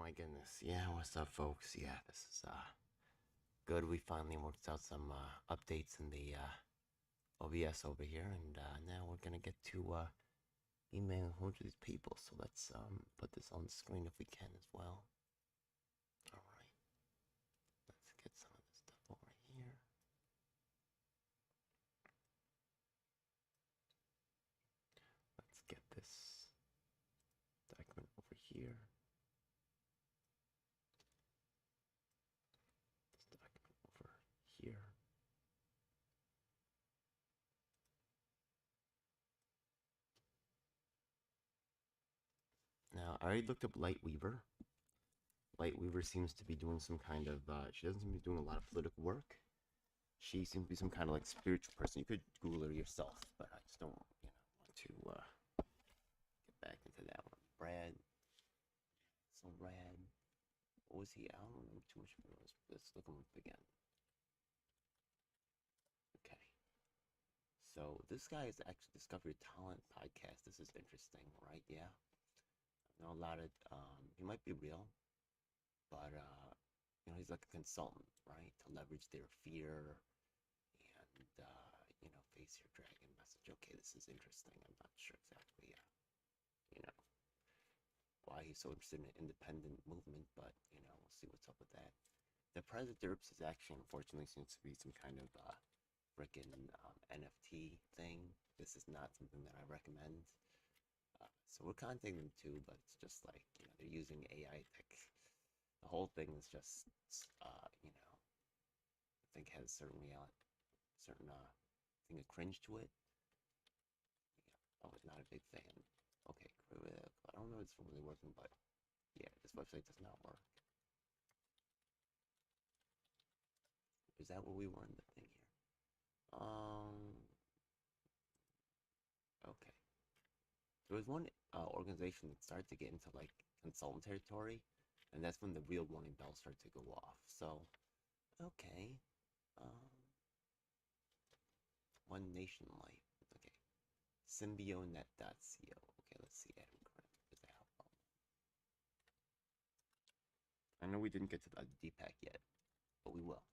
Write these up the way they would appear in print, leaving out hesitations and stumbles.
my goodness. Yeah, what's up, folks? Yeah, this is good. We finally worked out some updates in the OBS over here, and now we're gonna get to emailing hundreds of these people. So let's put this on the screen if we can as well. All right, let's get some of this stuff over here. Let's get this document over here. This document over here. Now, I already looked up Lightweaver. Lightweaver seems to be doing some kind of, she doesn't seem to be doing a lot of political work. She seems to be some kind of like spiritual person. You could Google her yourself, but I just don't, want to get back into that one. Brad, so Brad, what was he? I don't remember too much of it. Let's look him up again. Okay, so this guy is actually Discover Your Talent podcast. This is interesting, right? Yeah, I know a lot of. He might be real, but he's like a consultant, right? To leverage their fear and face your dragon message. Okay, this is interesting. I'm not sure exactly, why he's so interested in an independent movement, but we'll see what's up with that. The President Derps is actually, unfortunately, seems to be some kind of freaking NFT thing. This is not something that I recommend. So we're contacting them too, but it's just like they're using AI tech. The whole thing is just I think has certain thing of cringe to it. Yeah, I was not a big fan. Okay, I don't know if it's really working, but yeah, this website does not work. Is that what we were in the thing here? Okay. There was one organization that started to get into like consultant territory, and that's when the real warning bells started to go off. So, okay. One Nation Life. Okay. Symbionet.co. Okay, let's see. Adam Grant. Does that help? I know we didn't get to the DPAC yet, but we will.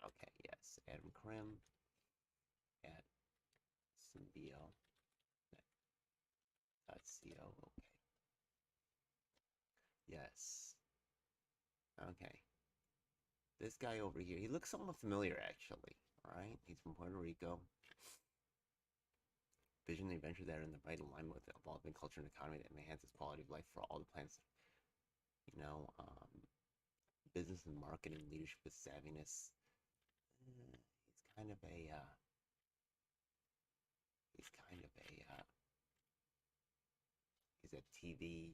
Okay, yes. Adam Krim at symbio.co. Okay. Yes. Okay. This guy over here, he looks somewhat familiar actually. Alright, he's from Puerto Rico. Vision and adventure that are in the right alignment with the evolving culture and economy that enhances quality of life for all the planets. Business and marketing leadership with savviness. He's kind of a he's a TV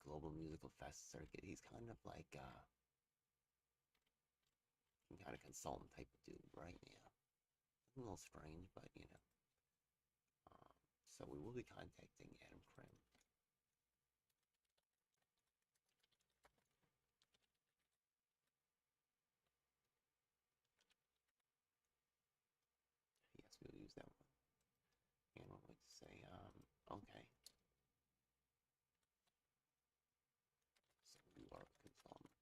global musical fest circuit. He's kind of like kind of consultant type of dude, right? Yeah, a little strange, but so we will be contacting Adam Krim. Yes, we'll use that one. And we're going to say, okay. So you are a consultant.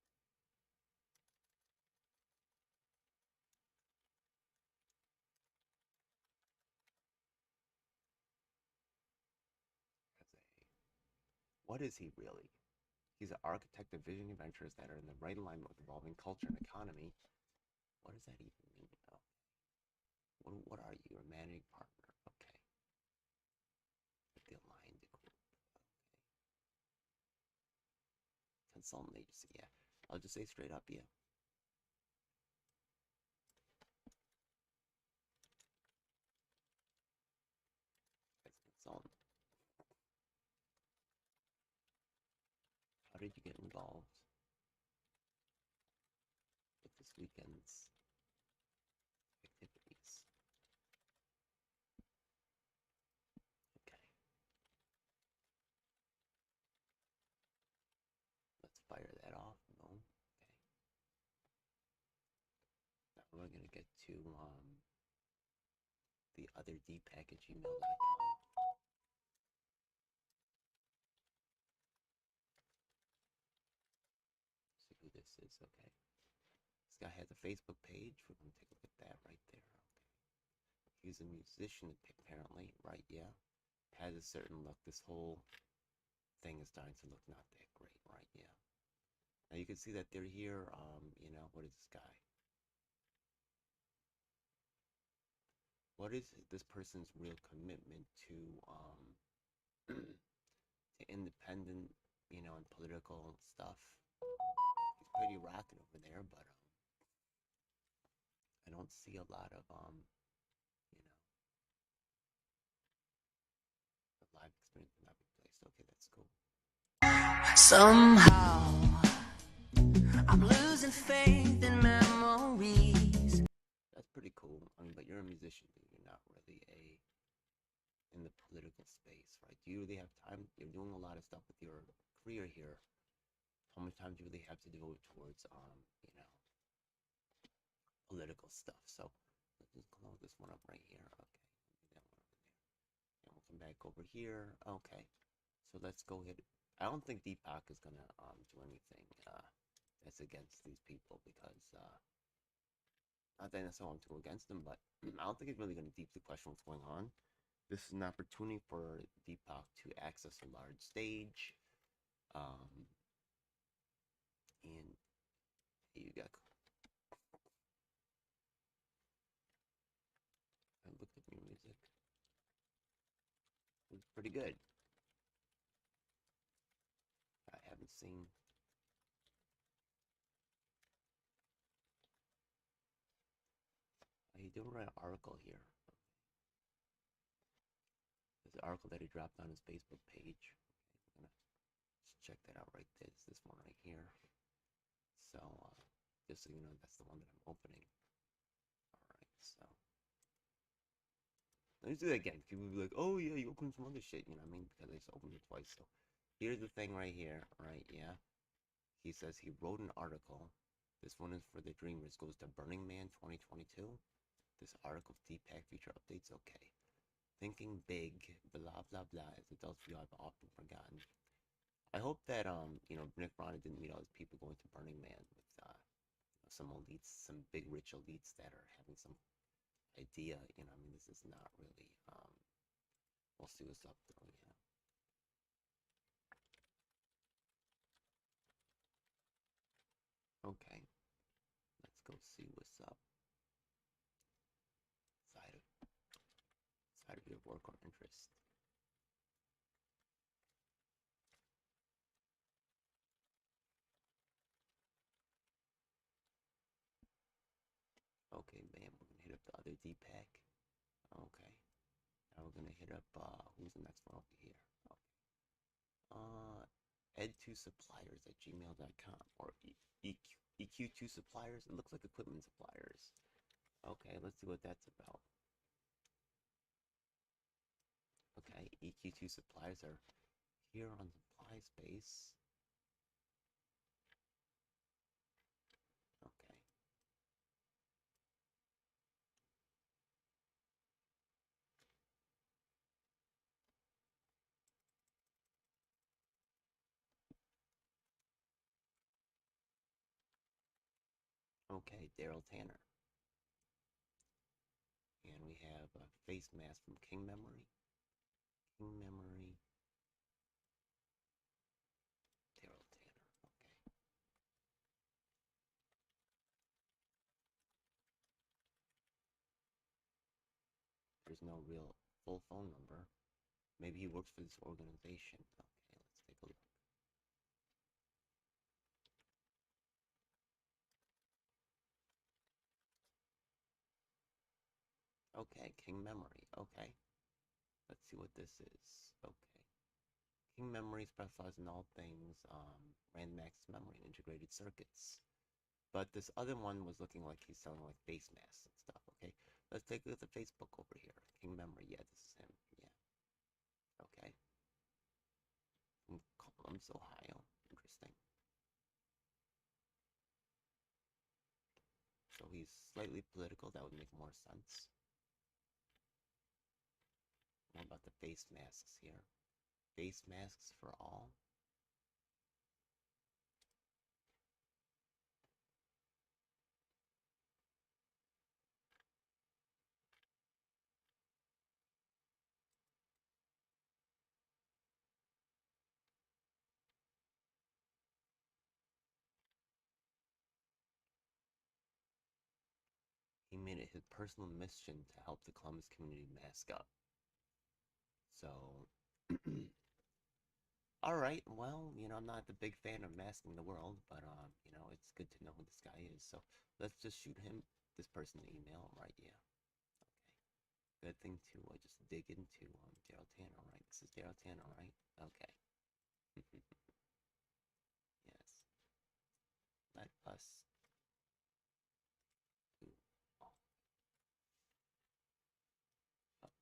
What is he really? He's an architect of vision ventures that are in the right alignment with evolving culture and economy. What does that even mean? Oh, what are you? You're a managing partner. Okay. With the aligned group. Okay. Consultant agency. Yeah. I'll just say straight up, yeah. As a consultant. How did you get involved with this weekend's activities? Okay. Let's fire that off. No. Okay. Now we're gonna get to the other DPAC at gmail.com. nice. Okay. This guy has a Facebook page. We're gonna take a look at that right there. Okay. He's a musician apparently, right? Yeah. Has a certain look. This whole thing is starting to look not that great, right? Yeah. Now you can see that they're here. You know, what is this guy? What is this person's real commitment to to independent, you know, and political stuff? He's pretty rocking over there, but I don't see a lot of you know, the live experience will not be placed. Okay, that's cool. Somehow I'm losing faith in memories. That's pretty cool. I mean, but you're a musician, dude. You're not really in the political space, right? Do you really have time? You're doing a lot of stuff with your career here. How much time do you really have to devote towards you know, political stuff? So let's just close this one up right here. Okay, that one over there. And we'll come back over here. Okay. So let's go ahead. I don't think Deepak is gonna do anything that's against these people because not that I want to go against them, but I don't think he's really gonna deeply question what's going on. This is an opportunity for Deepak to access a large stage. And here you go. I looked at new music. It's pretty good. I haven't seen. He did write an article here. There's an article that he dropped on his Facebook page. I'm gonna just check that out right there. It's this one right here. So, just so you know, that's the one that I'm opening. Alright, so. Let me do that again. People will be like, oh yeah, you opened some other shit, you know what I mean? Because I just opened it twice. So, here's the thing right here, right? Yeah. He says he wrote an article. This one is for the Dreamers. Goes to Burning Man 2022. This article, Deepak future updates. Okay. Thinking big, blah blah blah. As adults, we have often forgotten. I hope that you know, Nick Ronda didn't meet all these people going to Burning Man with some elites, some big rich elites that are having some idea. You know, I mean, this is not really. We'll see what's up though. Yeah. Okay. Let's go see what's up. Side of your work or interest. Okay, bam. We're gonna hit up the other Deepak. Okay. Now we're gonna hit up who's the next one over here? Okay. Ed2suppliers at gmail.com or EQ2suppliers. It looks like equipment suppliers. Okay, let's see what that's about. Okay, EQ2 suppliers are here on supply space. Okay. Okay, Daryl Tanner. And we have a face mask from King Memory. King Memory. Daryl Tanner. Okay. There's no real full phone number. Maybe he works for this organization. Okay, let's take a look. Okay, King Memory. Okay. Let's see what this is. Okay. King Memory specializes in all things random access memory and integrated circuits. But this other one was looking like he's selling like face masks and stuff. Okay. Let's take a look at the Facebook over here. King Memory. Yeah, this is him. Yeah. Okay. From Columbus, Ohio. Interesting. So he's slightly political. That would make more sense. What about the face masks here? Face masks for all. made it his personal mission to help the Columbus community mask up. So, all right, well, I'm not the big fan of masking the world, but it's good to know who this guy is. So let's just shoot him, this person, an email. Right? Yeah. Okay. Good thing to just dig into Daryl Tanner. Right? This is Daryl Tanner, right? Okay. Yes. Let us do all. Oh,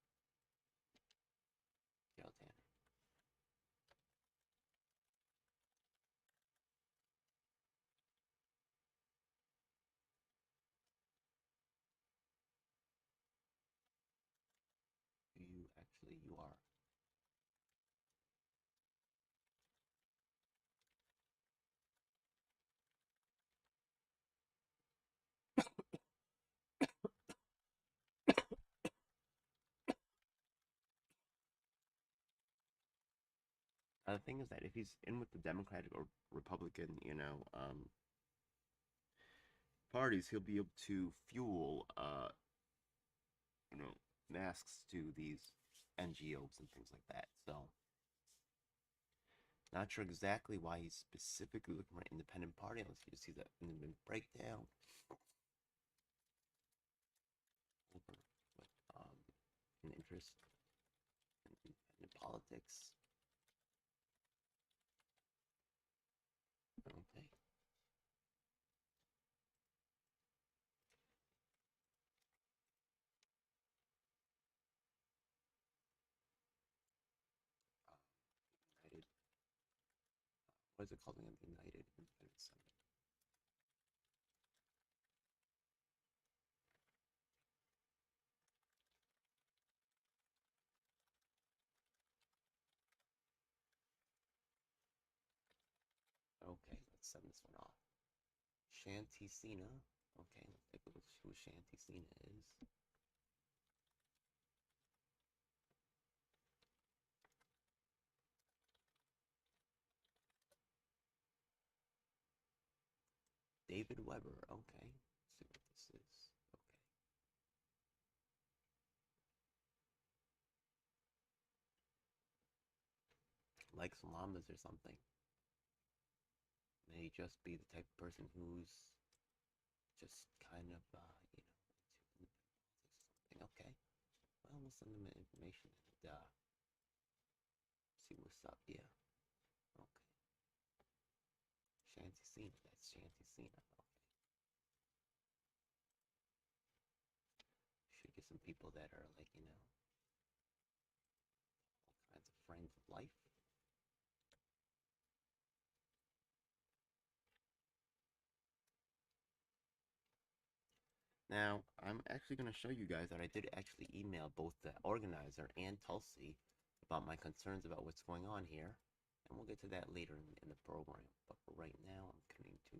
Daryl Tanner. You are. The thing is that if he's in with the Democratic or Republican, parties, he'll be able to fuel, you know, masks to these NGOs and things like that. So, not sure exactly why he's specifically looking for an independent party, unless you see that independent breakdown over what an interest in independent politics. Okay. United. What is it called again? United Independent Summit. Okay, let's send this one off. Shanti Cena. Okay, let's take a look who Shanti Cena is. David Weber. Okay, let's see what this is. Okay. Likes llamas or something. May just be the type of person who's just kind of, into something. Okay. Well, we'll send them information and see what's up. Yeah. Okay. Shanty Cena. That's Shanty Cena. Okay. Should get some people that are like, all kinds of friends of life. Now, I'm actually going to show you guys that I did actually email both the organizer and Tulsi about my concerns about what's going on here. And we'll get to that later in the program. But for right now, I'm coming to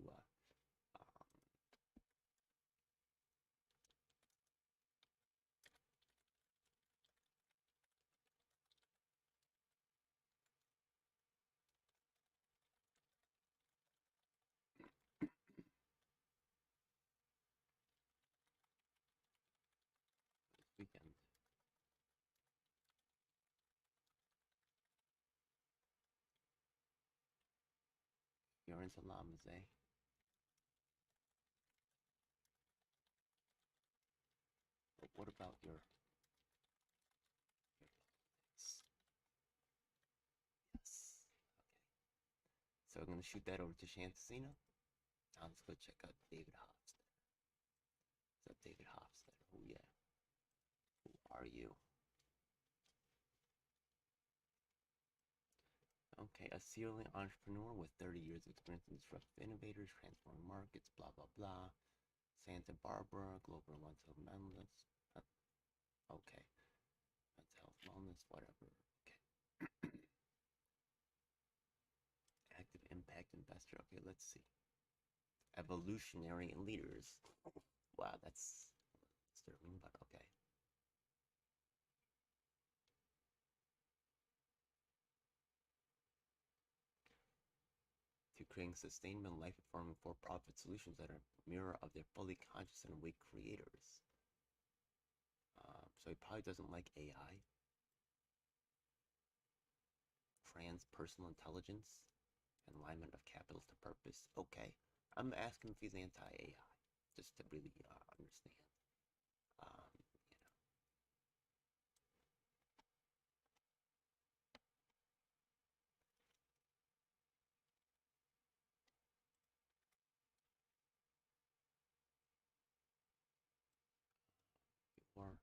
this weekend. You're into llamas, eh? But what about your politics? Yes. Okay. So I'm going to shoot that over to Shanticina. Now let's go check out David Hofstadter. What's up, David Hofstadter? Oh, yeah. Who are you? Okay, a serial entrepreneur with 30 years of experience in disruptive innovators, transforming markets, blah, blah, blah. Santa Barbara, global mental wellness. Okay. Mental health wellness, whatever. Okay. Active impact investor. Okay, let's see. Evolutionary leaders. Wow, that's disturbing, but okay. To creating sustainable life-affirming for-profit solutions that are a mirror of their fully conscious and awake creators. So he probably doesn't like AI. Transpersonal intelligence and alignment of capitals to purpose. Okay. I'm asking if he's anti-AI, just to really understand. Um, or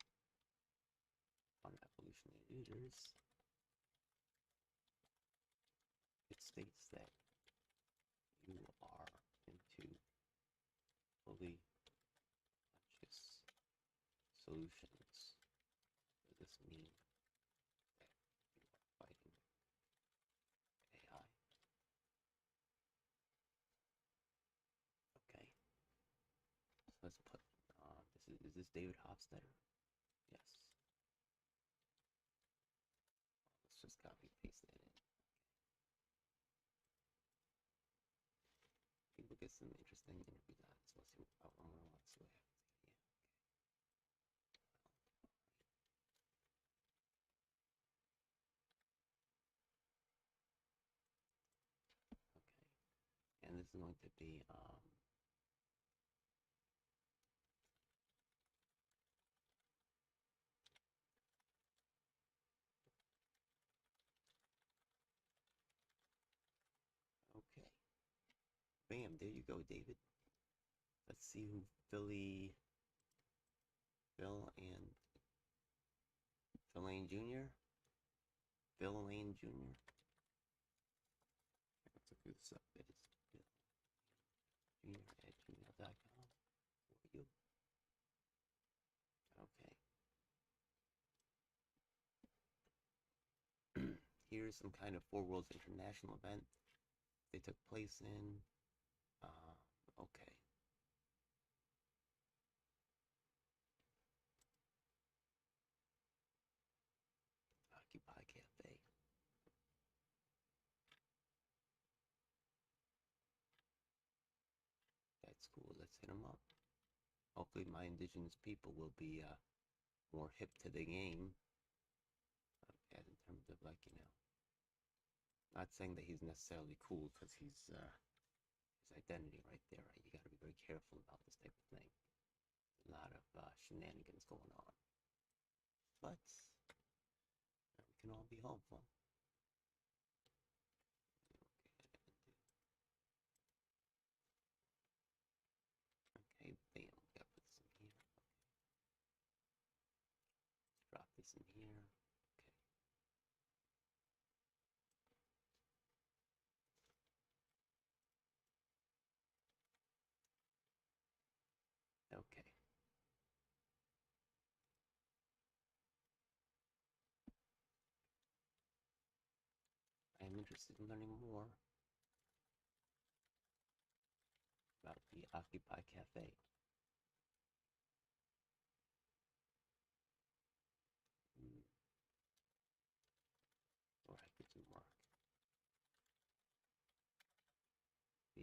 on evolutionary leaders, it states that you are into fully conscious solutions. Does this mean that you are fighting AI? Okay, so let's put is this David Hofstadter? Yes. Let's just copy paste that in. I think we'll get some interesting interviews on this. Let's see. I'm gonna want to see what happens. Yeah. Okay. And this is going to be okay. Bam, there you go, David. Let's see who Phil Lane Jr. Phil Lane Jr. Let's look this up. It is Phil Jr. at gmail.com. For you. Okay. Here's some kind of Four Worlds International event they took place in. Okay. Occupy Cafe. That's cool. Let's hit them up. Hopefully my indigenous people will be more hip to the game. In terms of like, not saying that he's necessarily cool because he's his identity right there, right? You got to be very careful about this type of thing. A lot of shenanigans going on. But we can all be hopeful. Okay, bam, we got this in here. Let's drop this in here. Okay. Okay. I am interested in learning more about the Occupy Cafe. Or I could do more. The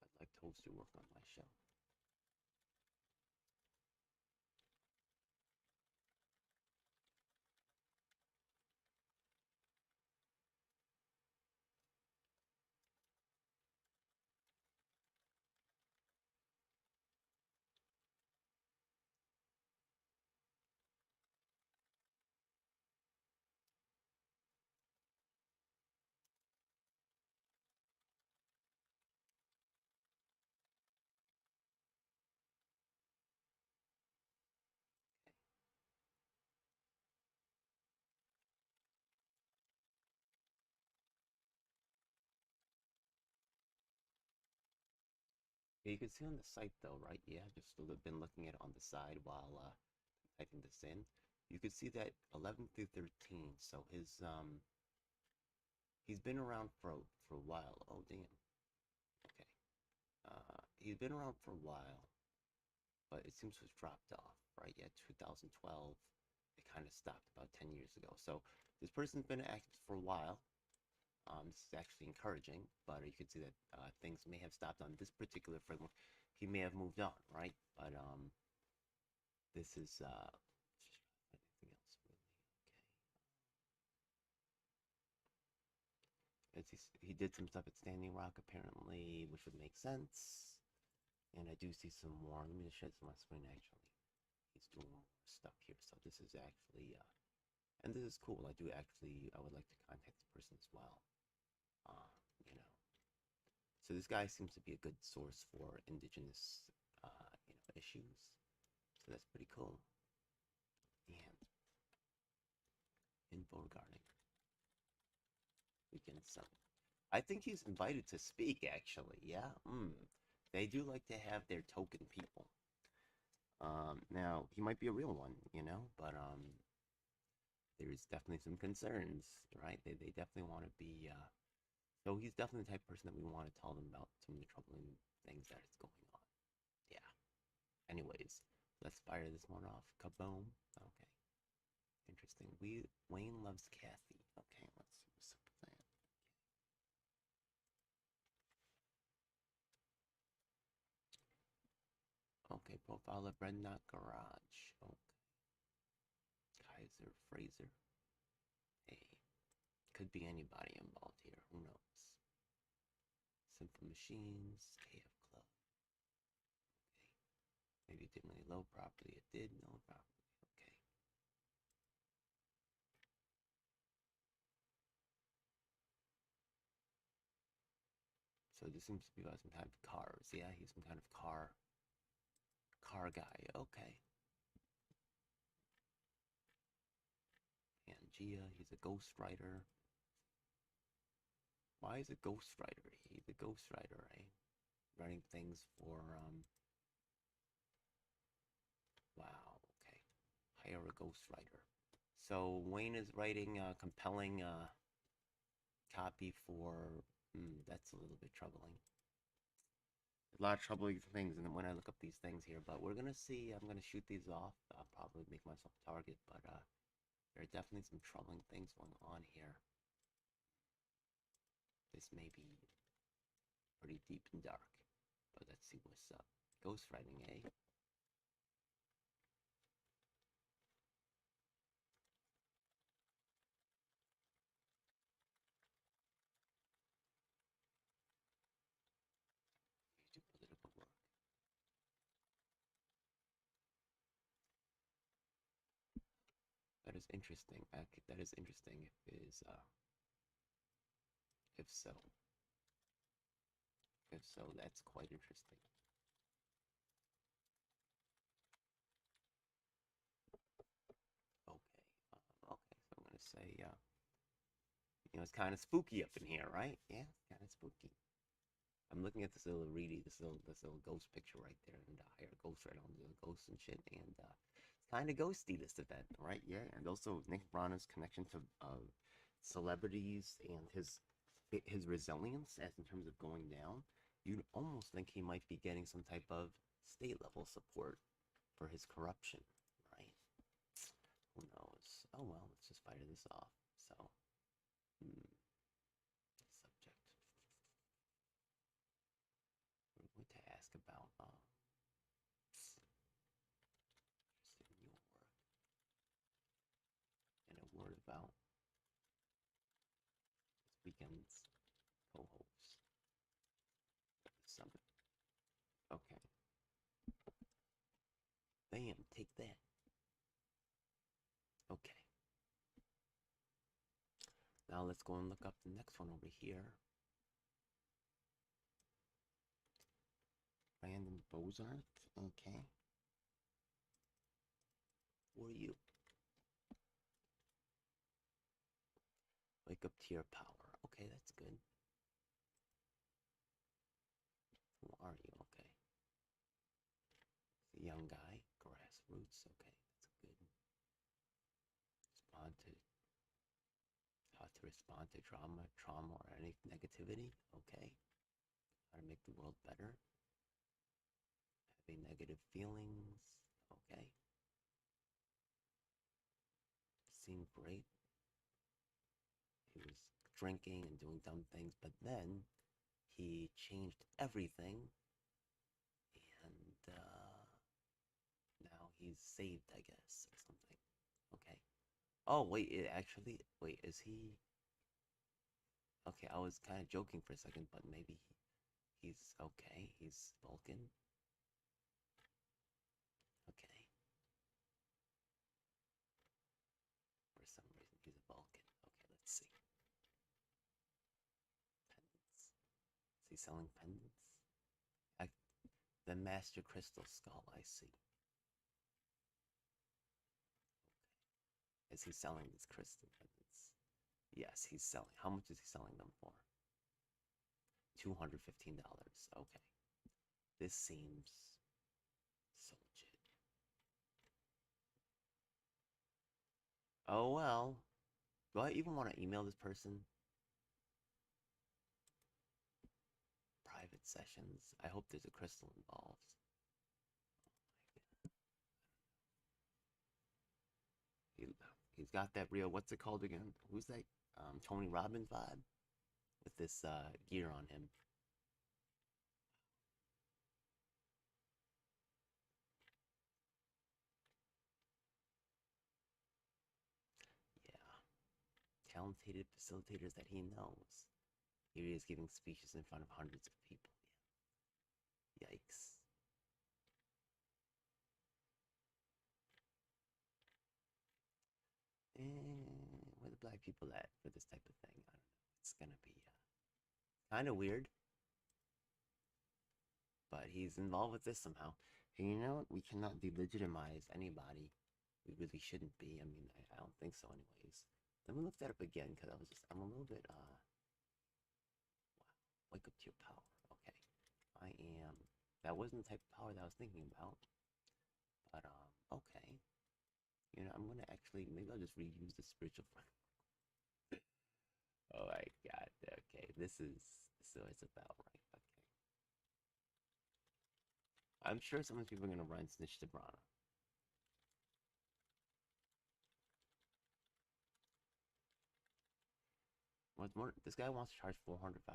I'd like Toast to work on my show. Yeah, you can see on the site though, right? Yeah, just been looking at it on the side while typing this in. You can see that 11 through 13. So he's been around for a while. Oh damn. Okay. He's been around for a while, but it seems to have dropped off. right? Yeah, 2012. It kind of stopped about 10 years ago. So this person's been active for a while. This is actually encouraging, but you can see that things may have stopped on this particular framework. He may have moved on, right? But this is anything else really. Okay. He did some stuff at Standing Rock apparently, which would make sense. And I do see some more. Let me just show this on my screen actually. He's doing more stuff here. So this is actually, and this is cool. I would like to contact this person as well. Uh, you know, so this guy seems to be a good source for indigenous, issues. So that's pretty cool. And info regarding weekend summit. I think he's invited to speak actually. Yeah. They do like to have their token people. Now he might be a real one, but there's definitely some concerns, right? They definitely want to be. So he's definitely the type of person that we want to tell them about some of the troubling things that is going on. Yeah. Anyways, let's fire this one off. Kaboom. Okay. Interesting. Wayne loves Kathy. Okay, let's see what's up with that. Okay, profile of Red Knot Garage. Okay. Kaiser Fraser. Hey. Could be anybody involved here. Who knows? Simple Machines. KF Club. Okay. Maybe it didn't really load properly. It did load properly. Okay. So this seems to be about some kind of cars. Yeah, he's some kind of car guy. Okay. Pangea, he's a ghostwriter. Why is a ghostwriter? He's a ghostwriter, right? Running things for wow, okay. Hire a ghostwriter. So Wayne is writing a compelling copy for that's a little bit troubling. A lot of troubling things, and then when I look up these things here, but we're gonna see. I'm gonna shoot these off. I'll probably make myself a target, but there are definitely some troubling things going on here. This may be pretty deep and dark, but let's see what's up. Ghostwriting, eh? You do political work. That is interesting. That is interesting. If so, that's quite interesting. Okay. Okay. So I'm gonna say, it's kind of spooky up in here, right? Yeah, kind of spooky. I'm looking at this little this little ghost picture right there, and I hear a ghost right on the ghost and shit, and it's kind of ghosty this event, right? Yeah, and also Nick Brana's connection to celebrities and his resilience as in terms of going down. You'd almost think he might be getting some type of state level support for his corruption, right? Who knows? Oh well, let's just fire this off. So, subject. We're going to ask about just in your work and a word about this weekend's co-host at the summit. Okay. Bam, take that. Okay. Now let's go and look up the next one over here. Brandon Bozart. Okay. Who are you? Wake up to your power. Okay, that's good. Who are you? Okay. The young guy. Grassroots. Okay, that's good. Respond to how to respond to trauma or any negativity. Okay. How to make the world better. Having negative feelings. Okay. seemed great. He was drinking and doing dumb things, but then he changed everything, and now he's saved, I guess, or something. Okay. Oh, wait, wait, is he? Okay, I was kind of joking for a second, but maybe he's okay. He's Vulcan. Okay. For some reason, he's a Vulcan. Okay, let's see. Pendants. Is he selling pendants? I, the Master Crystal Skull, I see. Is he selling these crystal pendants? Yes, he's selling. How much is he selling them for? $215. Okay. This seems so legit. Oh well. Do I even want to email this person? Private sessions. I hope there's a crystal involved. He, he's got that real, what's it called again? Who's that? Tony Robbins vibe with this gear on him. Yeah. Talented facilitators that he knows. Here he is giving speeches in front of hundreds of people. Yeah. Yikes. And where the black people at for this type of thing? I don't know. It's gonna be kind of weird, but he's involved with this somehow. And you know, we cannot delegitimize anybody. We really shouldn't be. I mean, I don't think so, anyways. Let me look that up again because I'm a little bit wow. Wake up to your power. Okay, I am. That wasn't the type of power that I was thinking about, but okay. You know, I'm gonna actually maybe I'll just reuse the spiritual. Oh my god. Okay, this is what it's about, right? Okay. I'm sure some of these people are gonna run Snitch to Brana. What's more, this guy wants to charge $400, $500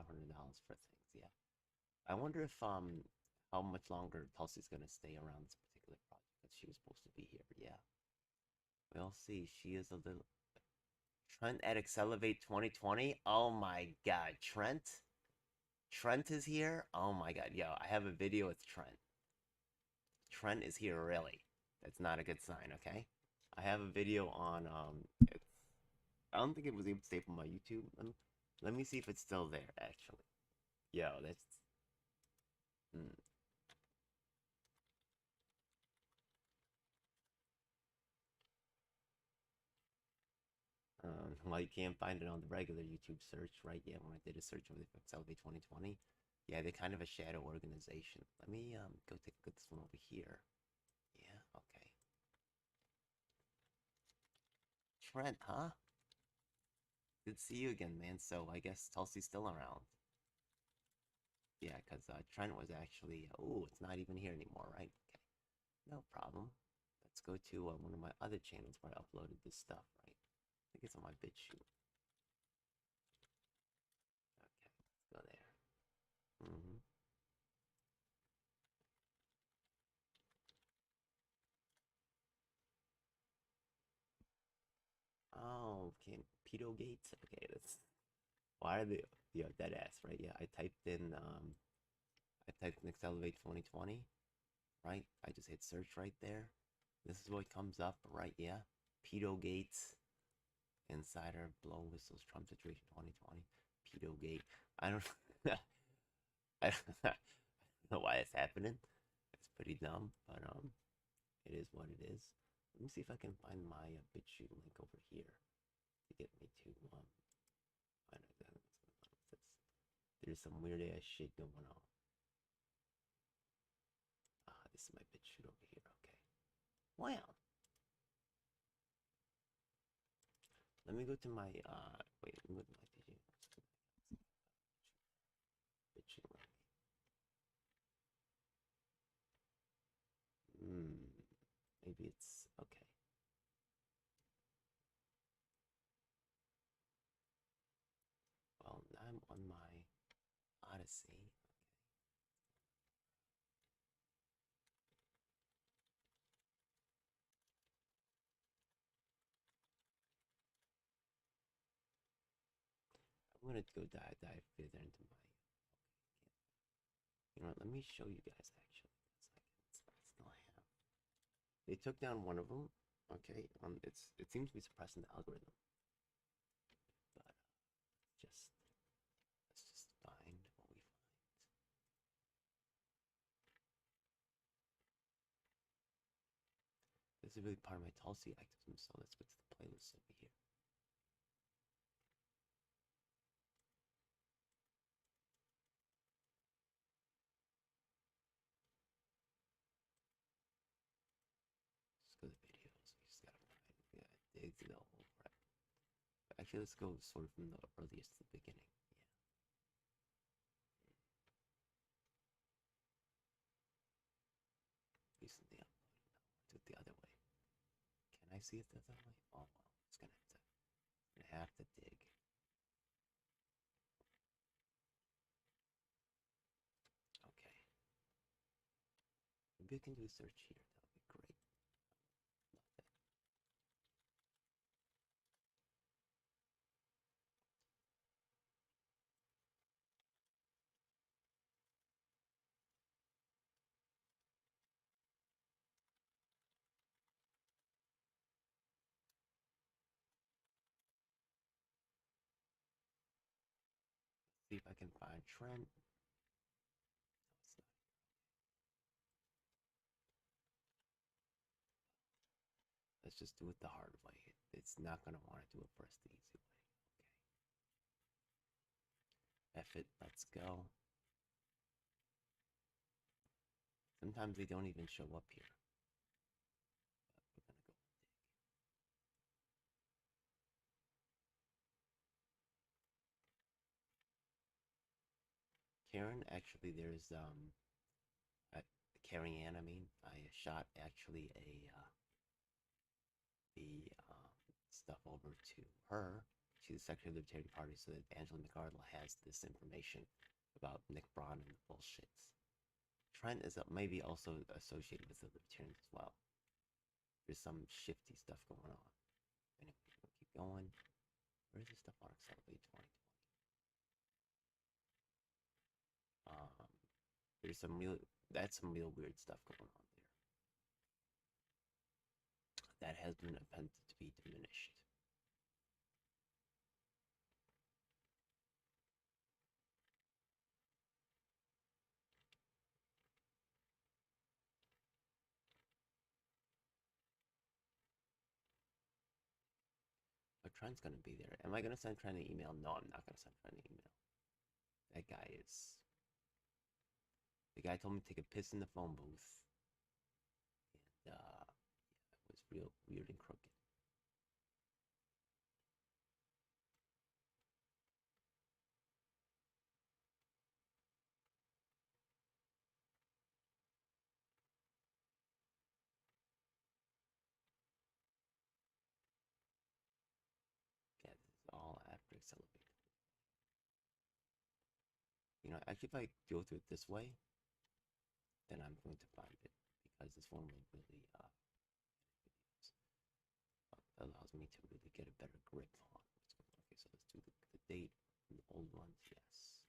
for things. Yeah. I wonder if how much longer Tulsi's gonna stay around this particular project that she was supposed to be here. Yeah. We'll see. She is a little Trent at Accelerate 2020. Oh my god, Trent. Trent is here. Oh my god, yo, I have a video with Trent. Trent is here, really. That's not a good sign, okay? I have a video on it's, I don't think it was able to stay from my YouTube. Let me see if it's still there, actually. Yo, that's hmm. Well, you can't find it on the regular YouTube search, right? Yeah, when I did a search of the Accelerate 2020, yeah, they're kind of a shadow organization. Let me go take a look at this one over here. Yeah, okay. Trent, huh? Good to see you again, man. So I guess Tulsi's still around. Yeah, because Trent was actually. Oh, it's not even here anymore, right? Okay, no problem. Let's go to one of my other channels where I uploaded this stuff, right? I think it's on my BitChute. Okay, let's go there. Oh, okay, pedo gates. Okay, that's why are they? Yeah, dead ass, right? Yeah, I typed in Accelerate 2020, right? I just hit search right there. This is what comes up, right? Yeah, pedo gates. Insider, blow whistles, Trump situation 2020, pedo gate. I don't, I don't know why it's happening. It's pretty dumb, but it is what it is. Let me see if I can find my BitChute link over here to get me to find out exactly what's going on with this. There's some weird ass shit going on. This is my BitChute over here. Okay. Wow. Let me go to my wait. Let me go to my BitChute link. Maybe it's okay. see. I'm gonna go dive further into my. You know what? Let me show you guys actually. I still have. They took down one of them. Okay. It seems to be suppressing the algorithm. But just let's just find what we find. This is really part of my Tulsi activism, so let's put the playlist over here. Let's go to videos. We just gotta find. We gotta dig through the whole crap. Actually, let's go sort of from the earliest to the beginning. Yeah. Recently uploaded. Now do it the other way. Can I see it the other way? Oh well, it's gonna have to dig. Okay. Maybe I can do a search here. That would be great. Love that. See if I can find Trent. No, it's not. Let's just do it the hard way. It's not gonna want to do it first the easy way. Okay. F it. Let's go. Sometimes they don't even show up here. But we're gonna go and dig. Karen, actually, there's Carrie Ann. I mean, I shot actually the stuff over to her. She's the Secretary of the Libertarian Party, so that Angela McArdle has this information about Nick Braun and the bullshits. Trent is maybe also associated with the Libertarians as well. There's some shifty stuff going on. Anyway, we'll keep going. Where's this stuff on Accelerate 2020? There's some real weird stuff going on there. That has been attempted to be diminished. But Trent's gonna be there. Am I gonna send Trent an email? No, I'm not gonna send Trent an email. That guy is. The guy told me to take a piss in the phone booth. And it was real weird and crooked. Yeah, this is all after Accelerate. You know, actually, if I go through it this way, then I'm going to find it because this one will really allows me to really get a better grip on what's going on. Okay, so let's do the date and the old ones. Yes.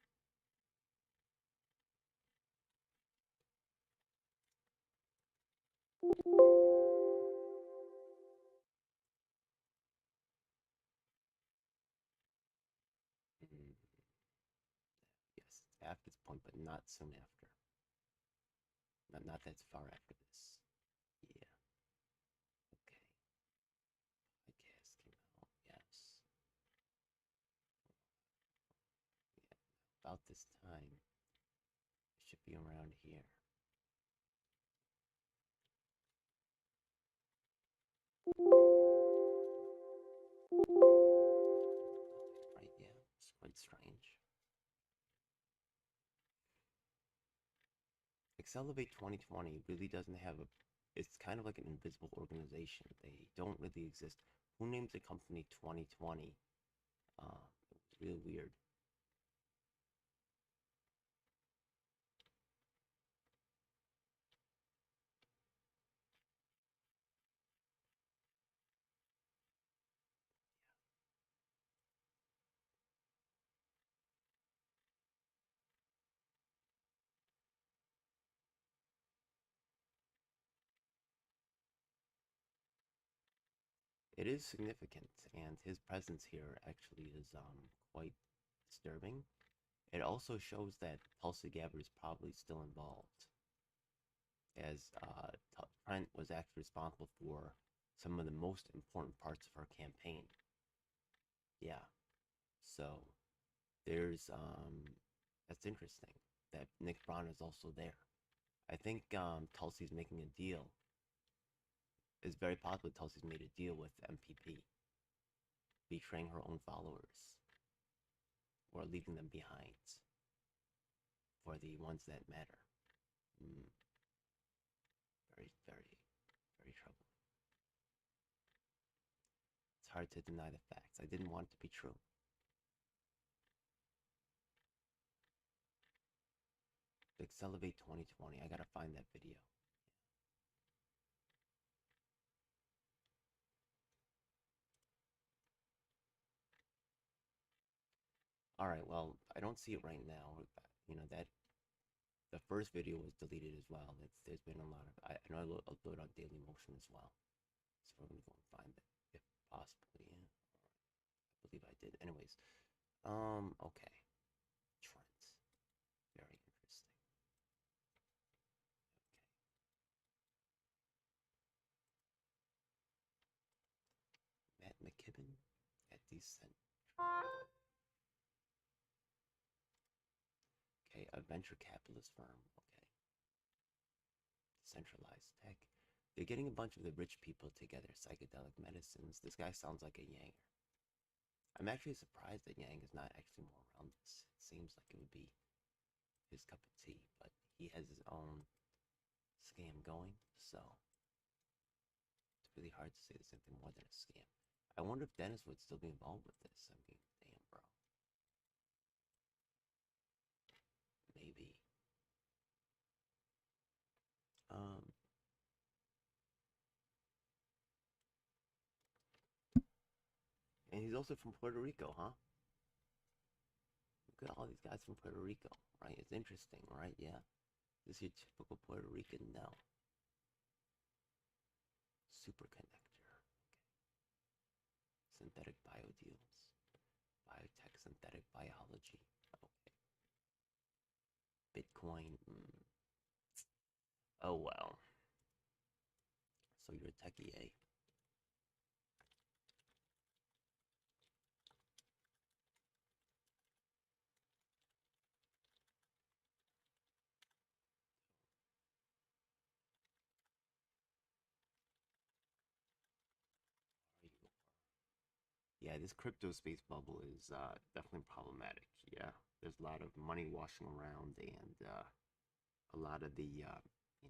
Mm, yes, it's after this point, but not soon after. Not that far after this. Yeah. Okay. I guess came out. Yes. Yeah. About this time, it should be around here. Right? Yeah. It's quite strange. Accelerate 2020 really doesn't have a. It's kind of like an invisible organization. They don't really exist. Who names a company 2020? It was really weird. it is significant, and his presence here actually is quite disturbing. It also shows that Tulsi Gabbard is probably still involved, as Trent was actually responsible for some of the most important parts of her campaign. Yeah, so there's that's interesting that Nick Braun is also there. I think Tulsi's making a deal. It's very possible Tulsi's made a deal with MPP, betraying her own followers or leaving them behind for the ones that matter. Mm, very, very, very troubling. It's hard to deny the facts. I didn't want it to be true. Accelerate 2020. I gotta find that video. All right. Well, I don't see it right now. You know that the first video was deleted as well. There's been a lot of. I know I upload on Daily Motion as well, so we're gonna go and find it if possible. Yeah, I believe I did. Anyways, okay. Trent, very interesting. Okay, Matt McKibben at Decent. Okay, a venture capitalist firm. Okay, centralized tech. They're getting a bunch of the rich people together. Psychedelic medicines. This guy sounds like a Yang. I'm actually surprised that Yang is not actually more around this. It seems like it would be his cup of tea, but he has his own scam going, so it's really hard to say there's anything more than a scam. I wonder if Dennis would still be involved with this. I mean, damn, bro. Maybe. Um, and he's also from Puerto Rico, huh? Look at all these guys from Puerto Rico, right? It's interesting, right? Yeah. This is your typical Puerto Rican? No. Superconnector. Okay. Synthetic biodeals. Biotech, synthetic biology. Okay. Bitcoin. Oh, well. So you're a techie, eh? Yeah, this crypto space bubble is definitely problematic. Yeah, there's a lot of money washing around and a lot of the you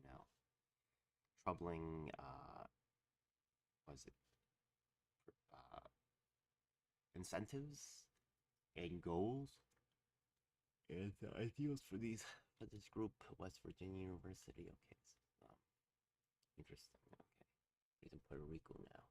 know troubling was it uh, incentives and goals and ideals for these for this group, West Virginia University. Okay, so, interesting. Okay, he's in Puerto Rico now.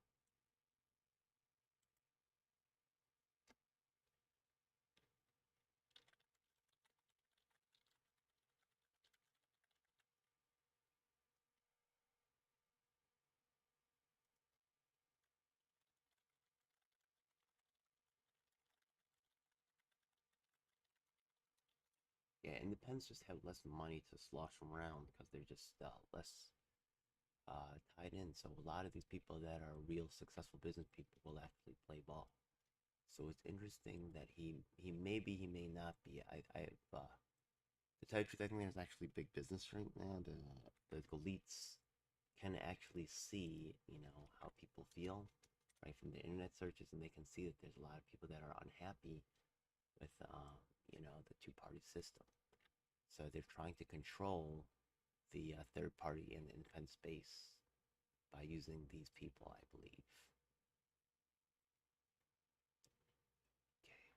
Yeah, independents just have less money to slosh around because they're just less tied in. So a lot of these people that are real successful business people will actually play ball. So it's interesting that he maybe he may not be. To tell you the truth, I think there's actually big business right now. The elites can actually see how people feel right from the internet searches, and they can see that there's a lot of people that are unhappy with the two-party system. So they're trying to control the third party and independent space by using these people, I believe. Okay.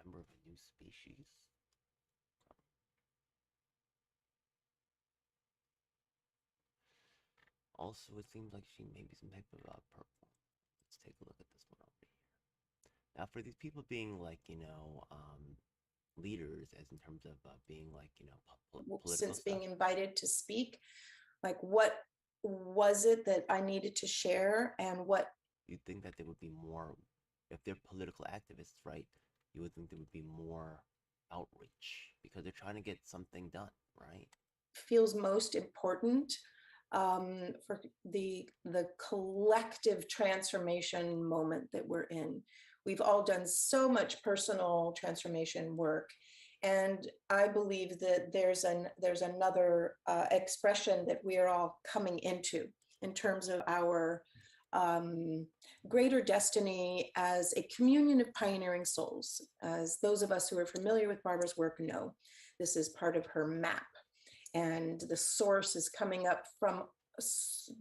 Member of a new species. Also, it seems like she may be some type of purple. Let's take a look at this one over here. Now, for these people being like, leaders, as in terms of being like, political Since stuff. being invited to speak, like what was it that I needed to share, and what? You'd think that there would be more, if they're political activists, right? You would think there would be more outreach because they're trying to get something done, right? Feels most important for the collective transformation moment that we're in. We've all done so much personal transformation work, and I believe that there's another expression that we are all coming into in terms of our um, greater destiny as a communion of pioneering souls. As those of us who are familiar with Barbara's work know, this is part of her map, and the source is coming up from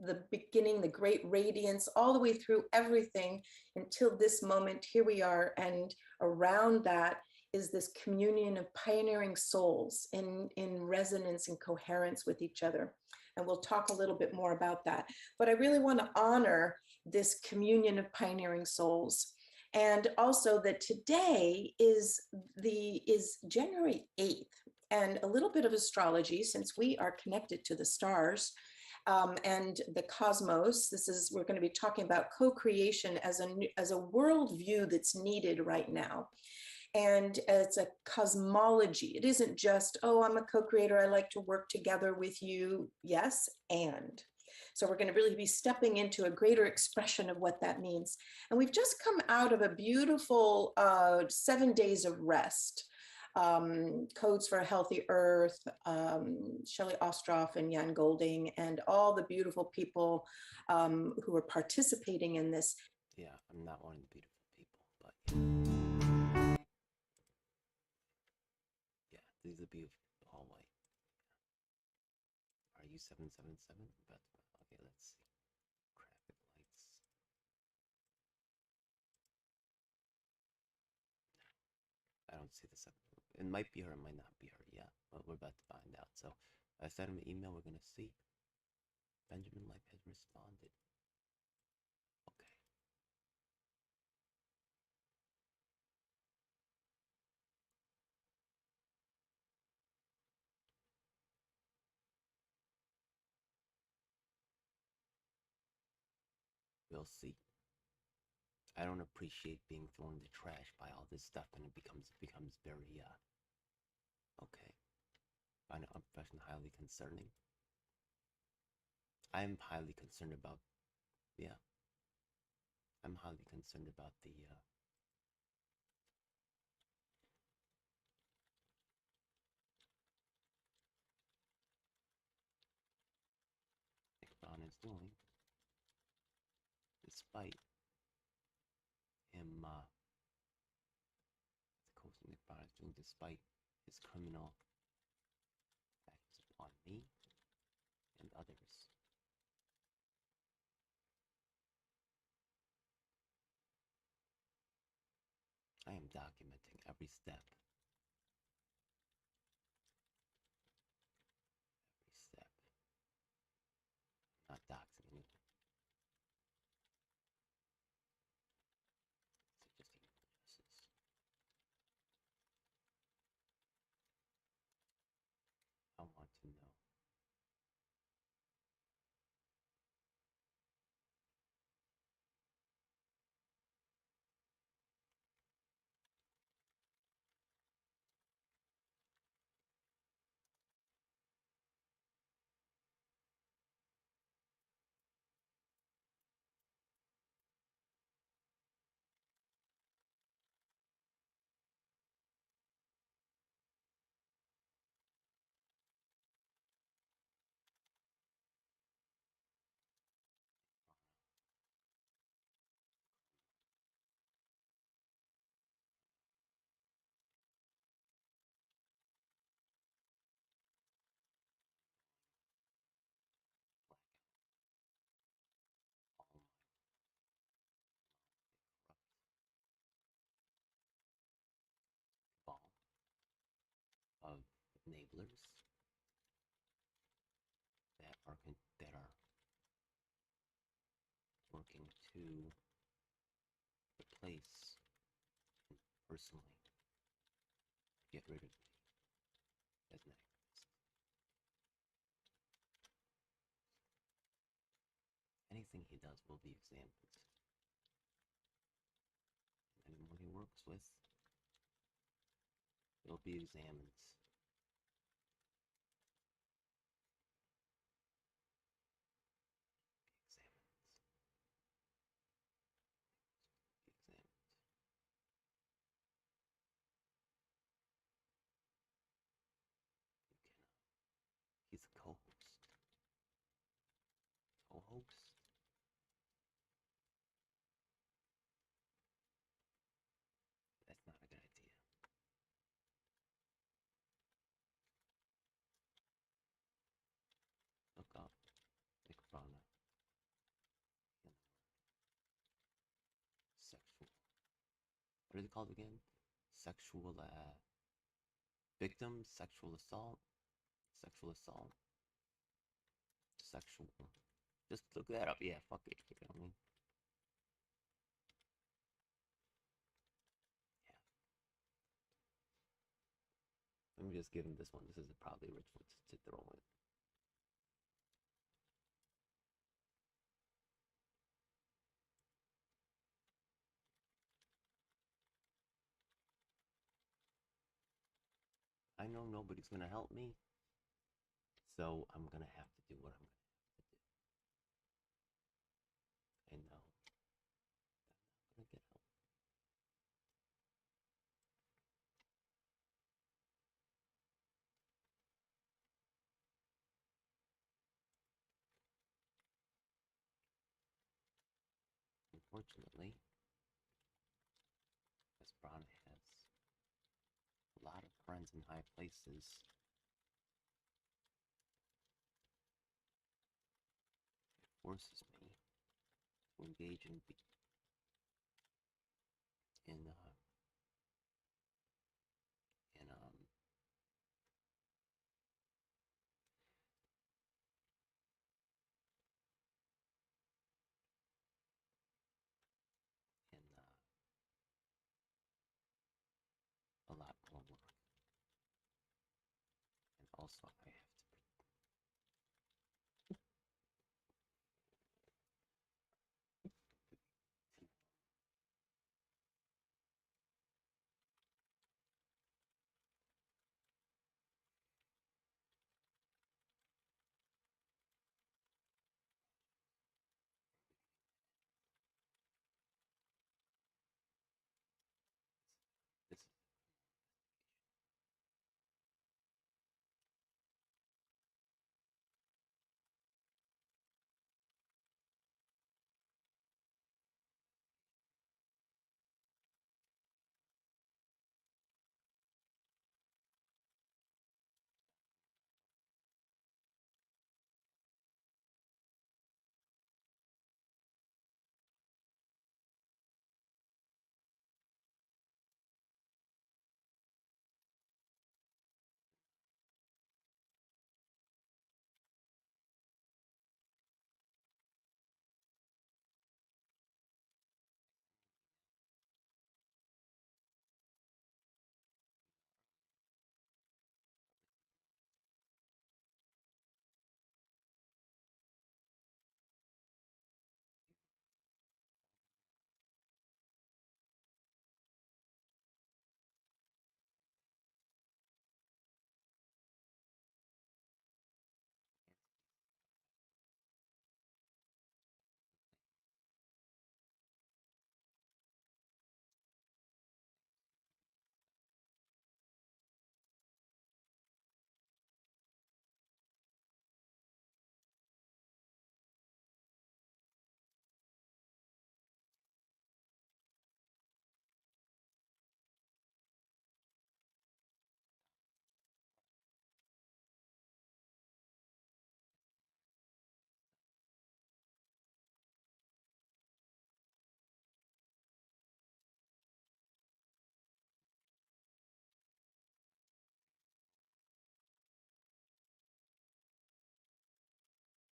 the beginning, the great radiance, all the way through everything until this moment. Here we are, and around that is this communion of pioneering souls in resonance and coherence with each other. And we'll talk a little bit more about that. But I really want to honor this communion of pioneering souls. And also that today is January 8th, and a little bit of astrology, since we are connected to the stars and the cosmos. We're going to be talking about co-creation as a worldview that's needed right now. And it's a cosmology. It isn't just, oh, I'm a co-creator, I like to work together with you. Yes, and. So we're going to really be stepping into a greater expression of what that means. And we've just come out of a beautiful 7 days of rest. Codes for a Healthy Earth, Shelley Ostroff and Jan Golding, and all the beautiful people who are participating in this. Yeah, I'm not one of the beautiful people, but yeah, these are beautiful, all white. Are you 777? Okay, let's see. Graphic lights. I don't see the 7. It might be her, it might not be her. Yeah, but we're about to find out. So I sent him an email. We're gonna see. Benjamin Life has responded. Okay. We'll see. I don't appreciate being thrown in the trash by all this stuff, and it becomes very okay. Find it unprofessional, highly concerning. I'm highly concerned about, yeah. I'm highly concerned about the Nick Brown is doing, despite him the coach Nick Brown is doing, despite his criminal acts upon me and others. I am documenting every step. Every step. I'm not doxing anyone. Suggesting injustice. I want to know. All my cabal of enablers that are working to replace and personally get rid of me as an activist. everything he does will be examined. Anyone he works with will be examined. He's a co-host. Co-host? That's not a good idea. Look up Nick Fauna. Sexual. What is it called again? Sexual, victim, sexual assault. Sexual. Just look that up. Yeah, fuck it. You know what I mean? Yeah. Let me just give him this one. This is probably a rich one to throw in. I know nobody's gonna help me, so I'm gonna have to do what I'm gonna have to do. I know I'm not gonna get help. Unfortunately, Miss Brown has a lot of friends in high places. It forces me to engage in in uh, in a lot more work, and also I have to. This is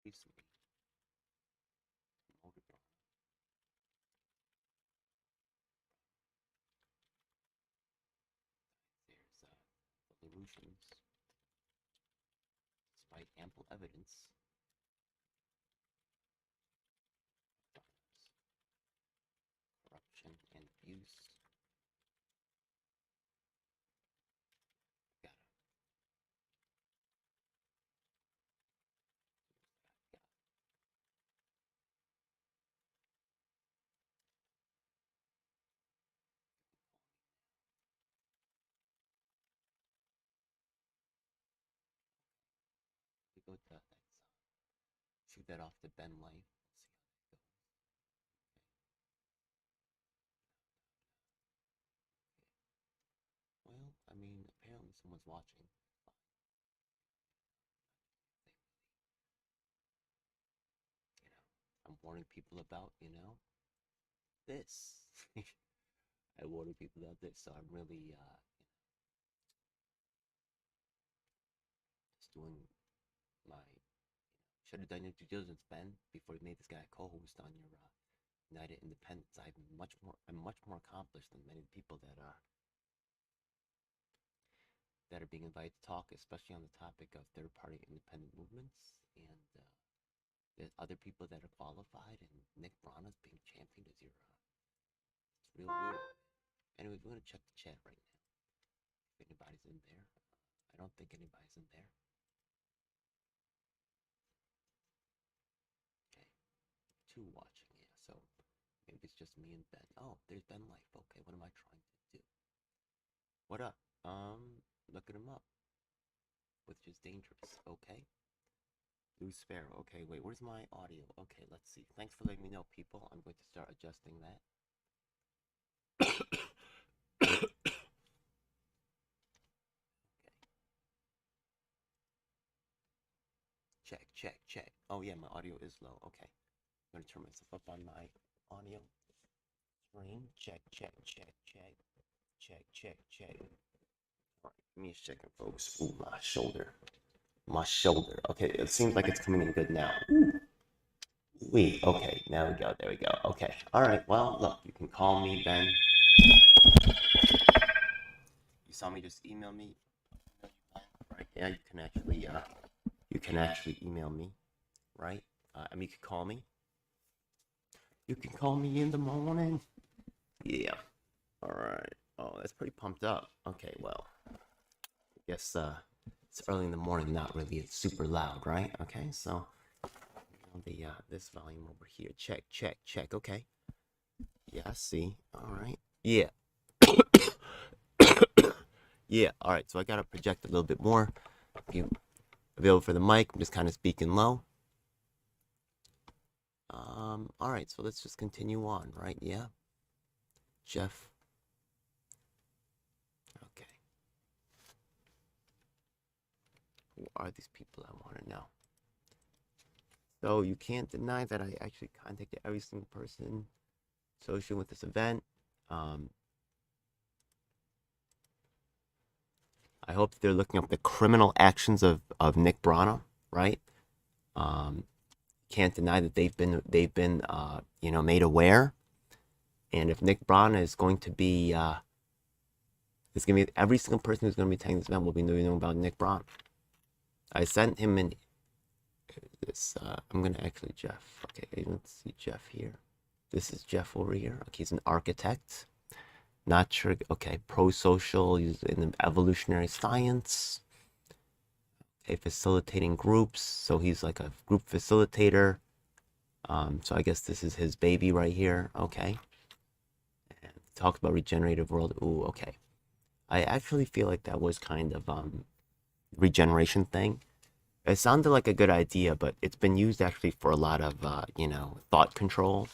recently promoted on. There's Belarusians, despite ample evidence abuse. Got it. Got it. We go to that. Shoot that off to Ben Light. See how that goes. Well, I mean, apparently someone's watching. You know, I'm warning people about, this. I warning people about this, so I'm really, just doing my, should have done your due diligence, Ben, before you made this guy a co-host on your United Independence. I'm much more accomplished than many people that are being invited to talk, especially on the topic of third-party independent movements. And there's other people that are qualified, and Nick Brana's being championed as your. It's real weird. Anyways, we're gonna check the chat right now. If anybody's in there, I don't think anybody's in there. Okay, 2 watching, yeah. So maybe it's just me and Ben. Oh, there's Ben Life. Okay, what am I trying to do? What up? Looking him up, which is dangerous. Okay. Blue Sparrow. Okay, wait, where's my audio? Okay, let's see. Thanks for letting me know, people. I'm going to start adjusting that. Okay. Check. Oh yeah, my audio is low. Okay. I'm gonna turn myself up on my audio screen. Check. Alright, give me a second, folks. Ooh, my shoulder. Okay, it seems like it's coming in good now. Wait, okay, now we go. There we go. Okay. Alright, well, look, you can call me, Ben. You saw me just email me. Right? Yeah, you can actually email me, right? I mean, you can call me. You can call me in the morning. Yeah. All right. Oh, that's pretty pumped up. Okay, well, I guess it's early in the morning, not really. It's super loud, right? Okay, so this volume over here. Check. Okay. Yeah, I see. All right. Yeah. Yeah. All right. So I gotta project a little bit more. If you available for the mic, I'm just kind of speaking low. All right. So let's just continue on, right? Yeah. Jeff. Okay. Who are these people? I want to know. So you can't deny that I actually contacted every single person associated with this event. I hope that they're looking up the criminal actions of Nick Brana, right? Can't deny that they've been made aware. And if Nick Brana is going to be, it's going to be every single person who's going to be attending this event will be knowing about Nick Brana. I sent him in this. I'm going to actually Jeff. Okay, let's see Jeff here. This is Jeff over here. Okay, he's an architect. Not sure. Okay, pro-social. He's in the evolutionary science. Okay, facilitating groups. So he's like a group facilitator. So I guess this is his baby right here. Okay. And talks about regenerative world. Ooh, okay. I actually feel like that was kind of regeneration thing. It sounded like a good idea, but it's been used actually for a lot of thought control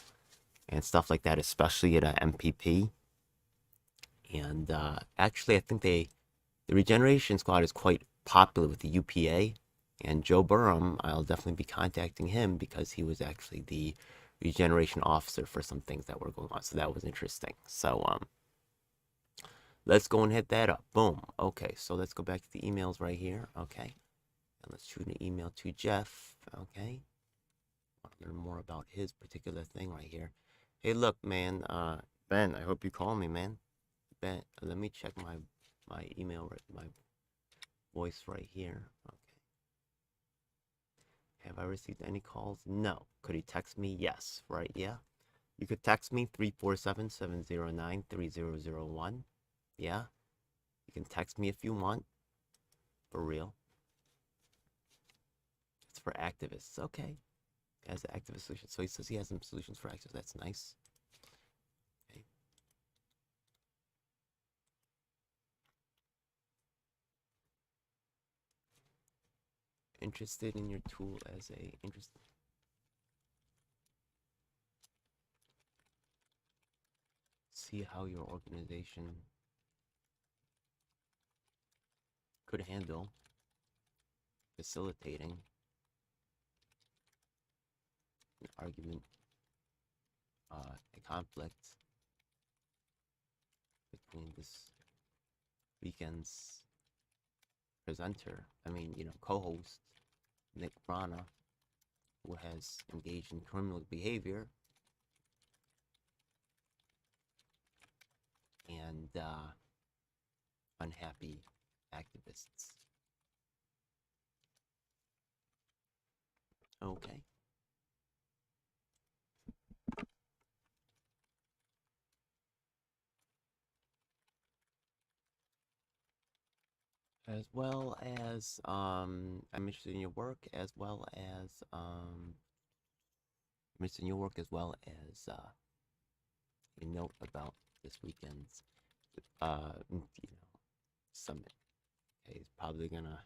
and stuff like that, especially at MPP. And actually, I think the Regeneration Squad is quite popular with the UPA. And Joe Burham, I'll definitely be contacting him because he was actually the regeneration officer for some things that were going on. So that was interesting. So let's go and hit that up. Boom. Okay, so let's go back to the emails right here. Okay. And let's shoot an email to Jeff. Okay. I want to learn more about his particular thing right here. Hey, look, man. Ben, I hope you call me, man. Ben, let me check my email, my voice right here. Okay. Have I received any calls? No. Could he text me? Yes. Right? Yeah. You could text me 347-709-3001. Yeah. You can text me if you want. For real. It's for activists. Okay. Has activist solutions. So he says he has some solutions for activists. That's nice. Okay. Interested in your tool as a interest. See how your organization could handle facilitating an argument, a conflict between this weekend's presenter, co-host, Nick Brana, who has engaged in criminal behavior, and unhappy activists. Okay. As well as, I'm interested in your work, as well as, I'm interested in your work, as well as, a note about this weekend's, summit. Okay, he's probably gonna,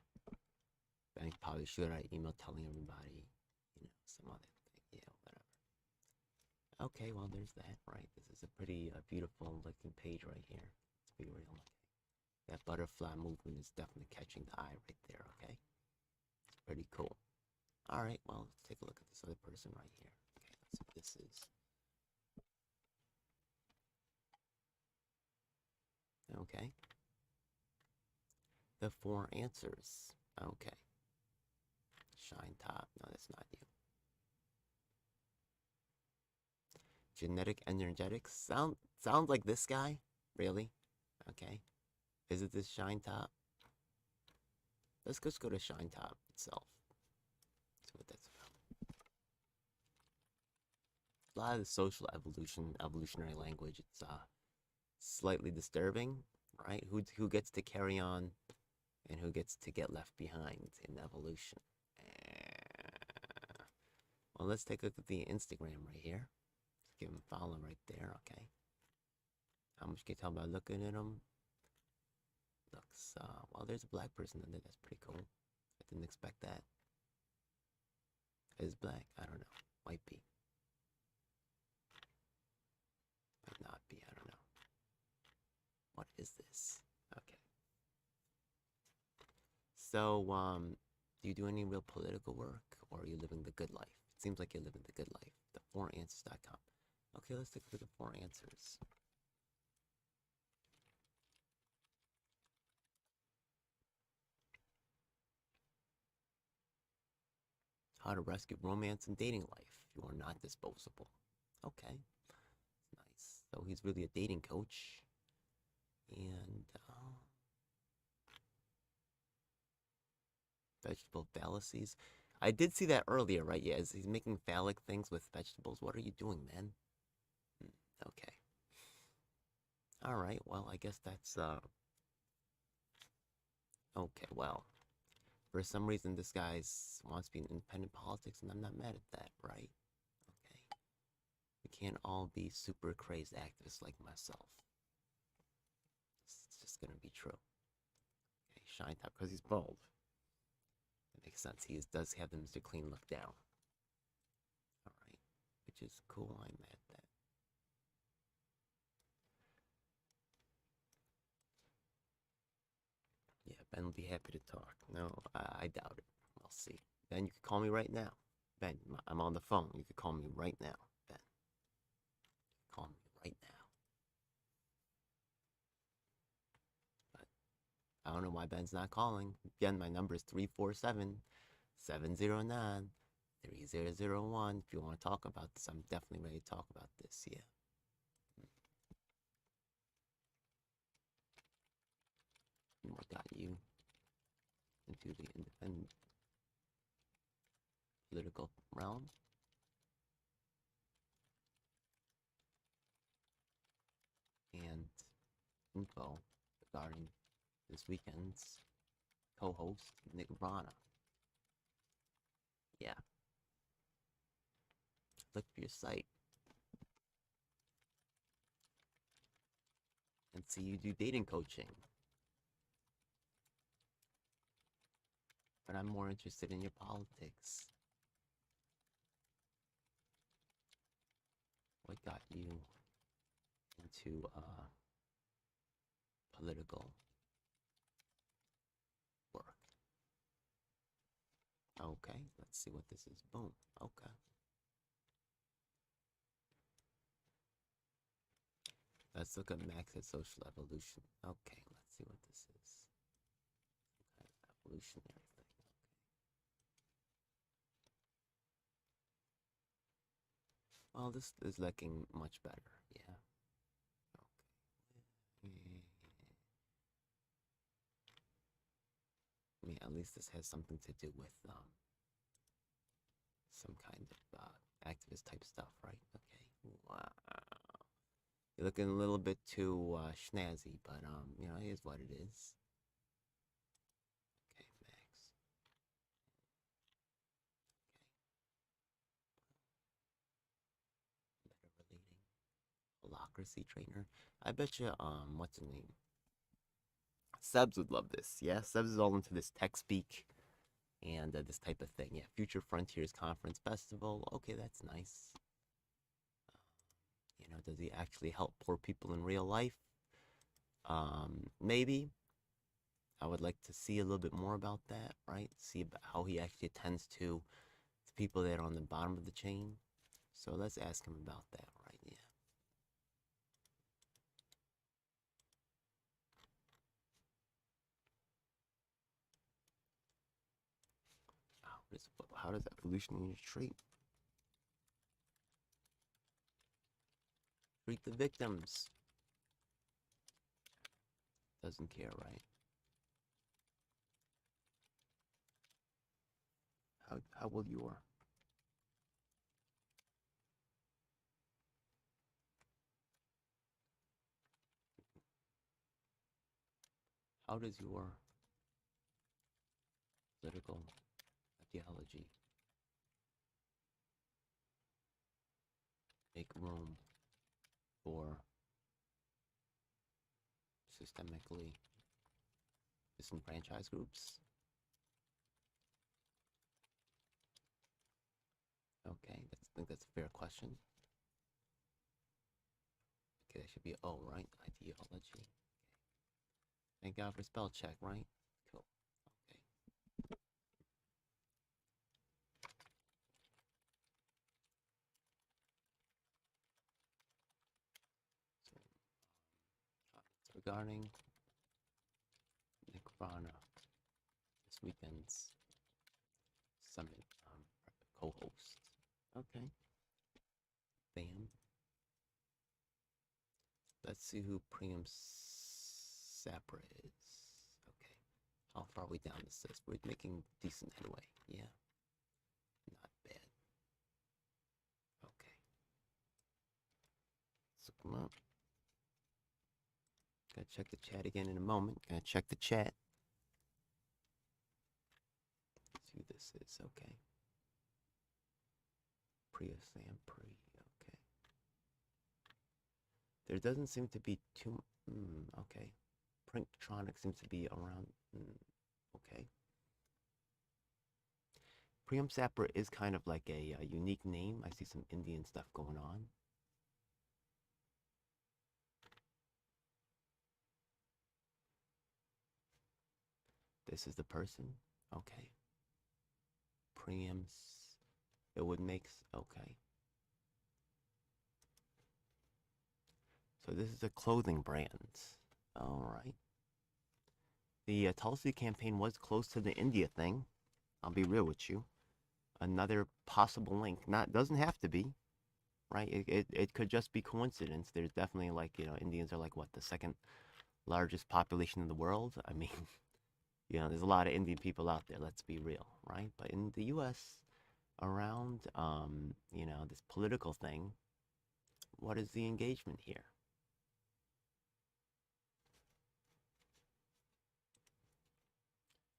I probably should write email telling everybody, some other thing, whatever. Okay, well, there's that, right? This is a pretty beautiful looking page right here. Let's be real. That butterfly movement is definitely catching the eye right there, okay? It's pretty cool. Alright, well, let's take a look at this other person right here. Okay, let's see what this is. Okay. The 4 answers. Okay. Shine top. No, that's not you. Genetic energetics. Sounds like this guy? Really? Okay. Is it this Shine Top? Let's just go to Shine Top itself. See what that's about. A lot of the social evolutionary language. It's slightly disturbing, right? Who gets to carry on, and who gets to get left behind in evolution? Well, let's take a look at the Instagram right here. Let's give him a follow right there. Okay. How much can you tell by looking at him? Looks, well, there's a black person in there. That's pretty cool. I didn't expect that. Is black? I don't know. Might be. Might not be. I don't know. What is this? Okay. So, do you do any real political work, or are you living the good life? It seems like you're living the good life. The4answers.com. Okay, let's take a look at the 4 answers. How to rescue romance and dating life. You are not disposable. Okay. Nice. So he's really a dating coach. And, vegetable fallacies. I did see that earlier, right? Yeah, he's making phallic things with vegetables. What are you doing, man? Okay. Alright, well, I guess that's, okay, well. For some reason, this guy wants to be in independent politics, and I'm not mad at that, right? Okay. We can't all be super crazed activists like myself. It's just gonna be true. Okay, Shine Top, because he's bald. That makes sense. He does have the Mr. Clean look down. Alright. Which is cool. I'm mad at that. Yeah, Ben will be happy to talk. No, I doubt it. We'll see. Ben, you can call me right now. Ben, I'm on the phone. You can call me right now, Ben. Call me right now. But I don't know why Ben's not calling. Again, my number is 347-709-3001. If you want to talk about this, I'm definitely ready to talk about this, yeah. What got you into the independent political realm? info regarding this weekend's co-host, Nick Rana. Yeah. Look for your site and see you do dating coaching. But I'm more interested in your politics. What got you into political work? Okay, let's see what this is. Boom. Okay. Let's look at Max at social evolution. Okay, let's see what this is. Some kind of evolutionary thing. Okay. Well, this is looking much better. Yeah. Okay. I mean, at least this has something to do with some kind of activist type stuff, right? Okay. Wow. You're looking a little bit too snazzy, but you know, it is what it is. Okay, Max. Okay. Letter relating. Holacracy trainer. I bet you what's the name? Sebs would love this. Yeah, Sebs is all into this tech speak and this type of thing. Yeah, Future Frontiers Conference Festival. Okay, that's nice. You know, does he actually help poor people in real life? Maybe. I would like to see a little bit more about that, right? See about how he actually attends to the people that are on the bottom of the chain. So let's ask him about that, right? Yeah. How does evolutionary treat the victims? Doesn't care, right? How will your how does your political ideology make room for systemically disenfranchised groups? Okay, I think that's a fair question. Okay, that should be O, right? Ideology. Thank God for spell check, right? Cool. Okay. So, regarding Nick Rana, this weekend's summit co-host. Okay. Bam. Let's see who Priam Sapra is. Okay. How far are we down this list? We're making decent headway. Yeah. Not bad. Okay. Let's look them up. Gotta check the chat again in a moment. Gonna check the chat. Let's see who this is. Okay. Priya Sam Pri. Okay. There doesn't seem to be too. Okay. Pranktronic seems to be around. Okay. Priam Sapra is kind of like a unique name. I see some Indian stuff going on. This is the person. Okay. Priam's. It would make. Okay. So this is a clothing brand. All right. The Tulsi campaign was close to the India thing. I'll be real with you. Another possible link. Doesn't have to be, right? It could just be coincidence. There's definitely like, you know, Indians are like what, the second largest population in the world. I mean, you know, there's a lot of Indian people out there. Let's be real, right? But in the U.S., around, you know, this political thing, what is the engagement here?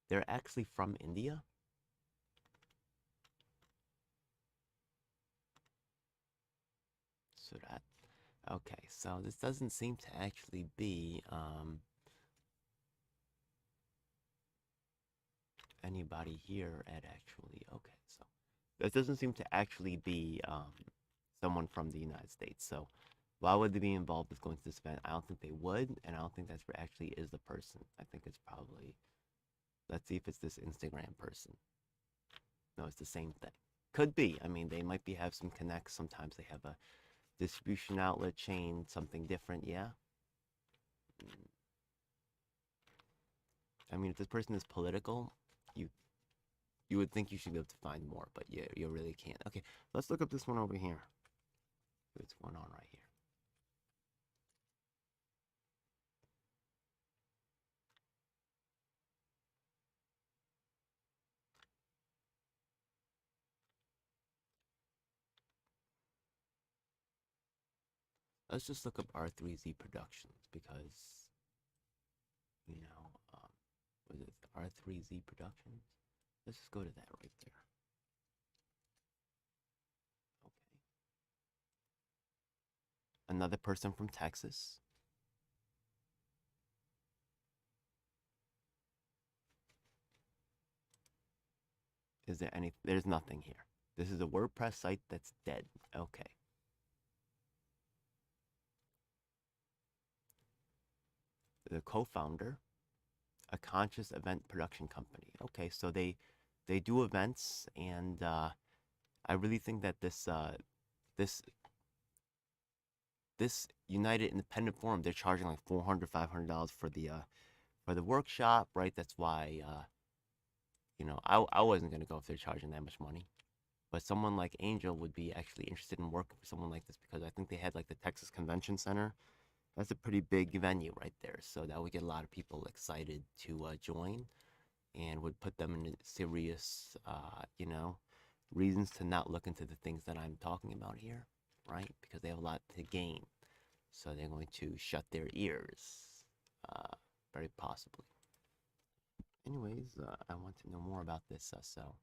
They're actually from India. So that, okay, so this doesn't seem to actually be anybody here at actually, okay, so that doesn't seem to actually be someone from the United States. So why would they be involved with going to this event? I don't think they would, and I don't think that's where actually is the person. I think it's probably, let's see if it's this Instagram person. No, it's the same thing. Could be. I mean, they might be have some connects. Sometimes they have a distribution outlet chain, something different. Yeah. I mean, if this person is political, you you would think you should be able to find more, but you really can't. Okay, let's look up this one over here. What's going on right here? Let's just look up R3Z Productions because, you know, was it R3Z Productions? Let's just go to that right there. Okay. Another person from Texas. Is there any? There's nothing here. This is a WordPress site that's dead. Okay. The co-founder, a conscious event production company. Okay, so they do events, and I really think that this this United Independent Forum, they're charging like $400, $500 for the workshop, right? That's why you know, I wasn't gonna go if they're charging that much money. But someone like Angel would be actually interested in working for someone like this because I think they had like the Texas Convention Center. That's a pretty big venue right there, so that would get a lot of people excited to join, and would put them in serious, you know, reasons to not look into the things that I'm talking about here, right? Because they have a lot to gain, so they're going to shut their ears, very possibly. Anyways, I want to know more about this, so.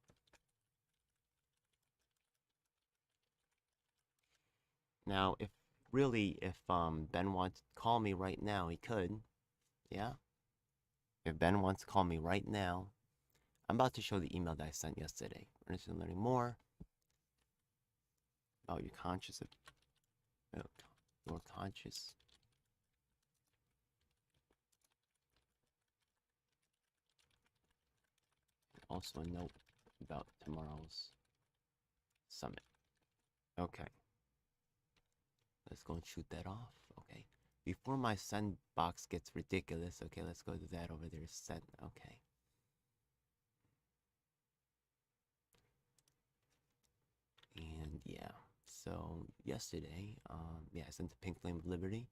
Now, if Ben wants to call me right now, he could. Yeah? If Ben wants to call me right now, I'm about to show the email that I sent yesterday. We're interested in learning more about your your conscious. Also a note about tomorrow's summit. Okay. Let's go and shoot that off. Okay. Before my send box gets ridiculous, okay, let's go to that over there. Send. Okay. And yeah, so yesterday, yeah, I sent to Pink Flame of Liberty.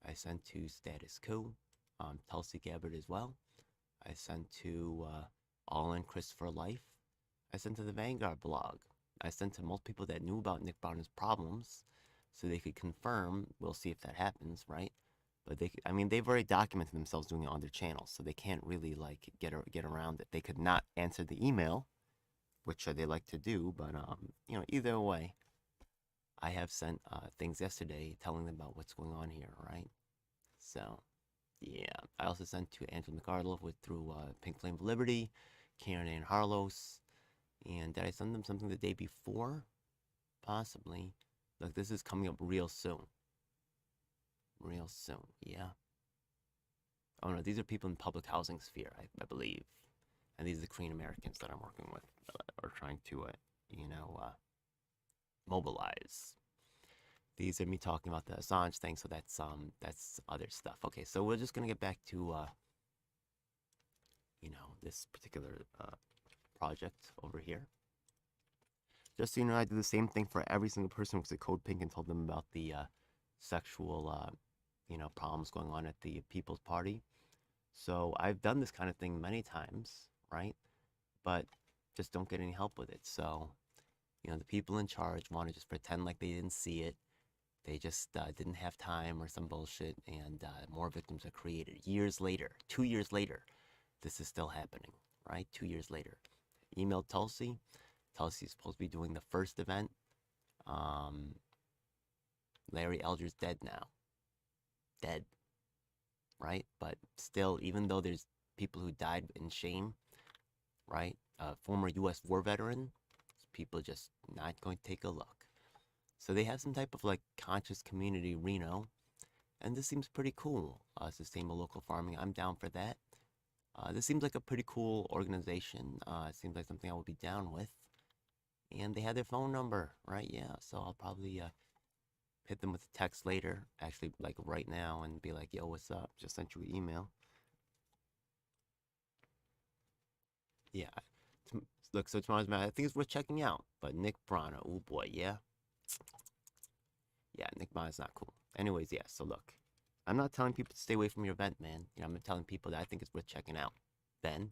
I sent to Status Quo, Tulsi Gabbard as well. I sent to All In Christopher Life. I sent to the Vanguard blog. I sent to most people that knew about Nick Barton's problems so they could confirm. We'll see if that happens, right? But I mean, they've already documented themselves doing it on their channels, so they can't really like get around it. They could not answer the email, which they like to do, but you know, either way, I have sent things yesterday telling them about what's going on here, right? So, yeah. I also sent to Angela McArdle through Pink Flame of Liberty, Karen Ann Harlos, and did I send them something the day before? Possibly. Look, this is coming up real soon. Real soon, yeah. Oh no, these are people in public housing sphere, I believe. And these are the Korean Americans that I'm working with, or trying to, you know, mobilize. These are me talking about the Assange thing, so that's other stuff. Okay, so we're just gonna get back to you know, this particular project over here. Just so you know, I do the same thing for every single person who was at Code Pink and told them about the sexual, you know, problems going on at the People's Party. So I've done this kind of thing many times, right? But just don't get any help with it. So, you know, the people in charge want to just pretend like they didn't see it. They just didn't have time or some bullshit, and more victims are created. Years later, 2 years later, this is still happening, right? 2 years later. Emailed Tulsi. Tulsi's supposed to be doing the first event. Larry Elder's dead now. Dead, right? But still, even though there's people who died in shame, right? A former U.S. war veteran, people just not going to take a look. So they have some type of like conscious community, Reno, and this seems pretty cool. Sustainable local farming, I'm down for that. This seems like a pretty cool organization. It seems like something I would be down with. And they have their phone number, right? Yeah, so I'll probably hit them with a text later, actually, like right now, and be like, yo, what's up? Just sent you an email. Yeah. Look, so tomorrow's match, I think it's worth checking out. But Nick Brana, oh boy, yeah. Yeah, Nick Brana's not cool. Anyways, yeah, so look. I'm not telling people to stay away from your event, man. You know, I'm telling people that I think it's worth checking out. Then.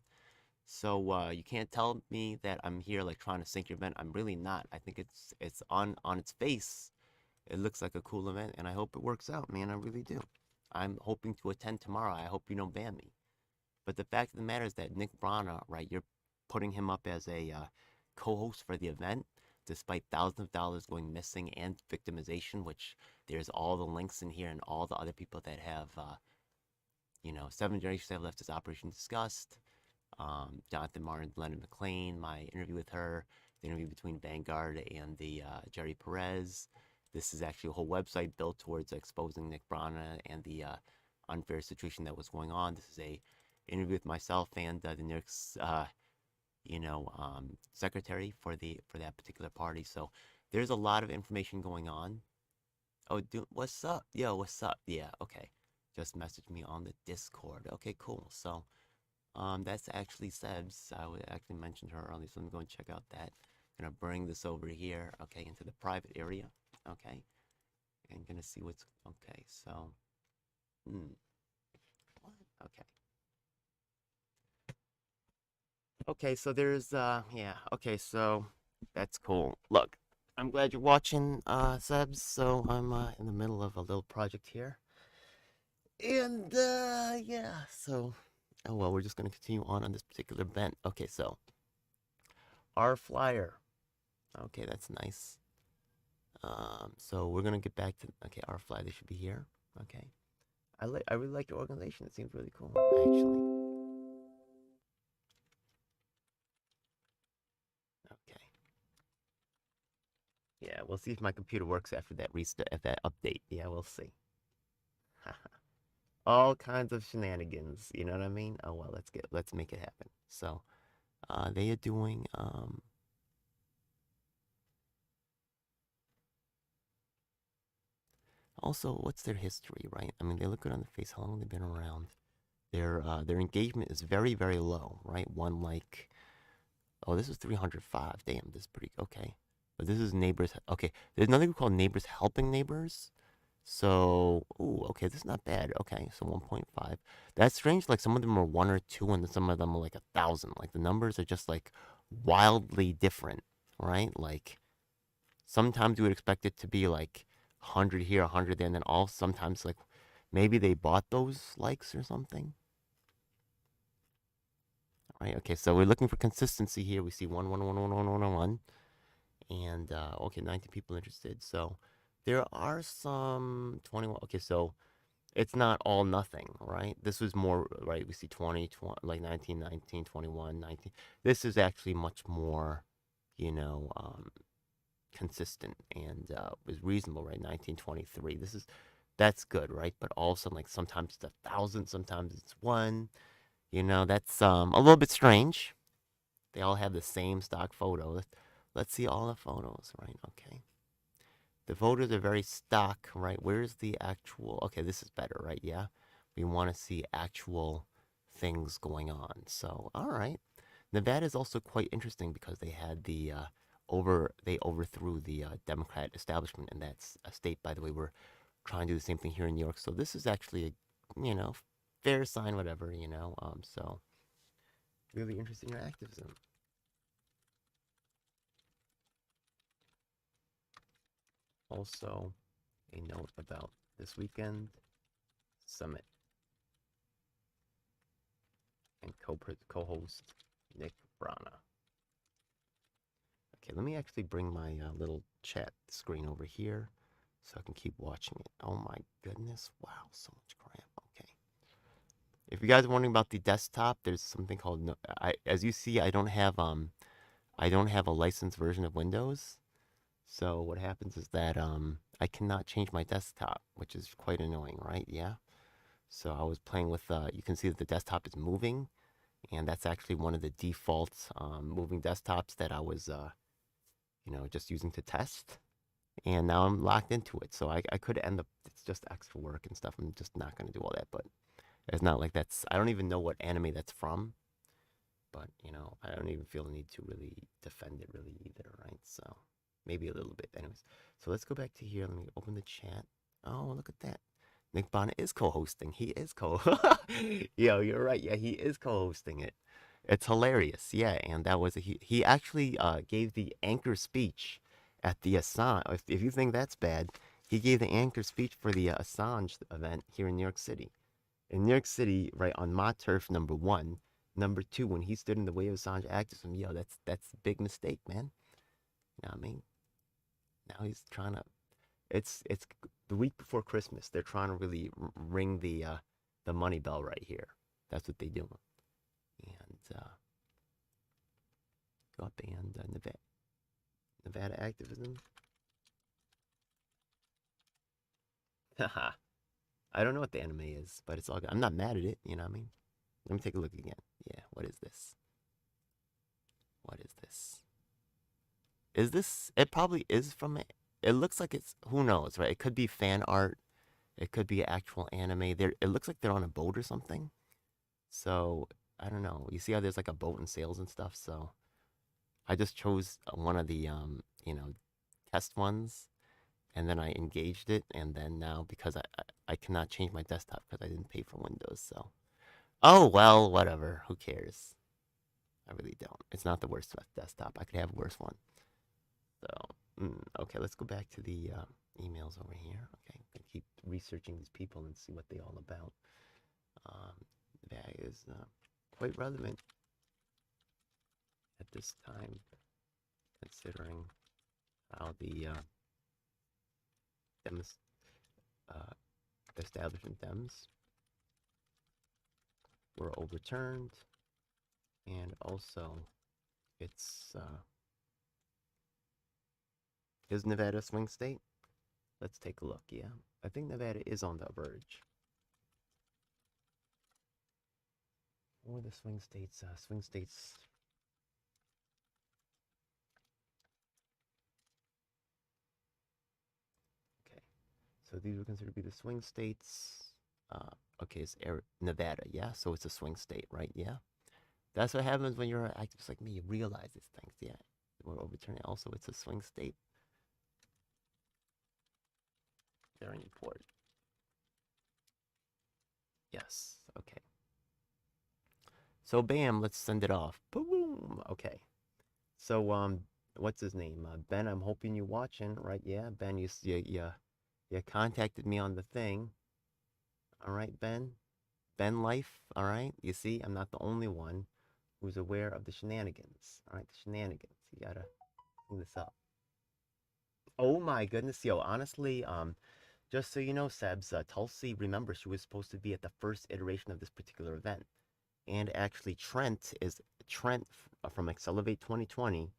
So you can't tell me that I'm here like trying to sink your event. I'm really not. I think it's on its face. It looks like a cool event, and I hope it works out, man. I really do. I'm hoping to attend tomorrow. I hope you don't ban me. But the fact of the matter is that Nick Brana, right, you're putting him up as a co-host for the event, despite thousands of dollars going missing and victimization, which there's all the links in here and all the other people that have, 7 generations have left as Operation Disgust. Jonathan Martin, Leonard McLean, my interview with her, the interview between Vanguard and the Jerry Perez. This is actually a whole website built towards exposing Nick Brana and the unfair situation that was going on. This is a interview with myself and the Knicks, secretary for that particular party. So there's a lot of information going on. Oh, dude, what's up? Yo, what's up? Yeah, okay. Just message me on the Discord. Okay, cool. So, that's actually Seb's. I would actually mention her earlier, so let me go and check out that. Gonna bring this over here, okay, into the private area, okay, and gonna see what's okay. So, what? Okay. Okay, so there's yeah. Okay, so that's cool. Look, I'm glad you're watching, Sebs. So I'm in the middle of a little project here, and yeah. So, oh well, we're just gonna continue on this particular event. Okay, so our flyer. Okay, that's nice. So we're gonna get back to our flyer. They should be here. Okay, I really like your organization. It seems really cool, actually. Okay. Yeah, we'll see if my computer works after that restart, after that update. Yeah, we'll see. All kinds of shenanigans. You know what I mean? Oh well, let's make it happen. So, they are doing Also, what's their history, right? I mean, they look good on the face. How long have they been around? Their engagement is very, very low, right? One like, oh, this is 305. Damn, this is pretty okay. But this is neighbors. Okay, there's another group called Neighbors Helping Neighbors. So, ooh, okay, this is not bad. Okay, so 1.5. That's strange. Like some of them are 1 or 2, and some of them are like 1,000. Like the numbers are just like wildly different, right? Like sometimes you would expect it to be like 100 here, 100 there, and then all sometimes like maybe they bought those likes or something. All right, okay, so we're looking for consistency here. We see 1, 1, 1, 1, 1, 1, 1, 1, and okay, 19 people interested. So there are some 21. Okay, so it's not all nothing, right? This was more, right? We see 20, like 19, 19, 21, 19. This is actually much more, you know, consistent and was reasonable, right? 1923. That's good, right? But also, like sometimes it's 1,000, sometimes it's 1. You know, that's a little bit strange. They all have the same stock photo. Let's see all the photos, right? Okay. The photos are very stock, right? Where's the actual? Okay, this is better, right? Yeah. We want to see actual things going on. So, all right. Nevada is also quite interesting because they had they overthrew the Democrat establishment, and that's a state, by the way. We're trying to do the same thing here in New York. So this is actually a fair sign, whatever. So really interested in your activism. Also, a note about this weekend summit and co-host Nick Brana. Okay, let me actually bring my little chat screen over here so I can keep watching it. Oh my goodness. Wow, so much crap. Okay. If you guys are wondering about the desktop, there's something called as you see, I don't have a licensed version of Windows. So what happens is that I cannot change my desktop, which is quite annoying, right? Yeah. So I was playing with you can see that the desktop is moving, and that's actually one of the default moving desktops that I was just using to test. And now I'm locked into it. So I could end up, it's just extra work and stuff. I'm just not going to do all that. But it's not like I don't even know what anime that's from. But, I don't even feel the need to really defend it really either, right? So maybe a little bit. Anyways, so let's go back to here. Let me open the chat. Oh, look at that. Nick Bonnet is co-hosting. He is Yo, you're right. Yeah, he is co-hosting it. It's hilarious. Yeah, and that was he actually gave the anchor speech at the Assange. If you think that's bad, he gave the anchor speech for the Assange event here in New York City. In New York City, right on my turf, number one. Number two, when he stood in the way of Assange activism, yo, that's a big mistake, man. You know what I mean? Now he's trying to. It's the week before Christmas. They're trying to really ring the money bell right here. That's what they do. And go up and Nevada activism. Haha. I don't know what the anime is, but it's all good. I'm not mad at it. You know what I mean? Let me take a look again. Yeah. What is this? What is this? Is this? It probably is from it. It looks like it's. Who knows, right? It could be fan art. It could be actual anime. It looks like they're on a boat or something. So I don't know. You see how there's like a boat and sails and stuff. So I just chose one of the test ones, and then I engaged it, and then now because I cannot change my desktop because I didn't pay for Windows. So oh well, whatever. Who cares? I really don't. It's not the worst desktop. I could have a worse one. So okay, let's go back to the emails over here. Okay, I keep researching these people and see what they all about. That is quite relevant at this time, considering how the Dems, establishment Dems were overturned, and also it's is Nevada a swing state? Let's take a look. Yeah, I think Nevada is on the verge. Or the swing states. Swing states. Okay, so these are considered to be the swing states. Okay, it's Nevada. Yeah, so it's a swing state, right? Yeah, that's what happens when you're an activist like me. You realize these things. Yeah, we're overturning. Also, it's a swing state. Very important. Yes. Okay. So bam, let's send it off. Boom. Okay. So what's his name? Ben. I'm hoping you're watching, right? Yeah, Ben. You contacted me on the thing. All right, Ben. Ben Life. All right. You see, I'm not the only one who's aware of the shenanigans. All right, the shenanigans. You gotta clean this up. Oh my goodness, yo. Honestly, just so you know, Sebs, Tulsi, remember, she was supposed to be at the first iteration of this particular event. And actually, Trent from Accelerate 2020.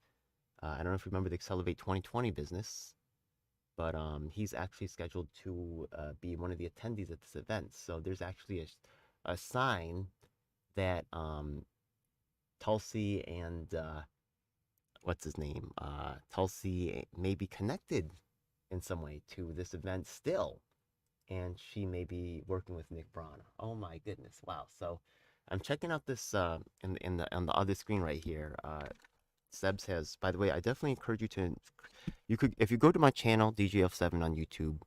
I don't know if you remember the Accelerate 2020 business, but he's actually scheduled to be one of the attendees at this event. So there's actually a sign that Tulsi and what's his name? Tulsi may be connected in some way to this event still, and she may be working with Nick Brana. Oh my goodness! Wow. So I'm checking out this in the on the other screen right here. Sebs has, by the way, I definitely encourage you to. You could, if you go to my channel DJF7 on YouTube.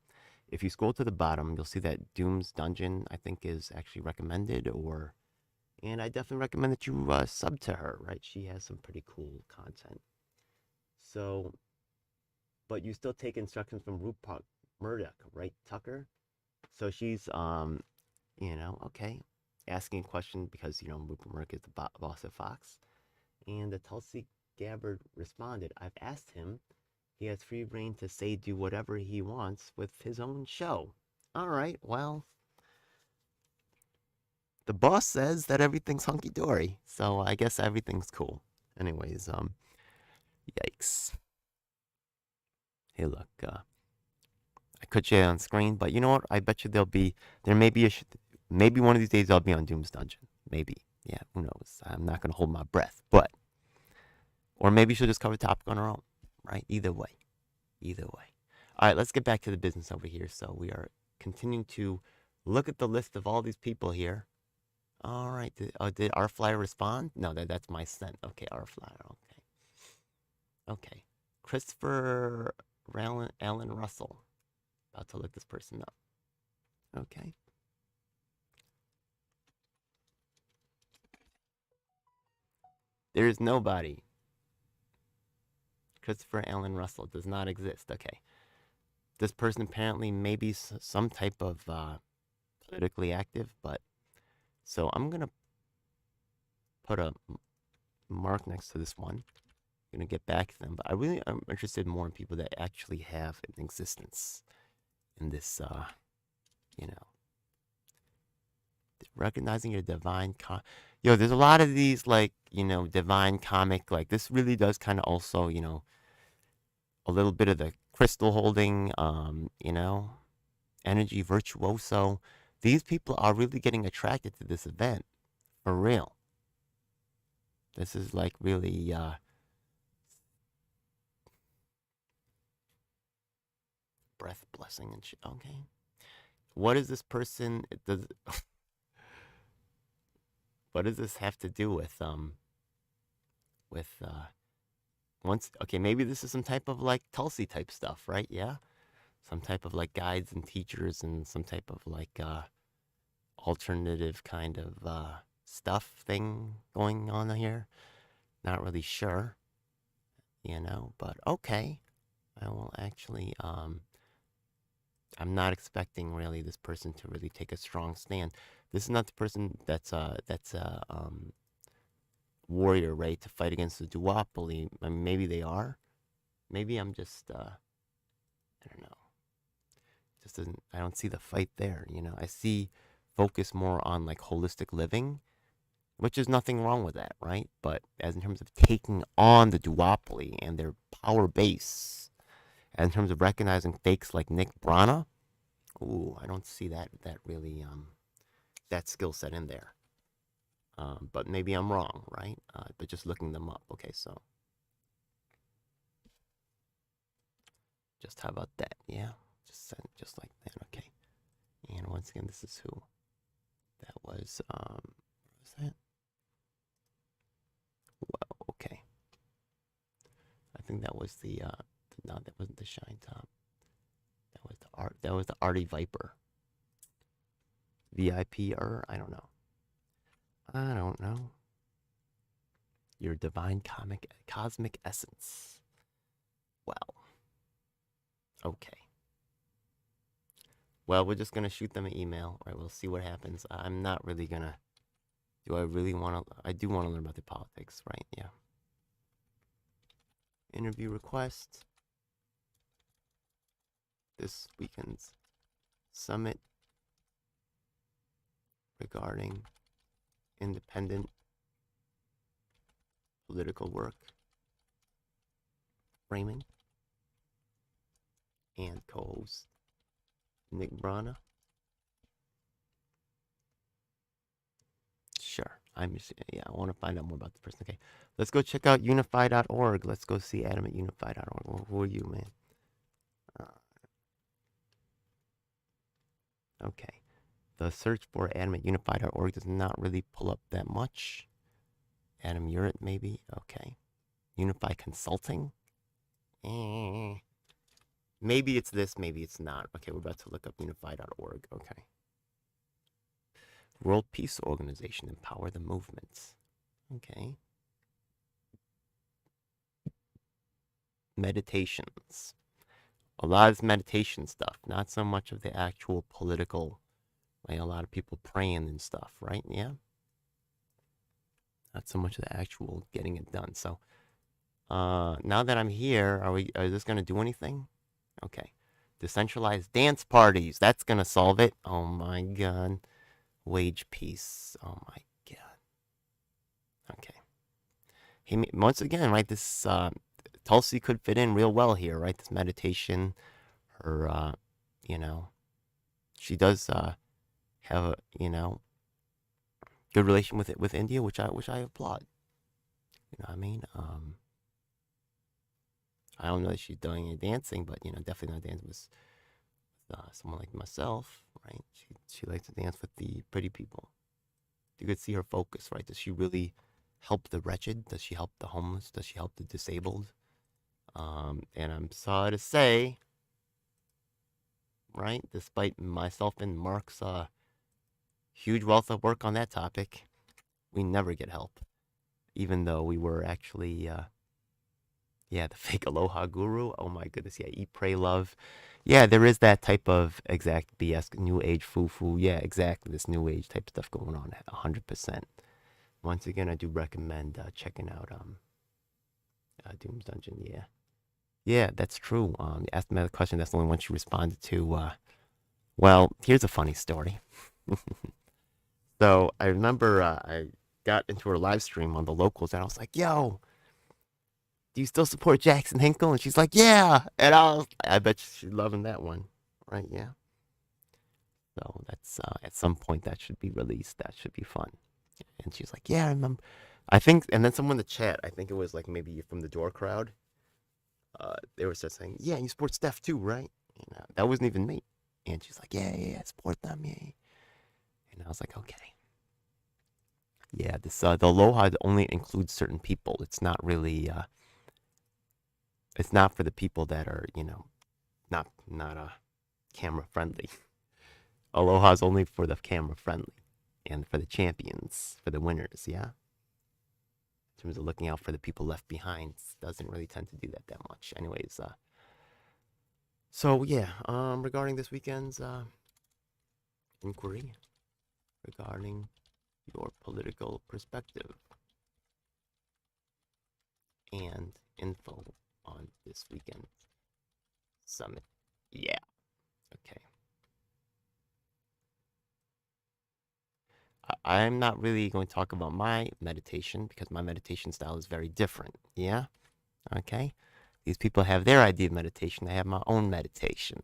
If you scroll to the bottom, you'll see that Doom's Dungeon, I think, is actually recommended, and I definitely recommend that you sub to her, right? She has some pretty cool content. So, but you still take instructions from Rupert Murdoch, right, Tucker? So she's, okay, asking a question because, Rupert Murdoch is the boss of Fox. And the Tulsi Gabbard responded, I've asked him. He has free reign to say do whatever he wants with his own show. All right, well, the boss says that everything's hunky dory, so I guess everything's cool. Anyways, yikes. Hey, look, I could share it on screen, but you know what? I bet you there may be maybe one of these days I'll be on Doom's Dungeon. Maybe. Yeah, who knows? I'm not going to hold my breath, but, or maybe she'll just cover the topic on her own, right? Either way. All right, let's get back to the business over here. So we are continuing to look at the list of all these people here. All right, did our flyer respond? No, that's my sent. Okay, our flyer. Okay. Christopher Allen Russell. About to look this person up. Okay. There is nobody. Christopher Allen Russell does not exist. Okay. This person apparently may be some type of politically active, but so I'm going to put a mark next to this one. I'm going to get back to them, but I'm interested more in people that actually have an existence in this, recognizing your divine there's a lot of these, like, divine comic, like, this really does kind of also, a little bit of the crystal holding, energy virtuoso. These people are really getting attracted to this event, for real. This is, like, really, breath blessing and shit. Okay. What is this person, what does this have to do with okay, maybe this is some type of, like, Tulsi type stuff, right? Yeah, some type of, like, guides and teachers and some type of, like, alternative kind of stuff thing going on here. Not really sure, but okay. I will actually I'm not expecting really this person to really take a strong stand. This is not the person that's warrior, right, to fight against the duopoly. I mean, maybe they are. Maybe I'm just I don't know. Just doesn't. I don't see the fight there. I see focus more on, like, holistic living, which is nothing wrong with that, right? But as in terms of taking on the duopoly and their power base, and in terms of recognizing fakes like Nick Brana, ooh, I don't see that really that skill set in there. But maybe I'm wrong, right? But just looking them up. Okay, so just how about that? Yeah, just like that. Okay, and once again, this is who that was. What was that? Well, okay. I think that was the no, that wasn't the Shine Top. That was the Artie Viper. VIP, or I don't know. Your divine cosmic essence. Well, okay. Well, we're just gonna shoot them an email, right? We'll see what happens. I'm not really gonna. Do I really want to? I do want to learn about the politics, right? Yeah. Interview request. This weekend's summit regarding independent political work framing, and co-host Nick Brana. Sure. I want to find out more about the person. Okay. Let's go check out unify.org. Let's go see Adam at unify.org. Well, who are you, man? Okay. The search for Adam at unify.org does not really pull up that much. Adam Urett, maybe? Okay. Unify Consulting? Maybe it's this, maybe it's not. Okay, we're about to look up unify.org. Okay. World Peace Organization, empower the movements. Okay. Meditations. A lot of meditation stuff, not so much of the actual political, like a lot of people praying and stuff, right? Yeah. not so much the actual getting it done. So now that I'm here, are this gonna do anything? Okay. Decentralized dance parties. That's gonna solve it. Oh my god. Wage piece. Oh my god. Okay. He once again, right? This Tulsi could fit in real well here, right? This meditation, her, you know, she does have a, good relation with India, which I applaud. You know what I mean? I don't know that she's doing any dancing, but definitely not dancing with someone like myself, right? She likes to dance with the pretty people. You could see her focus, right? Does she really help the wretched? Does she help the homeless? Does she help the disabled? And I'm sorry to say, right? Despite myself and Mark's huge wealth of work on that topic, we never get help. Even though we were actually, the fake aloha guru. Oh my goodness, yeah, eat, pray, love. Yeah, there is that type of exact BS, new age foo-foo. Yeah, exactly, this new age type stuff going on, 100%. Once again, I do recommend checking out Doom's Dungeon. Yeah, yeah, that's true. You asked me the question. That's the only one she responded to. Well, here's a funny story. So I remember I got into her live stream on the locals, and I was like, "Yo, do you still support Jackson Hinkle?" And she's like, "Yeah." And I bet she's loving that one, right? Yeah. So that's at some point that should be released. That should be fun. And she's like, "Yeah, I remember." I think, and then someone in the chat, I think it was like maybe from the door crowd. They were just saying, "Yeah, you support Steph too, right?" That wasn't even me. And she's like, "Yeah, yeah, yeah, support them, yeah." And I was like, "Okay." Yeah, this the Aloha only includes certain people. It's not really. It's not for the people that are, not camera friendly. Aloha's only for the camera friendly, and for the champions, for the winners. Yeah. In terms of looking out for the people left behind, doesn't really tend to do that much. Anyways, so yeah, regarding this weekend's inquiry regarding your political perspective and info on this weekend's summit. Yeah. Okay. I'm not really going to talk about my meditation because my meditation style is very different. Yeah? Okay? These people have their idea of meditation. I have my own meditation.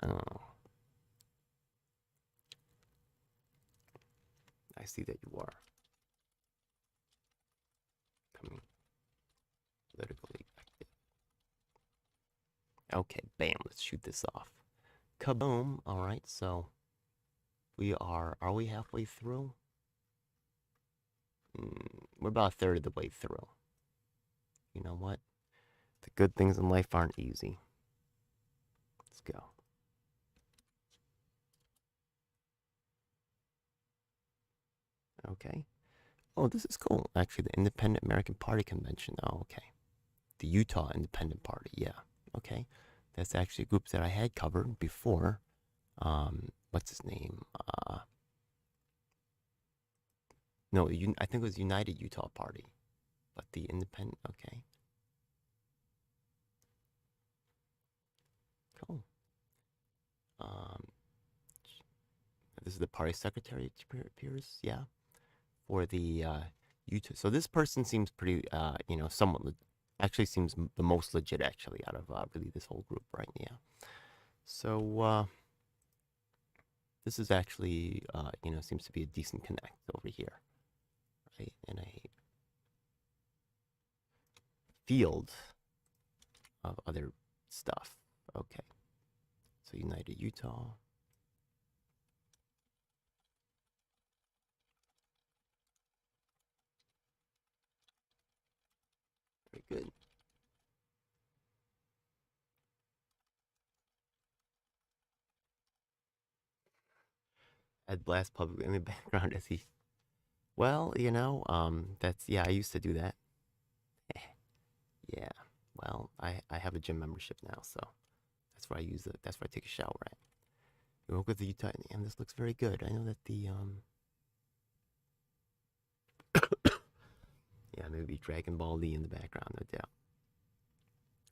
Oh. I see that you are becoming politically active. Okay, bam, let's shoot this off. Kaboom. All right, so are we halfway through? We're about a third of the way through. You know what? The good things in life aren't easy. Let's go. Okay. Oh, this is cool. Actually, the Independent American Party Convention. Oh, okay. The Utah Independent Party. Yeah. Okay. That's actually a group that I had covered before. What's his name? No, I think it was United Utah Party, but the Independent. Okay. Cool. Um, this is the party secretary, it appears. Yeah. For the Utah. So this person seems pretty, somewhat, actually seems the most legit, actually, out of really this whole group, right? Yeah. So this is actually, seems to be a decent connect over here, right? In a field of other stuff. Okay. So United Utah. Very good. I'd blast publicly in the background as he. Well, yeah, I used to do that. Yeah. Well, I have a gym membership now, so that's where I use it. That's where I take a shower at. We work with the Utah, and this looks very good. I know that the Yeah, maybe Dragon Ball Z in the background, no doubt.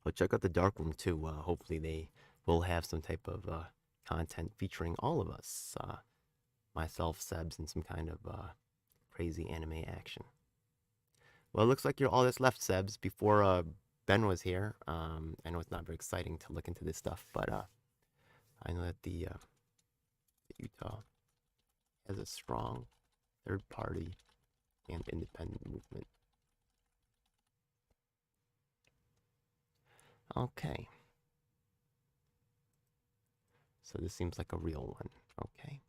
Well, check out the dark room too. Hopefully they will have some type of content featuring all of us, myself, Sebs, and some kind of crazy anime action. Well, it looks like you're all that's left, Sebs. Before Ben was here, I know it's not very exciting to look into this stuff, but I know that the Utah has a strong third party and independent movement. Okay. So this seems like a real one. Okay.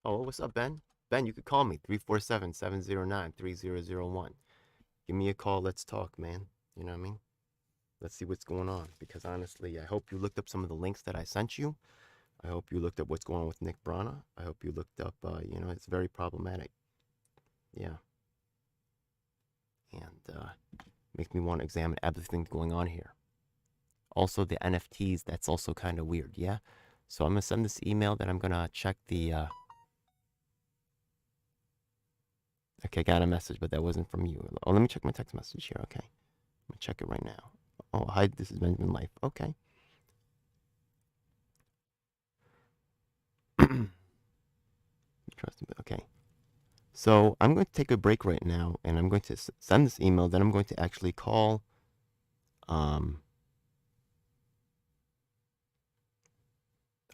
Oh, what's up, Ben? Ben, you could call me 347-709-3001. Give me a call. Let's talk, man. You know what I mean? Let's see what's going on. Because honestly, I hope you looked up some of the links that I sent you. I hope you looked up what's going on with Nick Brana. I hope you looked up, it's very problematic. Yeah. And makes me want to examine everything going on here. Also, the NFTs, that's also kind of weird, yeah? So I'm going to send this email, then I'm going to check the... Okay, got a message, but that wasn't from you. Oh, let me check my text message here, okay? I'm going to check it right now. Oh, hi, this is Benjamin Life. Okay. Trust me, okay. So I'm going to take a break right now, and I'm going to send this email, then I'm going to actually call... I'm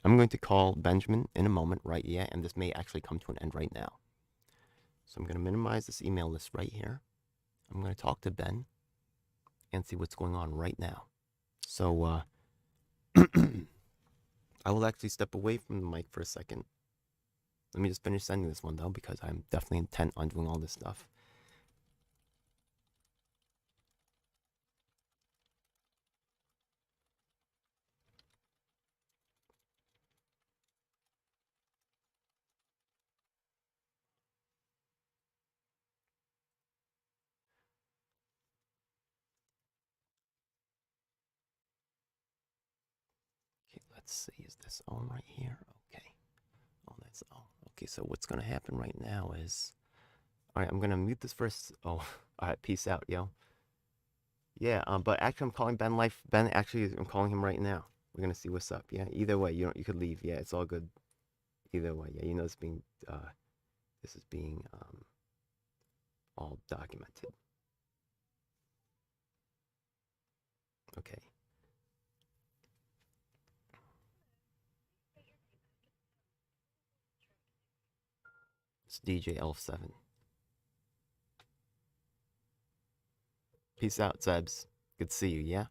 going to call Benjamin in a moment, right? Yeah, and this may actually come to an end right now. So I'm going to minimize this email list right here. I'm going to talk to Ben and see what's going on right now. So I will actually step away from the mic for a second. Let me just finish sending this one, though, because I'm definitely intent on doing all this stuff. Okay, let's see. Is this on right here? Okay. Oh, that's on. Okay, so what's going to happen right now is... All right, I'm going to mute this first. Oh, all right, peace out, yo. Yeah, but actually I'm calling Ben Life. Ben, actually, I'm calling him right now. We're going to see what's up, yeah? Either way, you could leave. Yeah, it's all good. Either way, yeah, it's being, this is being, all documented. Okay. It's DJ Elf7. Peace out, Zebs. Good to see you, yeah?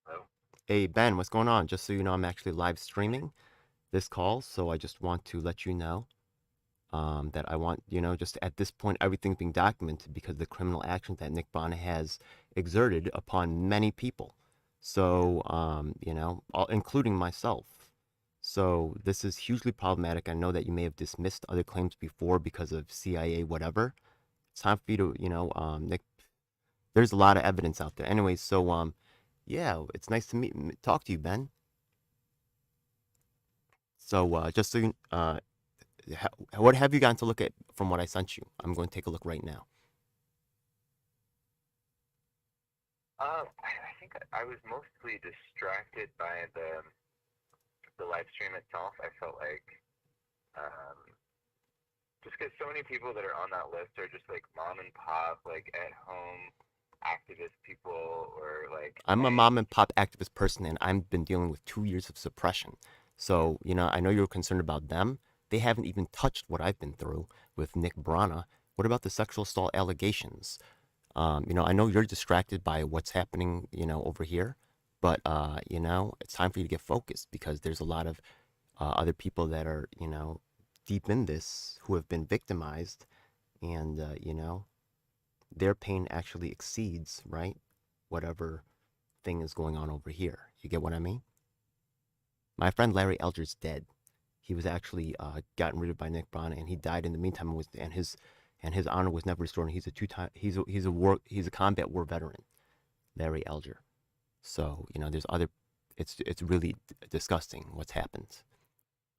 Hello? Hey, Ben, what's going on? Just so you know, I'm actually live streaming this call, so I just want to let you know that I want, just at this point, everything's being documented because of the criminal actions that Nick Brana has exerted upon many people. So, including myself. So this is hugely problematic. I know that you may have dismissed other claims before because of CIA, whatever. It's time for you to, Nick, there's a lot of evidence out there. Anyway, so, yeah, it's nice to talk to you, Ben. So, just so you, what have you gotten to look at from what I sent you? I'm going to take a look right now. I think I was mostly distracted by the live stream itself. I felt like, just because so many people that are on that list are just like mom and pop, like at home activist people, or like I'm a mom and pop activist person, and I've been dealing with 2 years of suppression. So, I know you're concerned about them. They haven't even touched what I've been through with Nick Brana. What about the sexual assault allegations? I know you're distracted by what's happening, over here, but, it's time for you to get focused because there's a lot of other people that are, deep in this who have been victimized and, their pain actually exceeds, right, whatever thing is going on over here. You get what I mean? My friend Larry Elger's dead. He was actually gotten rid of by Nick Brana, and he died in the meantime. And his honor was never restored. And he's a two-time he's a combat war veteran, Larry Elger. So there's other. It's really disgusting what's happened,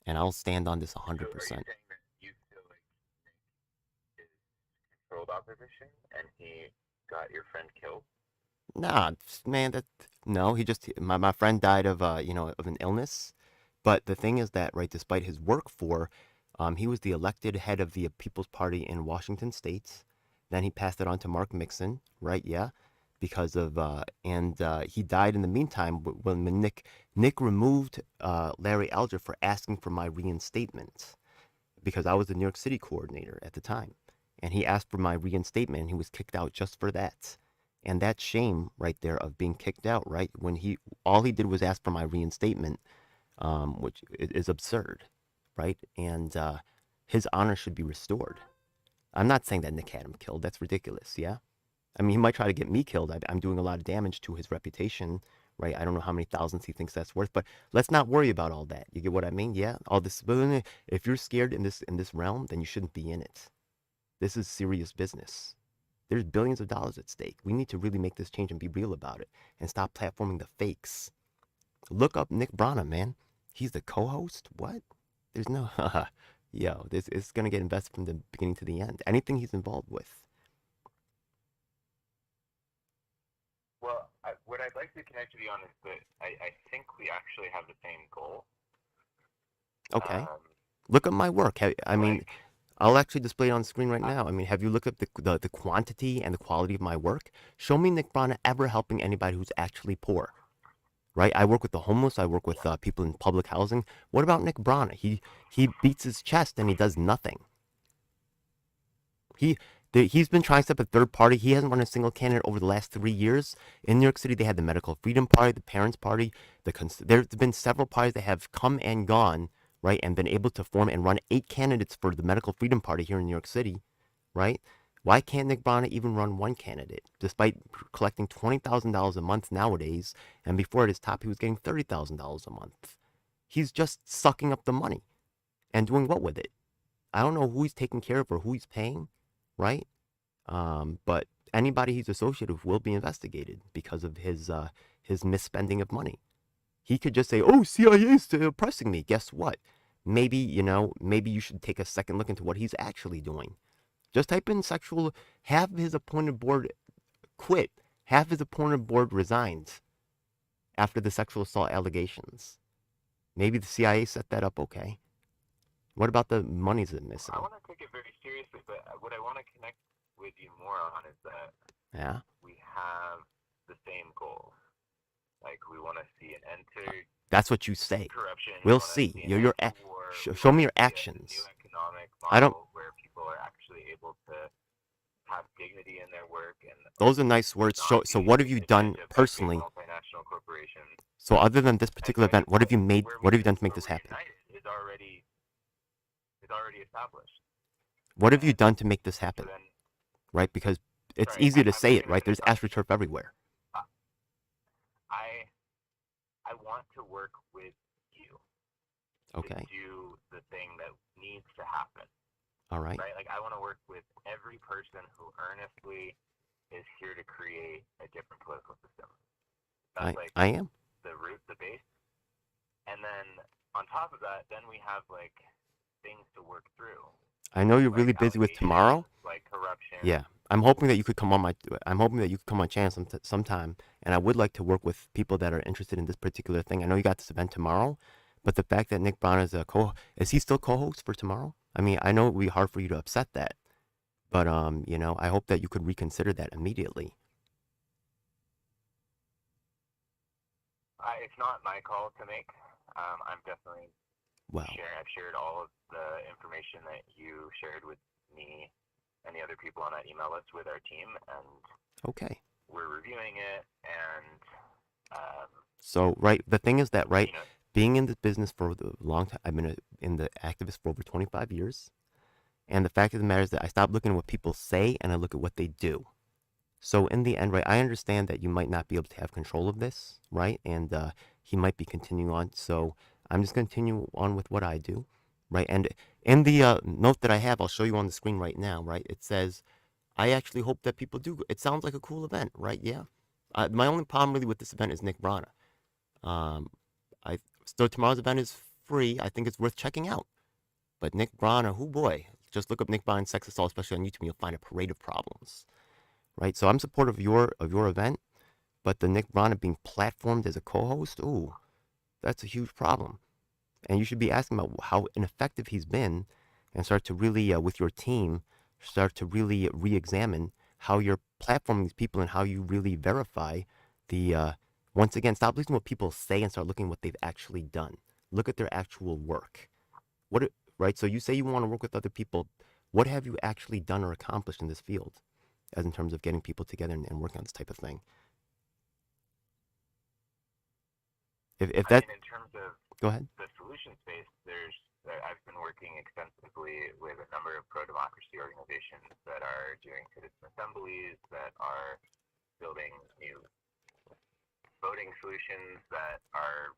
and I'll stand on this So are you 100%. saying that you feel like Nick is controlled opposition and he got your friend killed? Nah, man, no. My friend died of of an illness. But the thing is that, right, despite his work he was the elected head of the People's Party in Washington State. Then he passed it on to Mark Mixon, right? Yeah, because of and he died in the meantime when Nick removed Larry Elger for asking for my reinstatement because I was the New York City coordinator at the time, and he asked for my reinstatement, and he was kicked out just for that. And that shame right there of being kicked out, right? When all he did was ask for my reinstatement, which is absurd, right? And his honor should be restored. I'm not saying that Nick had him killed. That's ridiculous. Yeah, I mean he might try to get me killed. I'm doing a lot of damage to his reputation, right? I don't know how many thousands he thinks that's worth, but let's not worry about all that. You get what I mean? Yeah, all this. If you're scared in this realm, then you shouldn't be in it. This is serious business. There's billions of dollars at stake. We need to really make this change and be real about it and stop platforming the fakes. Look up Nick Brana, man. He's the co-host? What? There's no yo, this is gonna get invested from the beginning to the end. Anything he's involved with. Well, what I'd like to connect with you on is that I think we actually have the same goal. Okay. Look at my work. I mean, Like, I'll actually display it on the screen right now. I mean, have you looked at the quantity and the quality of my work? Show me Nick Brana ever helping anybody who's actually poor. Right? I work with the homeless. I work with people in public housing. What about Nick Brana? He beats his chest and he does nothing. He's been trying to set up a third party. He hasn't run a single candidate over the last 3 years. In New York City, they had the Medical Freedom Party, the Parents Party. There's been several parties that have come and gone, right, and been able to form and run 8 candidates for the Medical Freedom Party here in New York City, right? Why can't Nick Brana even run one candidate, despite collecting $20,000 a month nowadays? And before at his top, he was getting $30,000 a month. He's just sucking up the money and doing what with it? I don't know who he's taking care of or who he's paying, right? But anybody he's associated with will be investigated because of his misspending of money. He could just say, "Oh, CIA's oppressing me." Guess what? Maybe you should take a second look into what he's actually doing. Just type in sexual. Have his appointed board quit. Have his appointed board resigned after the sexual assault allegations. Maybe the CIA set that up. Okay. What about the monies that missing? I want to take it very seriously, but what I want to connect with you more on is that we have the same goal. Like, we want to see an end to that's what you say. Corruption. We'll see. Show me your actions. New economic model I don't. Where people are actually able to have dignity in their work and those are nice words. So what have you done personally? Multinational corporations. So other than this particular event, what have you done to make this happen? Is already established. What have you done to make this happen? So then, right? Because it's easy to say it, right? There's AstroTurf everywhere. I want to work with you. Okay. To do the thing that needs to happen. All right. Right? Like, I want to work with every person who earnestly is here to create a different political system. That's I am. The root, the base. And then on top of that, then we have like things to work through. I know you're really busy with tomorrow. Like corruption. Yeah. I'm hoping that you could come on channel sometime, and I would like to work with people that are interested in this particular thing. I know you got this event tomorrow, but the fact that Nick Brana is he still co-host for tomorrow? I mean, I know it would be hard for you to upset that, but I hope that you could reconsider that immediately. It's not my call to make. I'm definitely I've shared all of the information that you shared with me and the other people on that email list with our team, and we're reviewing it. And so the thing is that being in this business for a long time, I've been in the activist for over 25 years, and the fact of the matter is that I stopped looking at what people say and I look at what they do. So in the end, right, I understand that you might not be able to have control of this, right? And he might be continuing on. So I'm just going to continue on with what I do, right? And in the note that I have, I'll show you on the screen right now, right? It says, I actually hope that people do. It sounds like a cool event, right? Yeah. My only problem really with this event is Nick Brana. I so tomorrow's event is free. I think it's worth checking out. But Nick Brana, who boy, just look up Nick Brana Sex Assault, especially on YouTube, and you'll find a parade of problems, right? So I'm supportive of your event, but the Nick Brana being platformed as a co-host, ooh, that's a huge problem. And you should be asking about how ineffective he's been, and start to really, with your team, start to really re-examine how you're platforming these people and how you really verify the. Once again, stop listening to what people say and start looking at what they've actually done. Look at their actual work. Right? So you say you want to work with other people. What have you actually done or accomplished in this field, as in terms of getting people together and working on this type of thing? If that, in terms of go ahead. The solution space, I've been working extensively with a number of pro-democracy organizations that are doing citizen assemblies, that are building new voting solutions that are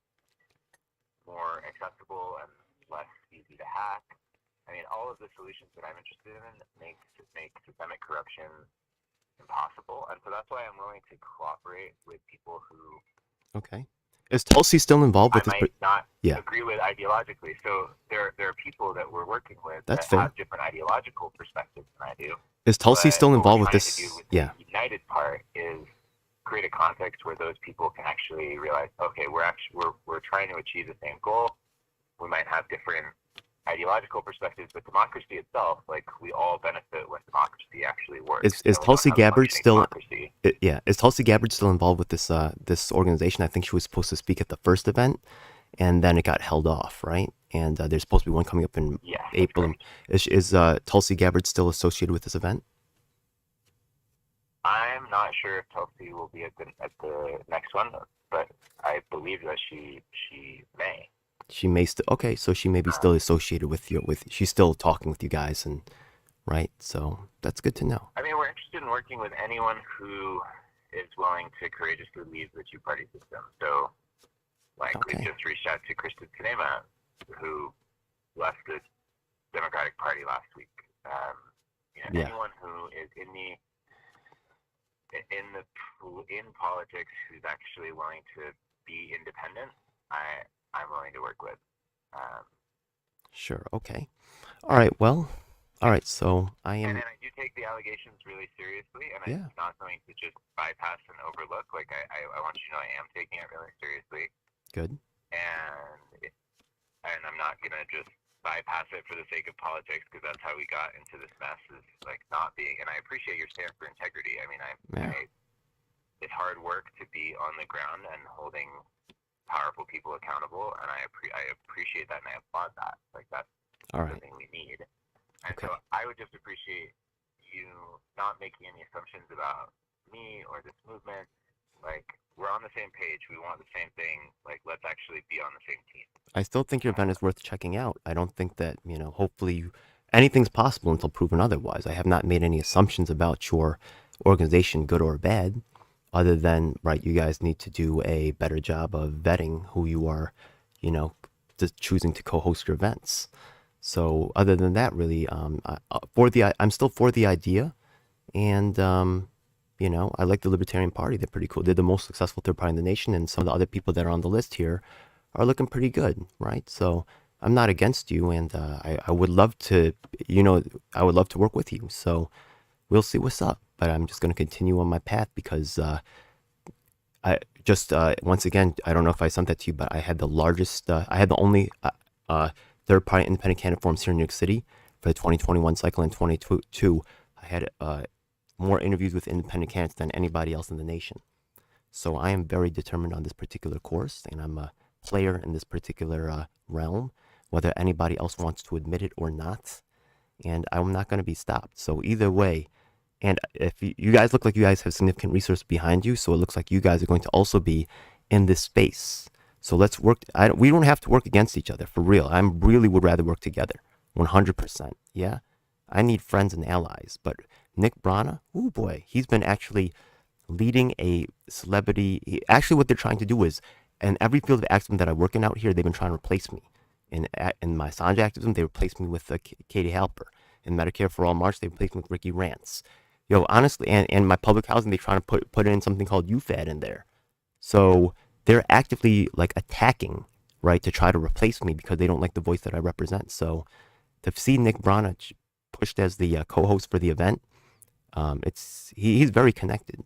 more accessible and less easy to hack. I mean, all of the solutions that I'm interested in make systemic corruption impossible, and so that's why I'm willing to cooperate with people who. Okay. Is Tulsi still involved with I this? might not agree with ideologically. So there are people that we're working with that have different ideological perspectives than I do. Is Tulsi still involved with this? The united part is create a context where those people can actually realize, okay, we're trying to achieve the same goal. We might have different ideological perspectives, but democracy itself, like, we all benefit when democracy actually works. Is Tulsi Gabbard still? Is Tulsi Gabbard still involved with this this organization? I think she was supposed to speak at the first event, and then it got held off, right? And there's supposed to be one coming up in April. Is Tulsi Gabbard still associated with this event? I'm not sure if Tulsi will be at the next one, but I believe that she may. She may still, okay, so she may be still associated with you, she's still talking with you guys, and right, so that's good to know. I mean, we're interested in working with anyone who is willing to courageously leave the two-party system. So, like, we just reached out to Kristen Sinema, who left the Democratic Party last week. Anyone who is in politics who's actually willing to be independent, I'm willing to work with. Sure. Okay. All right. Well. All right. So I am. And I do take the allegations really seriously, and it's not something to just bypass and overlook. Like, I want you to know I am taking it really seriously. Good. And I'm not gonna just bypass it for the sake of politics, because that's how we got into this mess. Is like not being. And I appreciate your stand for integrity. I mean, it's hard work to be on the ground and holding powerful people accountable, and I appreciate that, and I applaud that. Like, that's something we need. And so I would just appreciate you not making any assumptions about me or this movement. Like, we're on the same page. We want the same thing. Like, let's actually be on the same team. I still think your event is worth checking out. I don't think that, hopefully anything's possible until proven otherwise. I have not made any assumptions about your organization, good or bad, other than, right, you guys need to do a better job of vetting who you are, just choosing to co-host your events. So other than that, really, I'm still for the idea, and I like the Libertarian Party. They're pretty cool. They're the most successful third party in the nation, and some of the other people that are on the list here are looking pretty good, right? So I'm not against you, and I would love to, I would love to work with you. So we'll see what's up. But I'm just going to continue on my path, because I just, once again, I don't know if I sent that to you, but I had the largest, I had the only third-party independent candidate forums here in New York City for the 2021 cycle. In 2022, I had more interviews with independent candidates than anybody else in the nation. So I am very determined on this particular course, and I'm a player in this particular realm, whether anybody else wants to admit it or not. And I'm not going to be stopped. So either way, and if you guys look like you guys have significant resources behind you, so it looks like you guys are going to also be in this space. So let's work. We don't have to work against each other, for real. I really would rather work together, 100%. Yeah, I need friends and allies, but Nick Brana, oh boy, he's been actually leading a celebrity. Actually, what they're trying to do is, in every field of activism that I work in out here, they've been trying to replace me. In my Sanjay activism, they replaced me with Katie Halper. In Medicare for All March, they replaced me with Ricky Rance. Yo, honestly, and my public housing, they're trying to put in something called UFAD in there. So they're actively like attacking, right, to try to replace me because they don't like the voice that I represent. So to see Nick Brana pushed as the co-host for the event, he's very connected,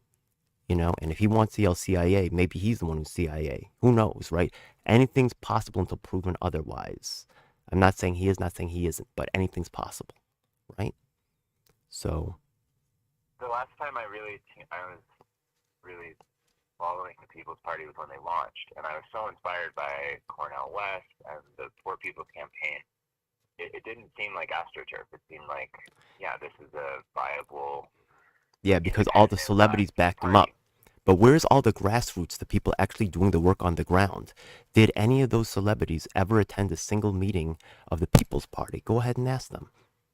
you know. And if he wants to yell CIA, maybe he's the one who's CIA. Who knows, right? Anything's possible until proven otherwise. I'm not saying he is, not saying he isn't, but anything's possible, right? So the last time I was really following the People's Party was when they launched, and I was so inspired by Cornel West and the Poor People's Campaign. It didn't seem like AstroTurf. It seemed like, yeah, this is a viable. Yeah, because all the celebrities backed him up. But where's all the grassroots, the people actually doing the work on the ground? Did any of those celebrities ever attend a single meeting of the People's Party? Go ahead and ask them.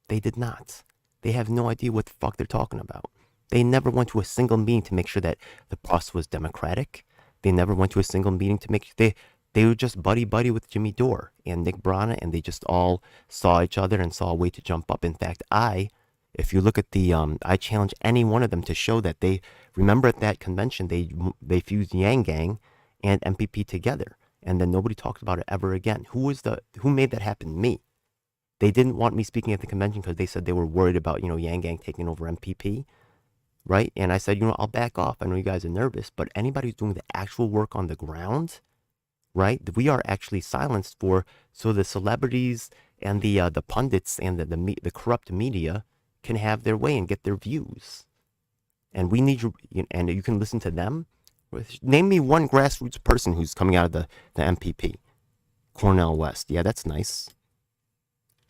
They did not. They have no idea what the fuck they're talking about. They never went to a single meeting to make sure that the process was democratic. They never went to a single meeting to make they were just buddy with Jimmy Dore and Nick Brana, and they just all saw each other and saw a way to jump up. In fact, if you look at the, I challenge any one of them to show that they remember at that convention they fused Yang Gang and MPP together, and then nobody talked about it ever again. Who made that happen? Me. They didn't want me speaking at the convention because they said they were worried about, you know, Yang Gang taking over MPP, right? And I said, you know, I'll back off. I know you guys are nervous, but anybody who's doing the actual work on the ground, right? We are actually silenced for, so the celebrities and the pundits and the corrupt media can have their way and get their views. And we need you, and you can listen to them. Name me one grassroots person who's coming out of the MPP. Cornel West. Yeah, that's nice.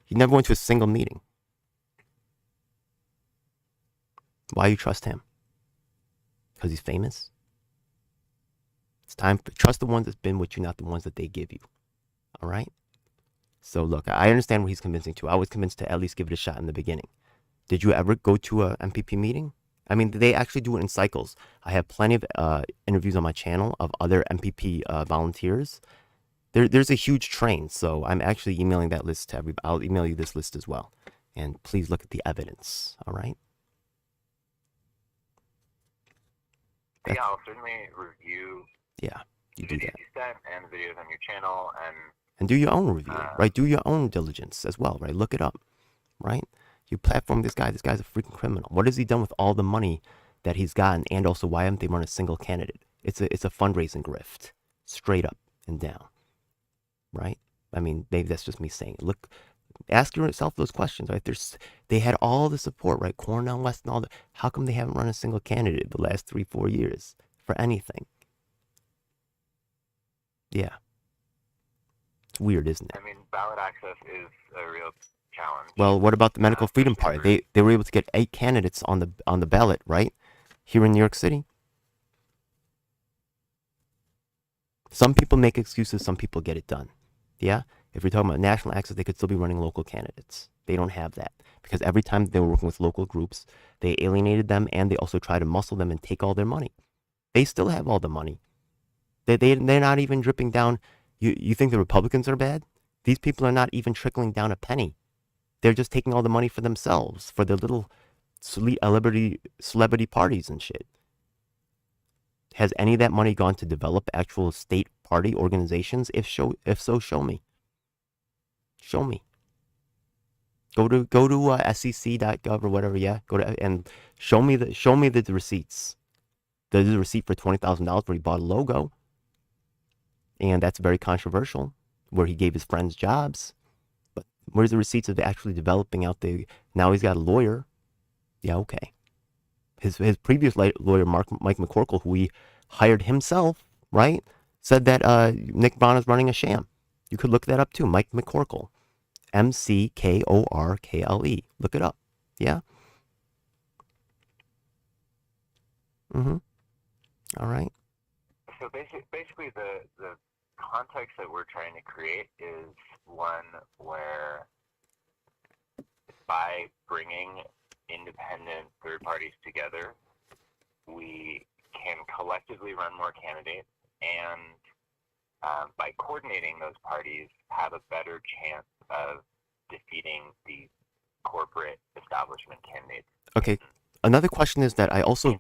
He never went to a single meeting. Why you trust him? Because he's famous? It's time to trust the ones that's been with you, not the ones that they give you. All right? So look, I understand what he's convincing to. I was convinced to at least give it a shot in the beginning. Did you ever go to a MPP meeting? I mean, they actually do it in cycles. I have plenty of interviews on my channel of other MPP volunteers. There's a huge train, so I'm actually emailing that list to everybody. I'll email you this list as well. And please look at the evidence, all right? Yeah, I'll certainly review you do that. You sent and the videos on your channel, and do your own review, right? Do your own diligence as well, right? Look it up, right? You platform this guy. This guy's a freaking criminal. What has he done with all the money that he's gotten? And also, why haven't they run a single candidate? It's a fundraising grift, straight up and down, right? I mean, maybe that's just me saying it. Look, ask yourself those questions, right? They had all the support, right? Cornel West and all that. How come they haven't run a single candidate the last 3-4 years for anything? Yeah. It's weird, isn't it? I mean, ballot access is a real challenge. Well, what about the Medical Freedom Party? They were able to get 8 candidates on the ballot, right? Here in New York City. Some people make excuses, some people get it done. Yeah? If you're talking about national access, they could still be running local candidates. They don't have that. Because every time they were working with local groups, they alienated them and they also try to muscle them and take all their money. They still have all the money. They're not even dripping down. You think the Republicans are bad? These people are not even trickling down a penny. They're just taking all the money for themselves, for their little celebrity parties and shit. Has any of that money gone to develop actual state party organizations? If so, show me. Show me. Go to sec.gov or whatever. Yeah, go to and show me the receipts. There's a receipt for $20,000 where he bought a logo, and that's very controversial. Where he gave his friends jobs, but where's the receipts of actually developing out the? Now he's got a lawyer. Yeah, okay. His previous lawyer, Mike McCorkle, who he hired himself, right, said that Nick Brana is running a sham. You could look that up too. Mike McCorkle, McCorkle. Look it up. Yeah. Mm-hmm. All right. So basically, the context that we're trying to create is one where by bringing independent third parties together, we can collectively run more candidates, and by coordinating those parties, have a better chance of defeating the corporate establishment candidates. Okay. Another question is that I also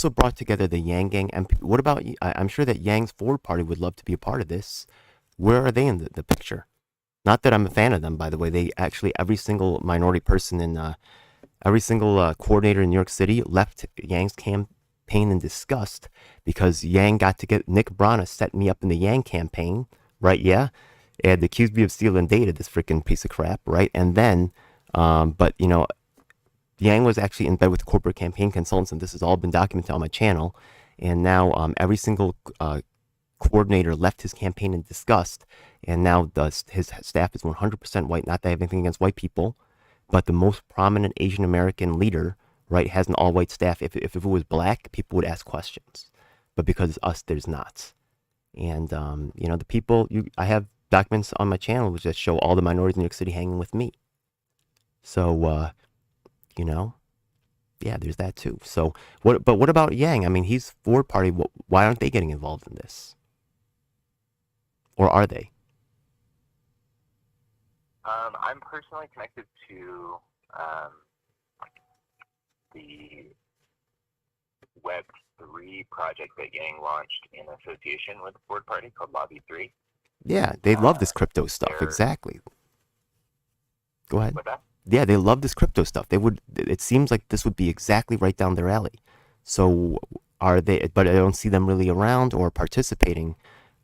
brought together the Yang Gang MP. What about, I'm sure that Yang's Forward Party would love to be a part of this. Where are they in the picture? Not that I'm a fan of them, by the way. They actually, every single minority person in, every single coordinator in New York City left Yang's campaign in disgust because Yang got to get, Nick Brana set me up in the Yang campaign, right? Yeah. And accused me of stealing data, this freaking piece of crap, right? And then, but you know, Yang was actually in bed with corporate campaign consultants, and this has all been documented on my channel. And now every single coordinator left his campaign in disgust, and now his staff is 100% white. Not that I have anything against white people, but the most prominent Asian American leader, right, has an all-white staff. If it was black, people would ask questions, but because it's us, there's not. And you know, the people, I have documents on my channel which just show all the minorities in New York City hanging with me. So you know, yeah, there's that too. So what about Yang? I mean, he's Forward Party. Why aren't they getting involved in this? Or are they? I'm personally connected to the Web3 project that Yang launched in association with the Forward Party called Lobby 3. Yeah, they love this crypto stuff. Exactly. Go ahead. What's that? Yeah, they love this crypto stuff. They would. It seems like this would be exactly right down their alley. So are they? But I don't see them really around or participating.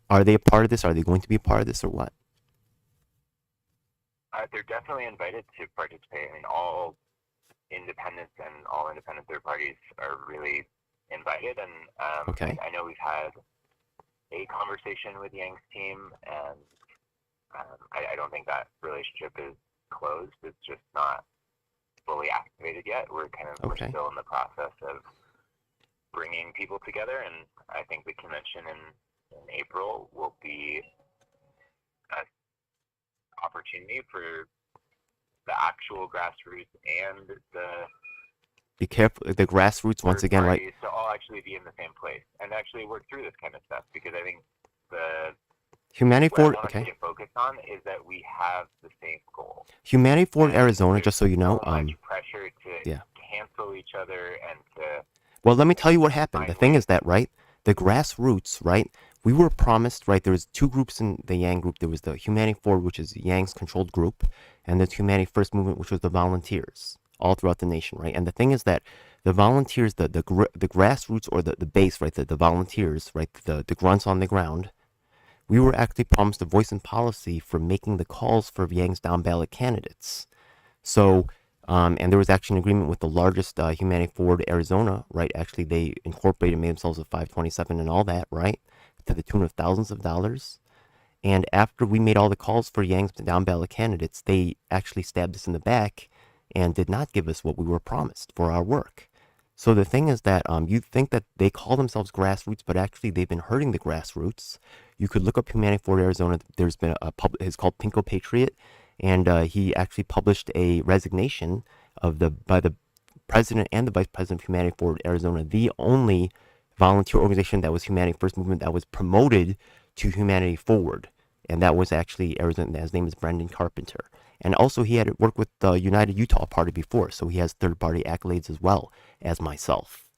Are they a part of this? Are they going to be a part of this, or what? They're definitely invited to participate. I mean, all independents and all independent third parties are really invited. And okay. I know we've had a conversation with Yang's team, and I don't think that relationship is closed. It's just not fully activated yet. We're we're still in the process of bringing people together, and I think the convention in April will be an opportunity for the actual grassroots and the be careful, the grassroots once again, right? To all actually be in the same place and actually work through this kind of stuff, because I think Humanity Forward, what I want to focus on is that we have the same goal. Humanity Forward Arizona, just so you know, so much pressure to cancel each other and to. Well, let me tell you what happened. The thing is that, right, the grassroots, right, we were promised, right, there was two groups in the Yang group. There was the Humanity Forward, which is Yang's controlled group, and the Humanity First movement, which was the volunteers all throughout the nation, right? And the thing is that the volunteers, the grassroots, or the base, right, the volunteers, right, the grunts on the ground, we were actually promised a voice and policy for making the calls for Yang's down ballot candidates. So, and there was actually an agreement with the largest Humanity Forward Arizona, right? Actually, they incorporated, made themselves a 527 and all that, right? To the tune of thousands of dollars. And after we made all the calls for Yang's down ballot candidates, they actually stabbed us in the back and did not give us what we were promised for our work. So the thing is that you think that they call themselves grassroots, but actually they've been hurting the grassroots. You could look up Humanity Forward Arizona. There's been it's called Pinko Patriot, and he actually published a resignation by the president and the vice president of Humanity Forward Arizona, the only volunteer organization that was Humanity First movement that was promoted to Humanity Forward, and that was actually Arizona. His name is Brendan Carpenter. And also, he had worked with the United Utah Party before, so he has third-party accolades as well as myself.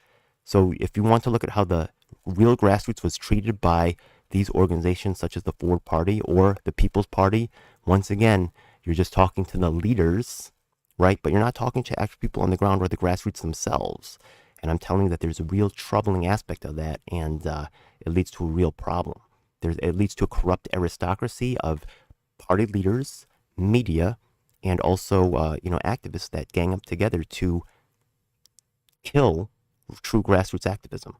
So if you want to look at how the real grassroots was treated by these organizations such as the Forward Party or the People's Party, once again, you're just talking to the leaders, right? But you're not talking to actual people on the ground or the grassroots themselves. And I'm telling you that there's a real troubling aspect of that, and it leads to a real problem. It leads to a corrupt aristocracy of party leaders, media, and also activists that gang up together to kill true grassroots activism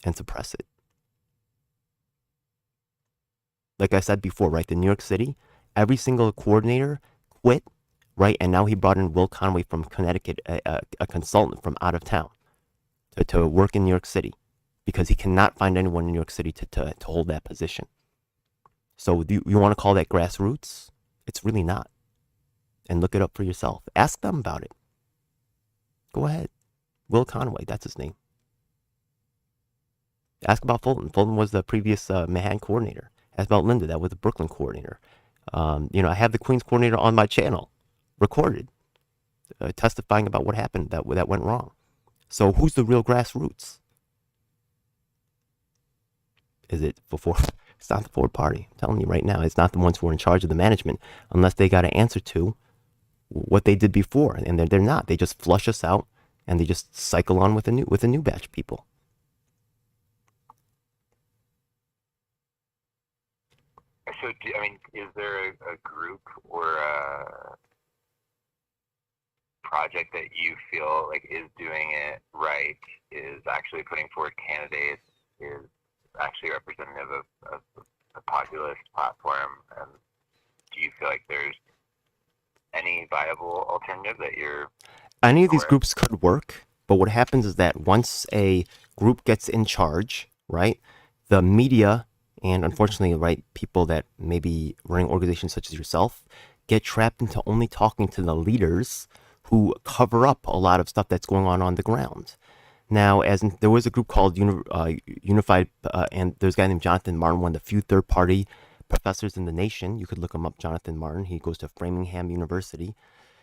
and suppress it. Like I said before, right, in New York City, every single coordinator quit, right, and now he brought in Will Conway from Connecticut, a consultant from out of town, to work in New York City, because he cannot find anyone in New York City to hold that position. So you want to call that grassroots? It's really not. and look it up for yourself. Ask them about it. Go ahead. Will Conway, that's his name. Ask about Fulton. Fulton was the previous Manhattan coordinator. Ask about Linda, that was the Brooklyn coordinator. I have the Queens coordinator on my channel, recorded, testifying about what happened that went wrong. So who's the real grassroots? Is it before? It's not the Ford Party. I'm telling you right now, it's not the ones who are in charge of the management, unless they got an answer to what they did before, and they're not. They just flush us out, and they just cycle on with a new batch of people. So, is there a group or a project that you feel like is doing it right, is actually putting forward candidates, is actually representative of a populist platform, and do you feel like there's any viable alternative that you're... Any of these groups could work, but what happens is that once a group gets in charge, right, the media and unfortunately, right, people that may be running organizations such as yourself get trapped into only talking to the leaders who cover up a lot of stuff that's going on the ground. Now, there was a group called Unified, and there's a guy named Jonathan Martin, one of the few third-party professors in the nation. You could look him up, Jonathan Martin. He goes to Framingham University.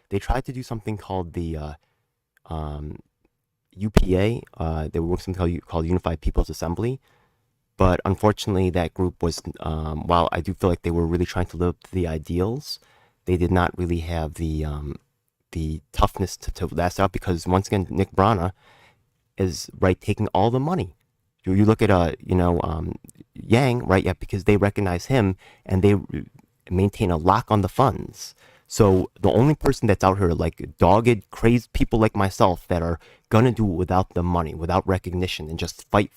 They tried to do something called the UPA. They were working something called Unified People's Assembly. But unfortunately, that group was, while I do feel like they were really trying to live up to the ideals, they did not really have the toughness to last out, because once again, Nick Brana is, right, taking all the money. You look at Yang, right? Yeah, because they recognize him and they maintain a lock on the funds. So the only person that's out here, like dogged, crazed people like myself, that are gonna do it without the money, without recognition, and just fight.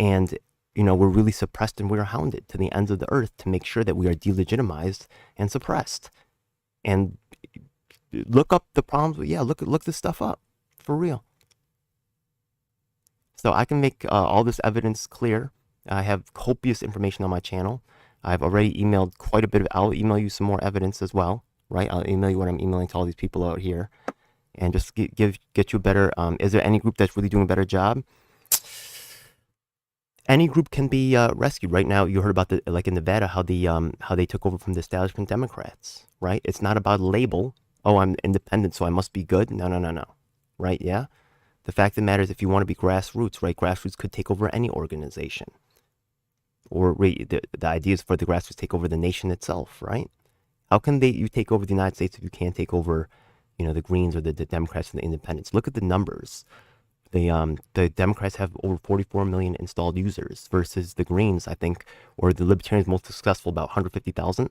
And we're really suppressed and we're hounded to the ends of the earth to make sure that we are delegitimized and suppressed. And look up the problems. Yeah, look this stuff up for real. So I can make all this evidence clear. I have copious information on my channel. I've already emailed quite a bit I'll email you some more evidence as well, right? I'll email you what I'm emailing to all these people out here, and just get you a better. Is there any group that's really doing a better job? Any group can be rescued. Right now, you heard about like in Nevada, how they took over from the establishment Democrats, right? It's not about a label. Oh, I'm independent, so I must be good. No. Right? Yeah. The fact of the matter is, if you want to be grassroots, right, grassroots could take over any organization. Or the idea is for the grassroots to take over the nation itself, right? How can you take over the United States if you can't take over, the Greens or the Democrats and the Independents? Look at the numbers. The Democrats have over 44 million installed users versus the Greens, I think, or the Libertarians most successful, about 150,000.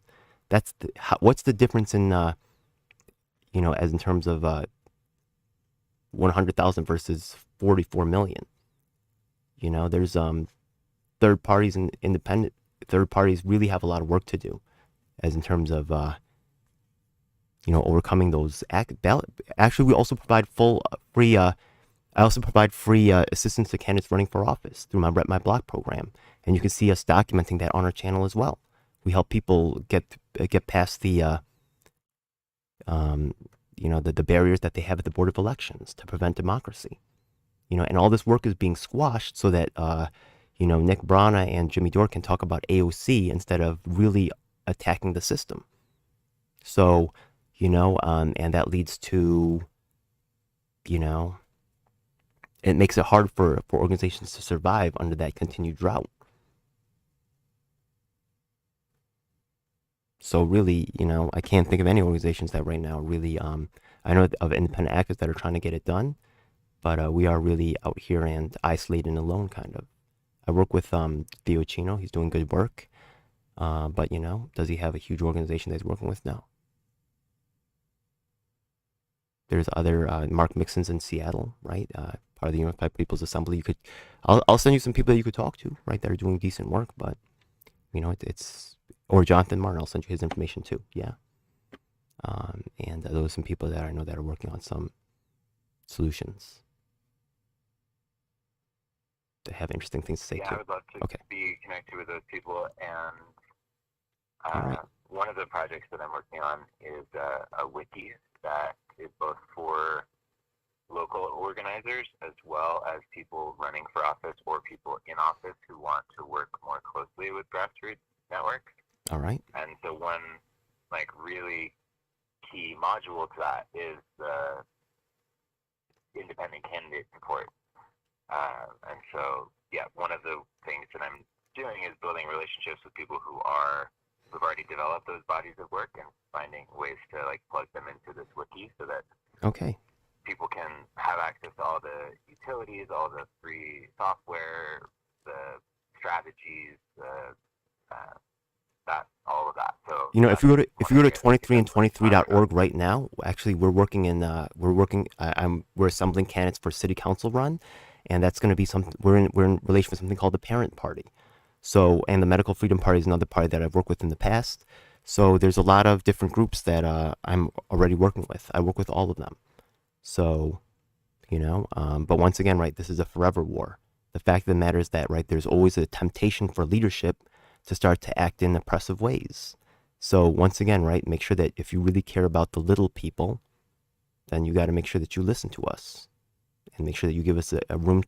What's the difference in, as in terms of 100,000 versus 44 million? There's third parties and independent third parties really have a lot of work to do, as in terms of overcoming those ballot. Actually, we also provide free. I also provide free assistance to candidates running for office through my Rep My Block program, and you can see us documenting that on our channel as well. We help people get past the the barriers that they have at the Board of Elections to prevent democracy. And all this work is being squashed so that Nick Brana and Jimmy Dore can talk about AOC instead of really attacking the system. So, and that leads to, it makes it hard for organizations to survive under that continued drought. So really, I can't think of any organizations that right now really, I know of independent actors that are trying to get it done, but we are really out here and isolated and alone, kind of. I work with Theo Chino. He's doing good work. But, does he have a huge organization that he's working with? No. There's other, Mark Mixon's in Seattle, right? Part of the Unified People's Assembly. I'll send you some people that you could talk to, right, that are doing decent work. But, or Jonathan Martin, I'll send you his information too. Yeah. And those are some people that I know that are working on some solutions. They have interesting things to say too. I would love to be connected with those people, and right. one of the projects that I'm working on is a wiki that is both for local organizers as well as people running for office or people in office who want to work more closely with grassroots networks. All right. And so one like really key module to that is the independent candidate support. And so, yeah, one of the things that I'm doing is building relationships with people who've already developed those bodies of work and finding ways to like plug them into this wiki so that people can have access to all the utilities, all the free software, the strategies, all of that. So if you go to 23and23.org right now, actually we're assembling candidates for city council run, and that's going to be we're in relation with something called the Parent Party. So, and the Medical Freedom Party is another party that I've worked with in the past. So there's a lot of different groups that I'm already working with. I work with all of them. So, but once again, right, this is a forever war. The fact of the matter is that, right, there's always a temptation for leadership to start to act in oppressive ways. So once again, right, make sure that if you really care about the little people, then you got to make sure that you listen to us and make sure that you give us a room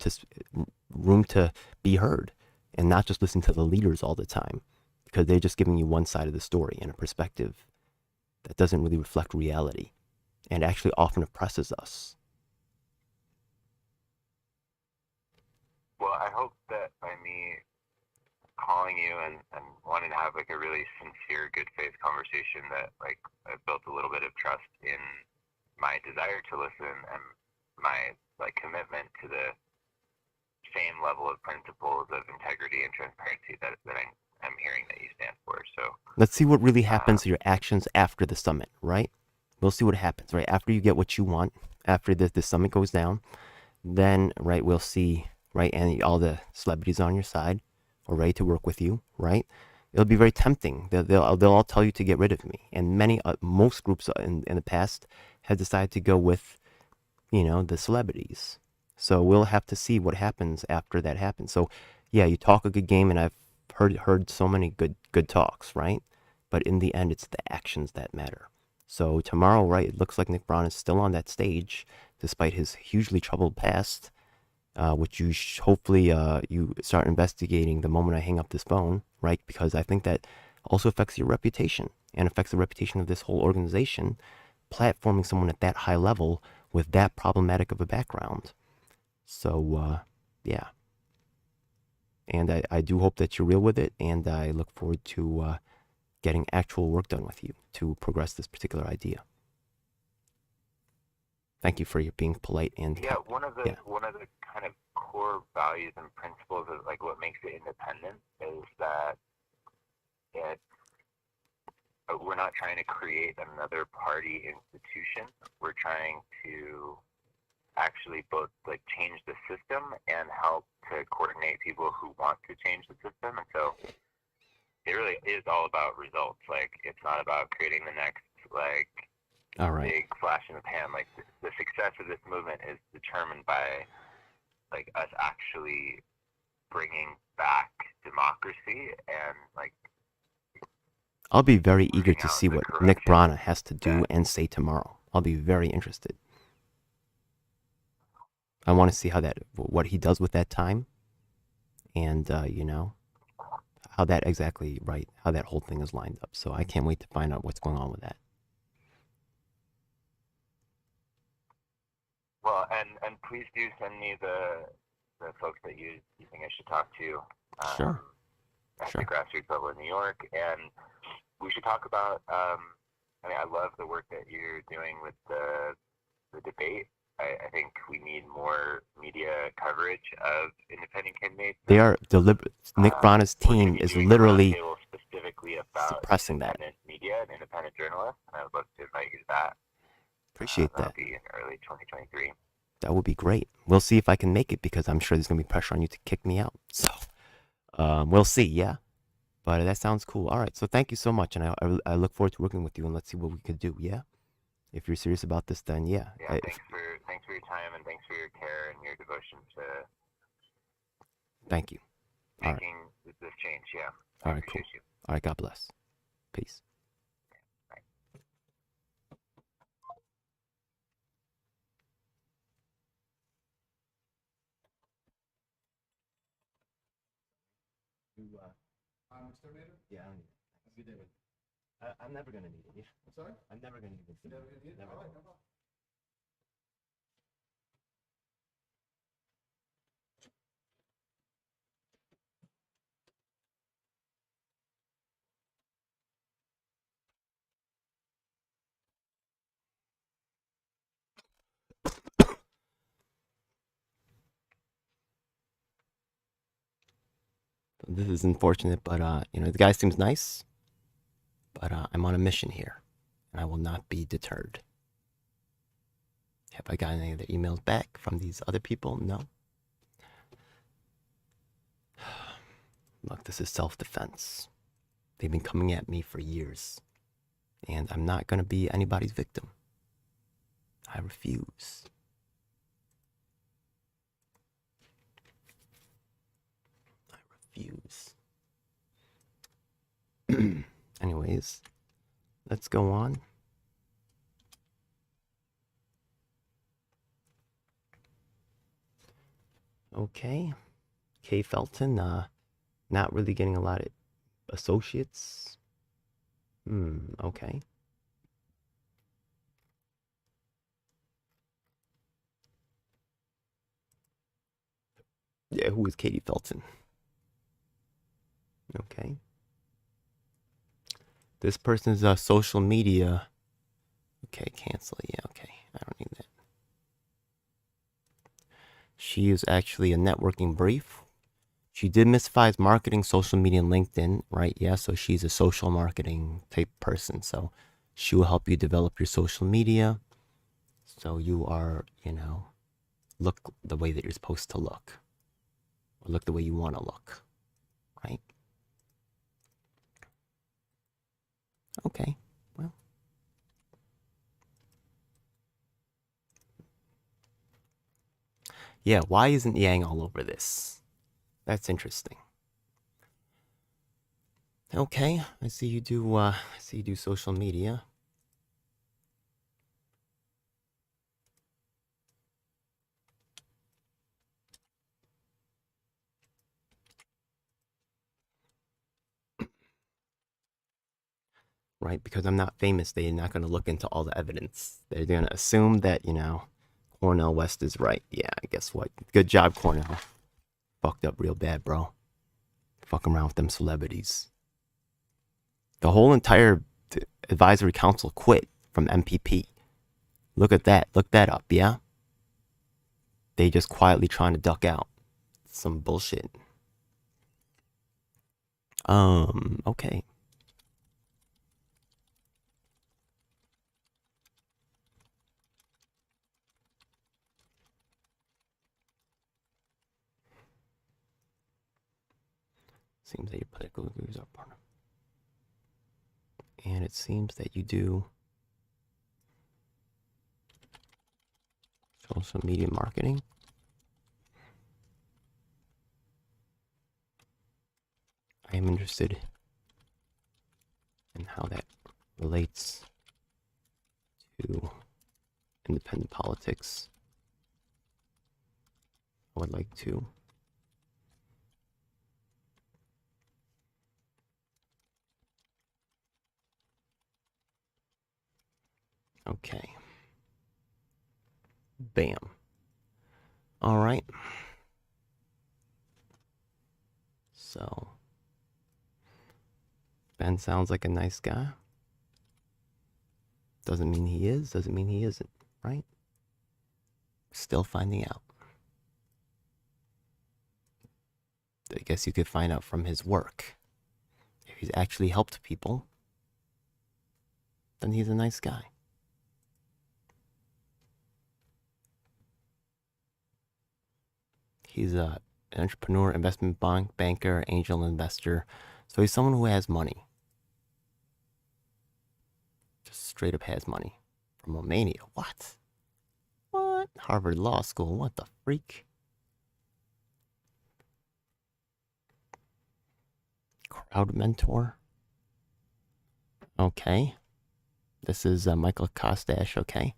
to be heard and not just listen to the leaders all the time, because they're just giving you one side of the story and a perspective that doesn't really reflect reality and actually often oppresses us. Well, I hope that by me calling you and wanting to have like a really sincere, good faith conversation that like I've built a little bit of trust in my desire to listen and my like commitment to the same level of principles of integrity and transparency that I'm hearing that you stand for. So let's see what really happens to your actions after the summit, right? We'll see what happens, right? After you get what you want, after the summit goes down, then, right, we'll see, right, and all the celebrities on your side are ready to work with you, right? It'll be very tempting. They'll all tell you to get rid of me. And most groups in the past have decided to go with, the celebrities. So we'll have to see what happens after that happens. So, yeah, you talk a good game, and I've heard so many good talks, right? But in the end, it's the actions that matter. So tomorrow, right, it looks like Nick Brown is still on that stage, despite his hugely troubled past, which you hopefully you start investigating the moment I hang up this phone, right? Because I think that also affects your reputation and affects the reputation of this whole organization, platforming someone at that high level with that problematic of a background. So, yeah. And I do hope that you're real with it, and I look forward to getting actual work done with you to progress this particular idea. Thank you for your being polite and one of the kind of core values and principles of like what makes it independent is that we're not trying to create another party institution. We're trying to actually both like change the system and help to coordinate people who want to change the system. And so it really is all about results. Like it's not about creating the next like big flash in the pan. Like the success of this movement is determined by like us actually bringing back democracy and like. I'll be very eager to see what Nick Brana has to do and say tomorrow. I'll be very interested. I want to see what he does with that time, and how that exactly how that whole thing is lined up. So I can't wait to find out what's going on with that. Well, and please do send me the folks that you think I should talk to. Sure. At the grassroots level in New York, and we should talk about. I mean, I love the work that you're doing with the debate. I think we need more media coverage of independent candidates. They are deliberate. Nick Brana's team is literally specifically about suppressing that. Media and independent journalists. And I would love to invite you to that. Appreciate that. That'll be in early 2023. That would be great. We'll see if I can make it, because I'm sure there's gonna be pressure on you to kick me out. So, we'll see. Yeah. But that sounds cool. All right. So thank you so much, and I look forward to working with you, and let's see what we could do. Yeah. If you're serious about this, then yeah. Yeah. Thanks for your time, and thanks for your care and your devotion to. Thank you. Making this change. Yeah. All right. Cool. You. All right. God bless. Peace. Yeah, I don't need it. You did it. I'm never gonna need it. I'm sorry? I'm never gonna need it. Never gonna need it? Never. All right, no problem. This is unfortunate, but you know, the guy seems nice, but I'm on a mission here, and I will not be deterred. Have I gotten any other emails back from these other people? No. Look, this is self-defense. They've been coming at me for years, and I'm not gonna be anybody's victim. I refuse. I refuse. Anyways, let's go on. Okay. Kay Felton, not really getting a lot of associates. Okay. Yeah, who is Katie Felton? Okay. This person's social media. Okay, cancel. Yeah, okay. I don't need that. She is actually a networking brief. She demystifies marketing, social media, and LinkedIn, right? Yeah, so she's a social marketing type person. So she will help you develop your social media. So you are, you know, look the way that you're supposed to look. Or look the way you want to look, right? Okay, well. Yeah, why isn't Yang all over this? That's interesting. Okay, I see you do social media. Right, because I'm not famous, they're not going to look into all the evidence. They're going to assume that, you know, Cornell West is right. Yeah, guess what? Good job, Cornell. Fucked up real bad, bro. Fucking around with them celebrities. The whole entire advisory council quit from MPP. Look at that. Look that up, yeah? They just quietly trying to duck out. Some bullshit. Okay. Seems that your political views are partner. And it seems that you do social media marketing. I am interested in how that relates to independent politics. I would like to okay. Bam. All right. So Ben sounds like a nice guy. Doesn't mean he is, doesn't mean he isn't, right? Still finding out. I guess you could find out from his work. If he's actually helped people, then he's a nice guy. He's an entrepreneur, investment banker, angel investor. So he's someone who has money. Just straight up has money. From Romania. What? What? Harvard Law School. What the freak? Crowd mentor. Okay. This is Michael Kostash. Okay.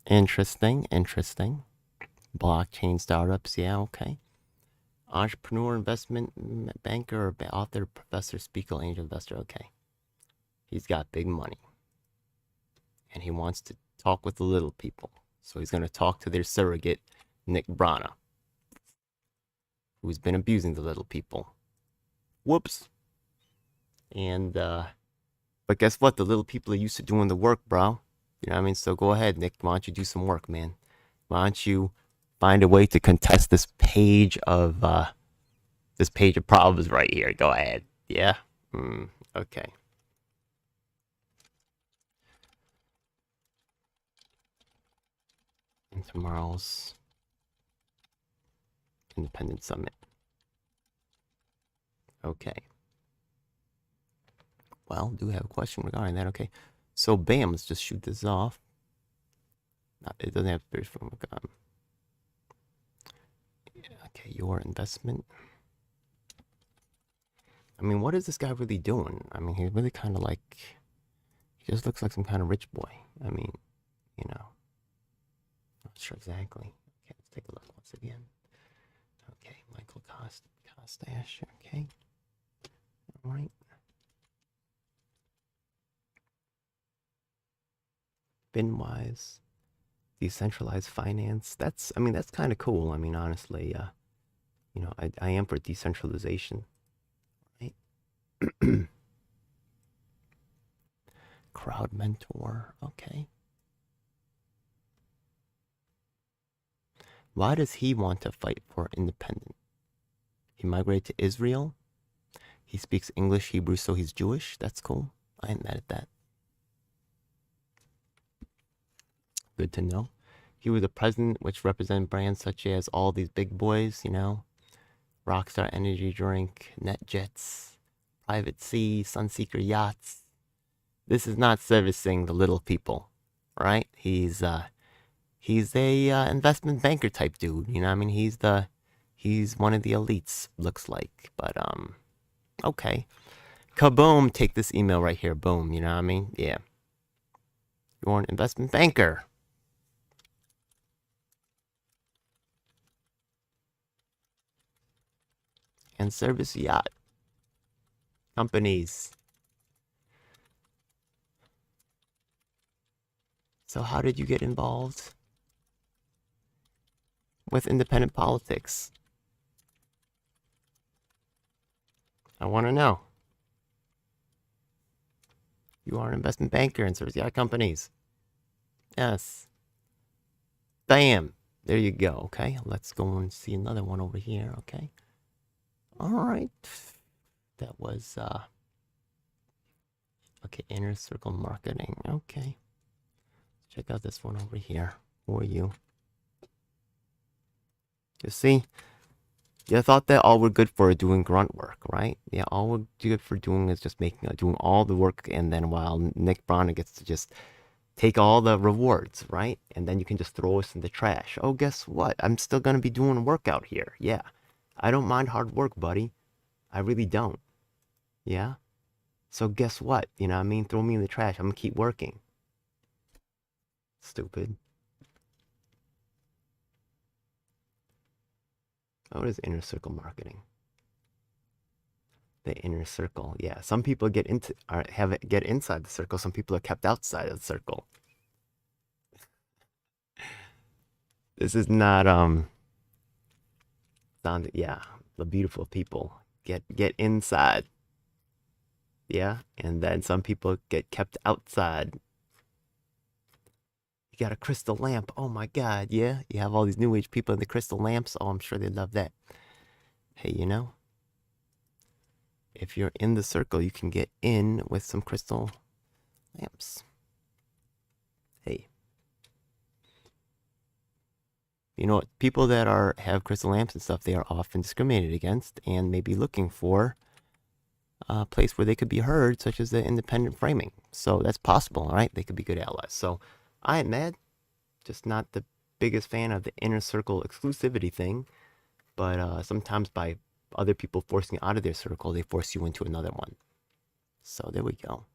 Interesting. Blockchain startups. Yeah. Okay. Entrepreneur, investment banker, or author, professor, speaker, angel investor. Okay. He's got big money. And he wants to talk with the little people. So he's going to talk to their surrogate, Nick Brana, who's been abusing the little people. Whoops. And, but guess what? The little people are used to doing the work, bro. You know what I mean? So go ahead, Nick. Why don't you do some work, man? Why don't you find a way to contest this page of problems right here? Go ahead. Yeah? Okay. And tomorrow's Independent Summit. Okay. Well, do have a question regarding that. Okay. So, bam, let's just shoot this off. It doesn't have to be from okay, your investment. I mean, what is this guy really doing? I mean, he's really kind of like, he just looks like some kind of rich boy. I mean, you know, not sure exactly. Okay, let's take a look once again. Okay, Michael Costash. Okay. All right. Binwise. Decentralized finance. That's kind of cool. I mean, honestly, you know, I am for decentralization, right? Crowd mentor. Okay. Why does he want to fight for independence? He migrated to Israel. He speaks English, Hebrew, so he's Jewish. That's cool. I ain't mad at that. Good to know. He was a president which represented brands such as all these big boys, you know, Rockstar Energy Drink, NetJets, Private Sea, Sunseeker Yachts. This is not servicing the little people, right? He's a investment banker type dude, you know what I mean? He's one of the elites, looks like. But okay. Kaboom, take this email right here. Boom, you know what I mean? Yeah. You're an investment banker. And service yacht companies. So how did you get involved with independent politics? I want to know. You are an investment banker and service yacht companies. Yes. Bam. There you go. Okay. Let's go and see another one over here. Okay. All right. That was, okay, inner circle marketing. Okay. Check out this one over here for you. You see, you thought that all we're good for doing grunt work, right? Yeah, all we're good for doing is just doing all the work, and then while Nick Brana gets to just take all the rewards, right? And then you can just throw us in the trash. Oh, guess what? I'm still gonna be doing work out here. Yeah, I don't mind hard work, buddy. I really don't. Yeah. So guess what? You know what I mean? Throw me in the trash. I'm gonna keep working. Stupid. Oh, what is inner circle marketing? The inner circle. Yeah, some people get inside the circle. Some people are kept outside of the circle. This is not yeah, the beautiful people get inside. Yeah, and then some people get kept outside. You got a crystal lamp. Oh my God, yeah. You have all these new age people in the crystal lamps. Oh, I'm sure they'd love that. Hey, you know, if you're in the circle, you can get in with some crystal lamps. Hey. You know, people that have crystal lamps and stuff, they are often discriminated against and maybe looking for a place where they could be heard, such as the independent framing. So that's possible, all right? They could be good allies. So I ain't mad, just not the biggest fan of the inner circle exclusivity thing. But sometimes by other people forcing you out of their circle, they force you into another one. So there we go.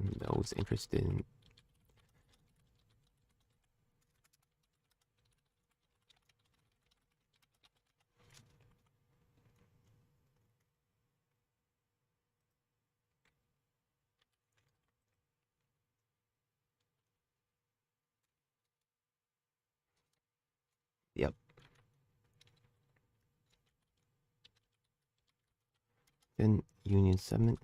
those interested in yep. Then Union Summit.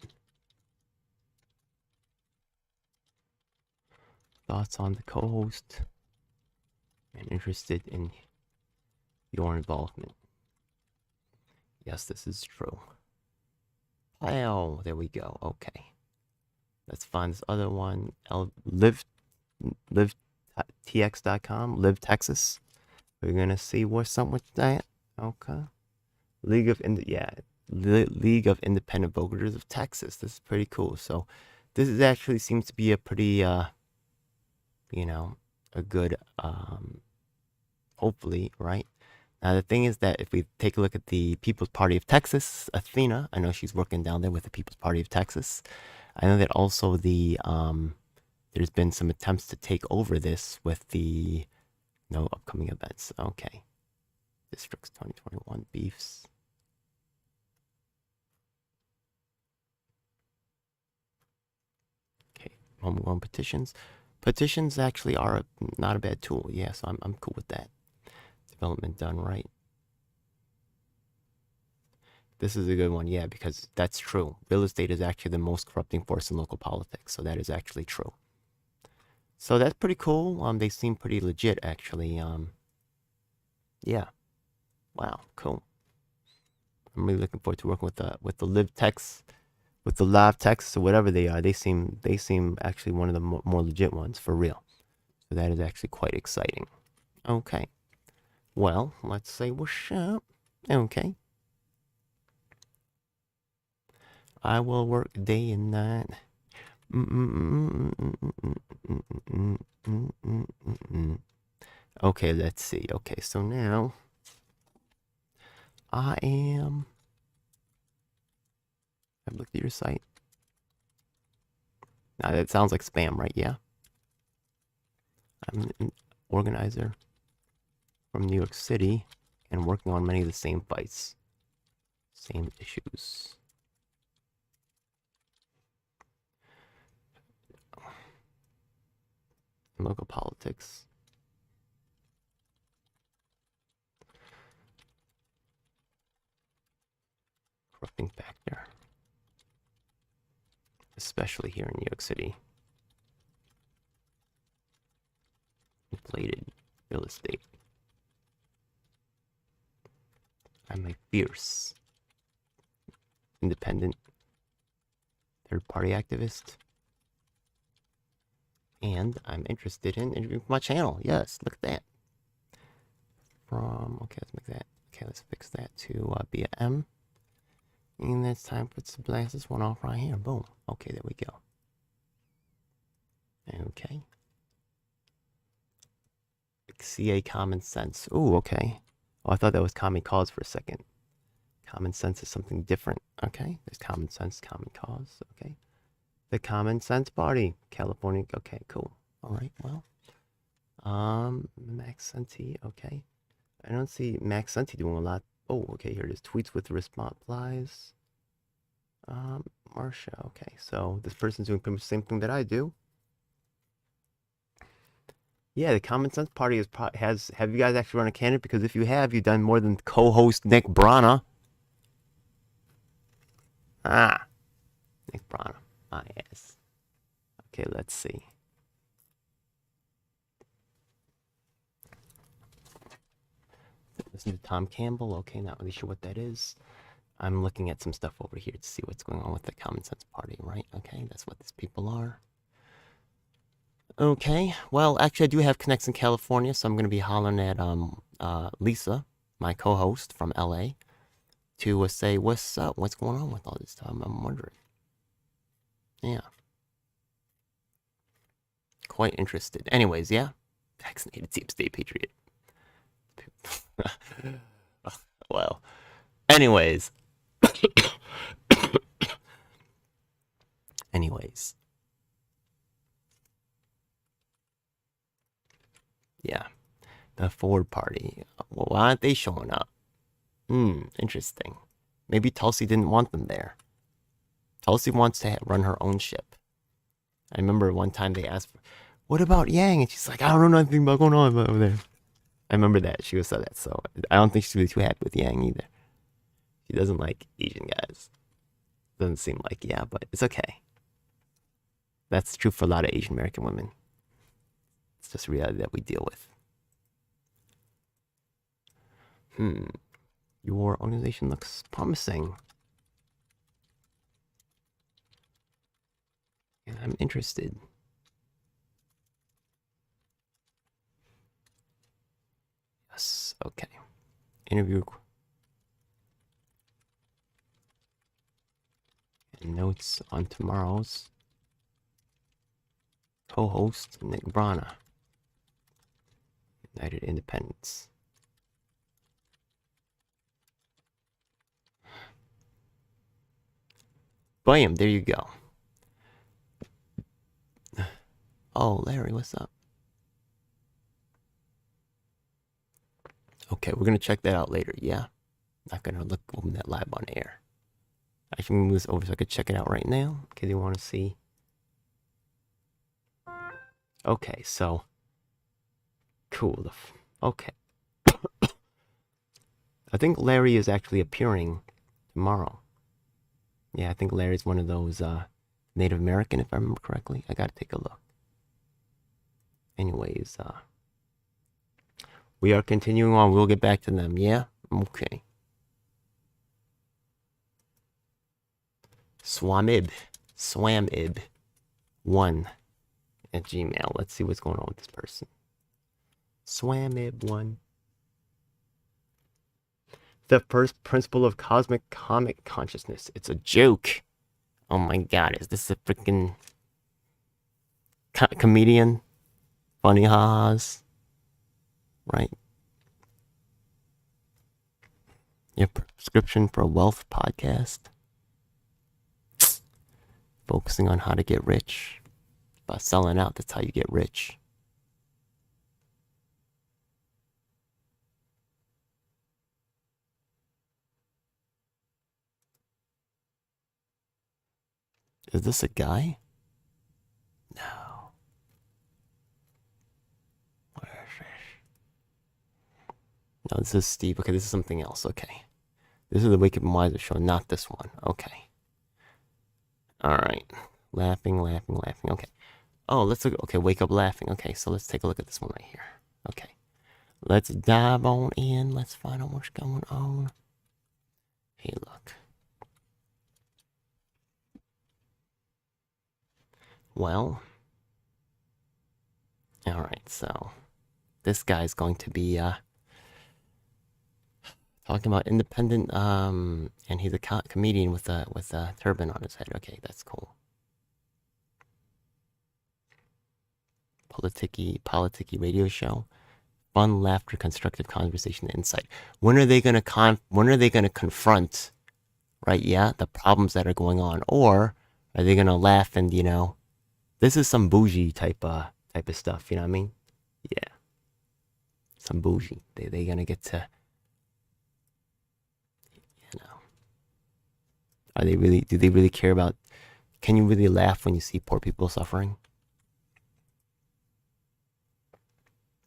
Thoughts on the co-host and interested in your involvement. Yes, this is true. Oh, there we go. Okay. Let's find this other one. LiveTX.com, Live Texas. We're gonna see what's up with that. Okay. League of Independent Voters of Texas. This is pretty cool. So this is actually seems to be a pretty you know, a good hopefully, right? Now the thing is that if we take a look at the People's Party of Texas, Athena, I know she's working down there with the People's Party of Texas. I know that also the there's been some attempts to take over this with the no upcoming events. Okay. Districts 2021 beefs. Okay, homegrown petitions. Petitions actually are not a bad tool. Yeah, so I'm cool with that. Development done right. This is a good one, yeah, because that's true. Real estate is actually the most corrupting force in local politics, so that is actually true. So that's pretty cool. They seem pretty legit, actually. Yeah. Wow, cool. I'm really looking forward to working with the live text, with the live text or whatever they are. They seem actually one of the more legit ones for real. So that is actually quite exciting. Okay. Well, let's say what's up. Okay. I will work day and night. Okay, let's see. Okay, so now I've looked at your site. Now that sounds like spam, right? Yeah. I'm an organizer from New York City and working on many of the same fights, same issues. Local politics. Corrupting factor. Especially here in New York City. Inflated real estate. I'm a fierce, independent, third-party activist. And I'm interested in interviewing for my channel. Yes, look at that. Okay, let's make that. Okay, let's fix that to be a M. And it's time to blast this one off right here. Boom. Okay, there we go. Okay. CA Common Sense. Ooh, okay. Oh, I thought that was Common Cause for a second. Common Sense is something different. Okay, there's Common Sense, Common Cause. Okay. The Common Sense Party, California. Okay, cool. All right, well. Max Senti. Okay. I don't see Max Senti doing a lot. Oh, okay, here it is. Tweets with response replies. Marsha. Okay, so this person's doing pretty much the same thing that I do. Yeah, the Common Sense Party have you guys actually run a candidate? Because if you have, you've done more than co-host Nick Brana. Nick Brana, my ass. Okay, let's see. Listen to Tom Campbell. Okay, not really sure what that is. I'm looking at some stuff over here to see what's going on with the Common Sense Party, right? Okay, that's what these people are. Okay, well, actually, I do have connects in California, so I'm going to be hollering at Lisa, my co-host from LA, to say, what's up? What's going on with all this stuff? I'm wondering. Yeah. Quite interested. Anyways, yeah. Vaccinated Deep State Patriot. Well, anyways. Anyways. Yeah, the Ford party. Well, why aren't they showing up? Interesting. Maybe Tulsi didn't want them there. Tulsi wants to run her own ship. I remember one time they asked, what about Yang? And she's like, I don't know nothing about going on over there. I remember that. She was said that. So I don't think she's really too happy with Yang either. She doesn't like Asian guys. Doesn't seem like, yeah, but it's okay. That's true for a lot of Asian American women. It's just reality that we deal with. Your organization looks promising. And I'm interested. Yes, okay. Interview and notes on tomorrow's co-host Nick Brana. United Independence. Bam, there you go. Oh, Larry, what's up? Okay, we're gonna check that out later, yeah? Not gonna look open that live on air. I can move this over so I could check it out right now. Okay, you wanna see? Okay, so cool. Okay. I think Larry is actually appearing tomorrow. Yeah, I think Larry's one of those Native American, if I remember correctly. I gotta take a look. Anyways, we are continuing on. We'll get back to them, yeah? Okay. Swamib 1 at Gmail. Let's see what's going on with this person. Swamib 1. The first principle of cosmic comic consciousness. It's a joke. Oh my god, is this a freaking comedian? Funny ha's. Right? Your prescription for a wealth podcast. Focusing on how to get rich. By selling out, that's how you get rich. Is this a guy? No. Where is this? No, this is Steve. Okay, this is something else. Okay. This is the Wake Up and Wiser show, not this one. Okay. Alright. Laughing. Okay. Oh, let's look. Okay, Wake Up Laughing. Okay, so let's take a look at this one right here. Okay. Let's dive on in. Let's find out what's going on. Hey, look. Well. Alright, so. This guy's going to be, talking about independent, and he's a comedian with a turban on his head. Okay, that's cool. Politicky radio show. Fun, laughter, constructive conversation, insight. When are they gonna confront, right? Yeah, the problems that are going on, or are they gonna laugh and this is some bougie type of stuff. You know what I mean? Yeah, some bougie. They gonna get to, are they really? Do they really care about? Can you really laugh when you see poor people suffering?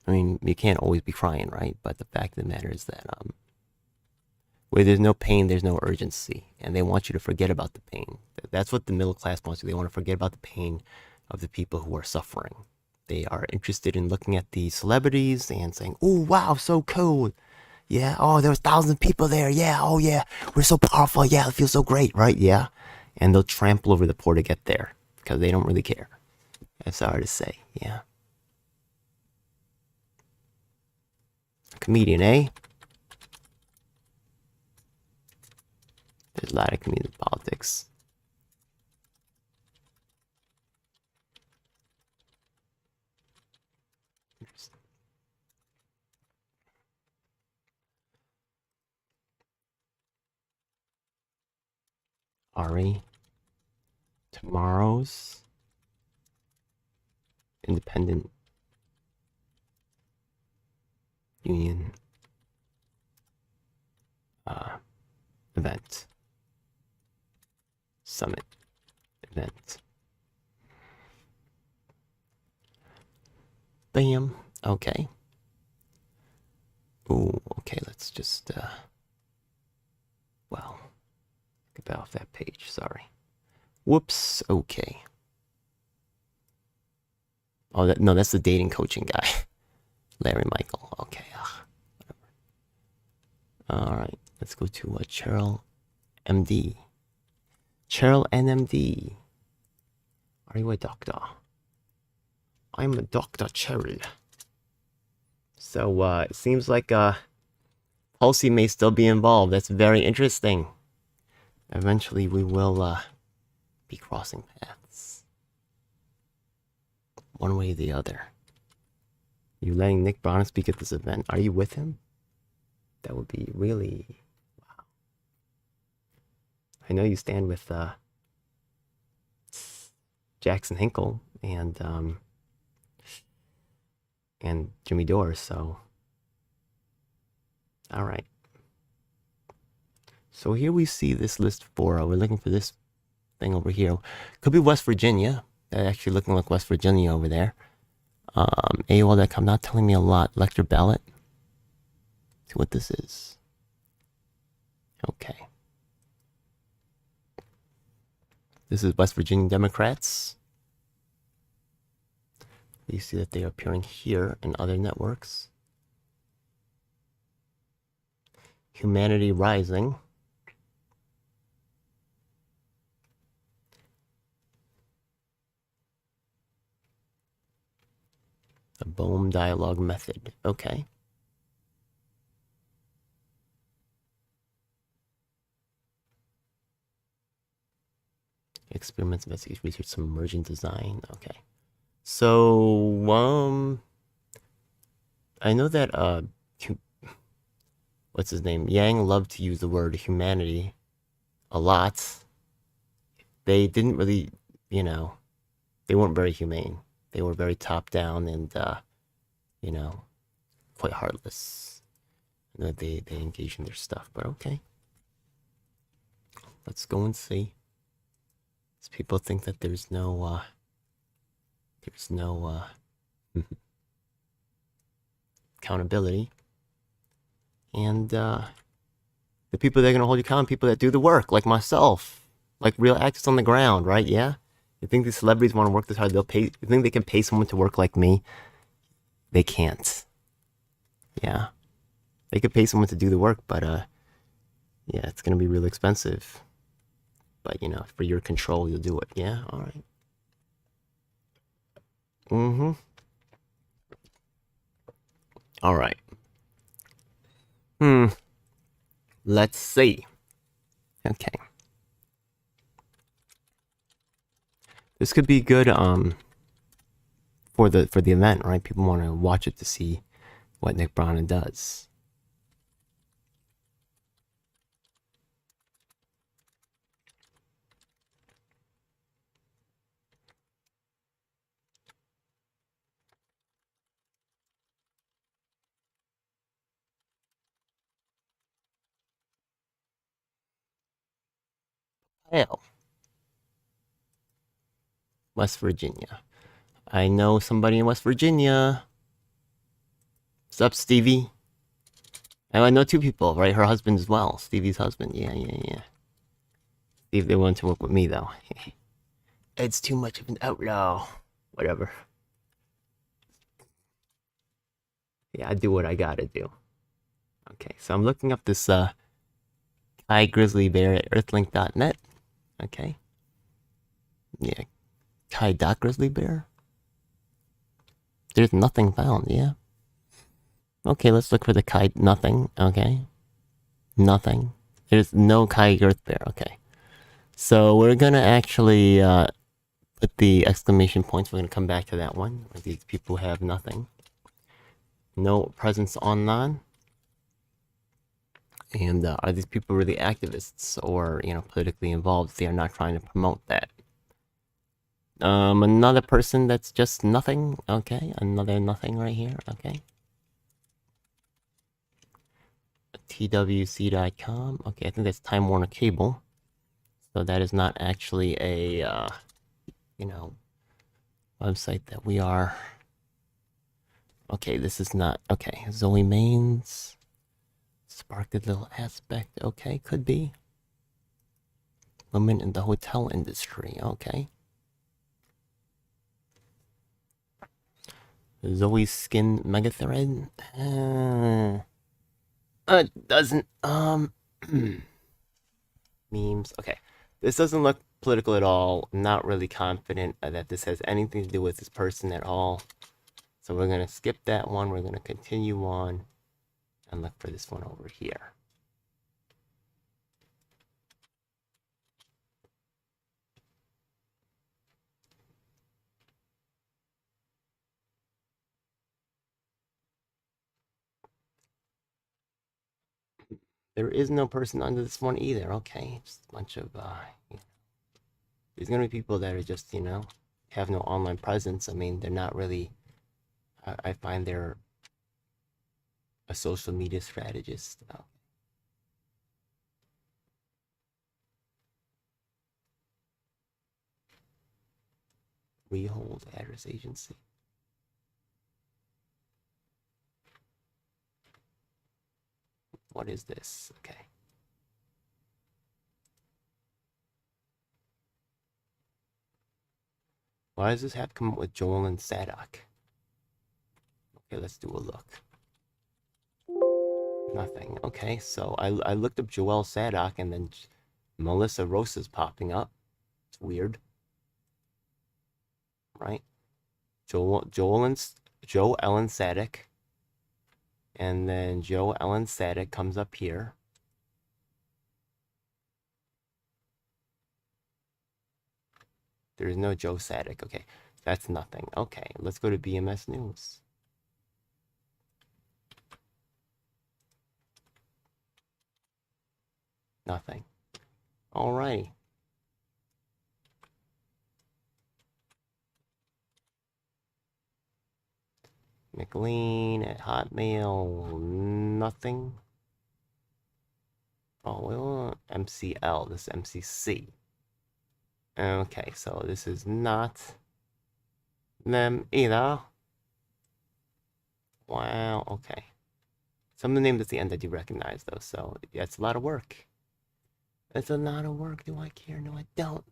I mean, you can't always be crying, right? But the fact of the matter is that where there's no pain, there's no urgency. And they want you to forget about the pain. That's what the middle class wants to do. They want to forget about the pain of the people who are suffering. They are interested in looking at the celebrities and saying, oh, wow, so cool. Yeah, oh, there was thousands of people there. Yeah, oh, yeah, we're so powerful. Yeah, it feels so great, right? Yeah. And they'll trample over the poor to get there because they don't really care. That's hard to say, yeah. Comedian, eh? There's a lot of comedian politics. Ari, tomorrow's independent Union event. Summit event. Bam. Okay. Ooh, okay, let's just, well, get off that page, sorry. Whoops, okay. Oh, no, that's the dating coaching guy. Larry Michael, okay. Alright, let's go to Cheryl MD. Cheryl NMD. Are you a doctor? I'm a Dr. Cheryl. So, it seems like, Pulsey may still be involved. That's very interesting. Eventually, we will, be crossing paths. One way or the other. You letting Nick Brown speak at this event? Are you with him? That would be really... wow. I know you stand with, Jackson Hinkle and Jimmy Dore, so... Alright. So here we see this list for, we're looking for this thing over here. Could be West Virginia. That's actually looking like West Virginia over there. AOL.com, not telling me a lot. Lecture ballot. See what this is. Okay. This is West Virginia Democrats. You see that they are appearing here in other networks. Humanity Rising. The Bohm dialogue method. Okay. Experiments, investigation, research, some emerging design. Okay. So, I know that, what's his name? Yang loved to use the word humanity a lot. They didn't really, you know, they weren't very humane. They were very top down and, you know, quite heartless. I know they engage in their stuff, but okay. Let's go and see. As people think that there's no accountability. And, the people that are going to hold you accountable, people that do the work, like myself. Like real actors on the ground, right? Yeah? You think these celebrities want to work this hard? They'll pay. You think they can pay someone to work like me? They can't. Yeah. They could pay someone to do the work, but, yeah, it's going to be really expensive. But, you know, for your control, you'll do it. Yeah? All right. Mm-hmm. All right. Let's see. Okay. This could be good for the event, right? People want to watch it to see what Nick Brown does. Hell. West Virginia. I know somebody in West Virginia. What's up, Stevie? I know two people, right? Her husband as well. Stevie's husband. Yeah. Steve, they want to work with me, though. Ed's too much of an outlaw. Whatever. Yeah, I do what I gotta do. Okay, so I'm looking up this, Kai Grizzly Bear at earthlink.net. Okay. Yeah. Kai Grizzly Bear? There's nothing found, yeah. Okay, let's look for the Kai nothing, okay. Nothing. There's no Kai Earth Bear, okay. So we're gonna actually put the exclamation points. We're gonna come back to that one. Where these people have nothing. No presence online. And are these people really activists or, you know, politically involved? They are not trying to promote that. Another person that's just nothing. Okay, another nothing right here. Okay. twc.com. Okay, I think that's Time Warner Cable. So that is not actually a, you know, website that we are. Okay, this is not. Okay, Zoe Maines. Sparked a little aspect. Okay, could be. Women in the hotel industry. Okay. Zoe's skin megathread. It doesn't. Memes. Okay. This doesn't look political at all. I'm not really confident that this has anything to do with this person at all. So we're going to skip that one. We're going to continue on and look for this one over here. There is no person under this one either. Okay, just a bunch of, there's going to be people that are just, have no online presence. I mean, they're not really, I find they're a social media strategist. Rehold address agency. What is this? Okay. Why does this have to come up with Joel and Sadok? Okay, let's do a look. Nothing. Okay, so I looked up Joel Sadok and then Melissa Rosa's popping up. It's weird. Right? Joe Ellen Sadek. And then Joe Ellen Sadek comes up here. There is no Joe Sadek. Okay, that's nothing. Okay, let's go to BMS News. Nothing. Alrighty. McLean at Hotmail. Nothing. Oh, well, MCL. This is MCC. Okay, so this is not them either. Wow, okay. Some of the names at the end I do recognize, though, so yeah, it's a lot of work. It's a lot of work. Do I care? No, I don't.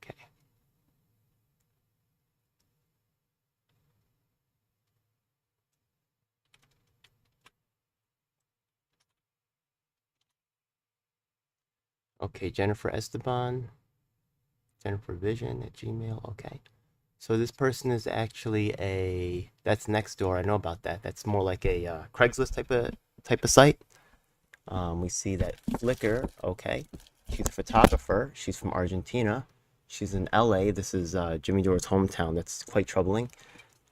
Okay. Okay, Jennifer Esteban. Jennifer Vision at Gmail. Okay. So this person is actually that's Nextdoor. I know about that. That's more like a Craigslist type of site. We see that Flickr. Okay, she's a photographer. She's from Argentina. She's in LA. This is Jimmy Dore's hometown. That's quite troubling.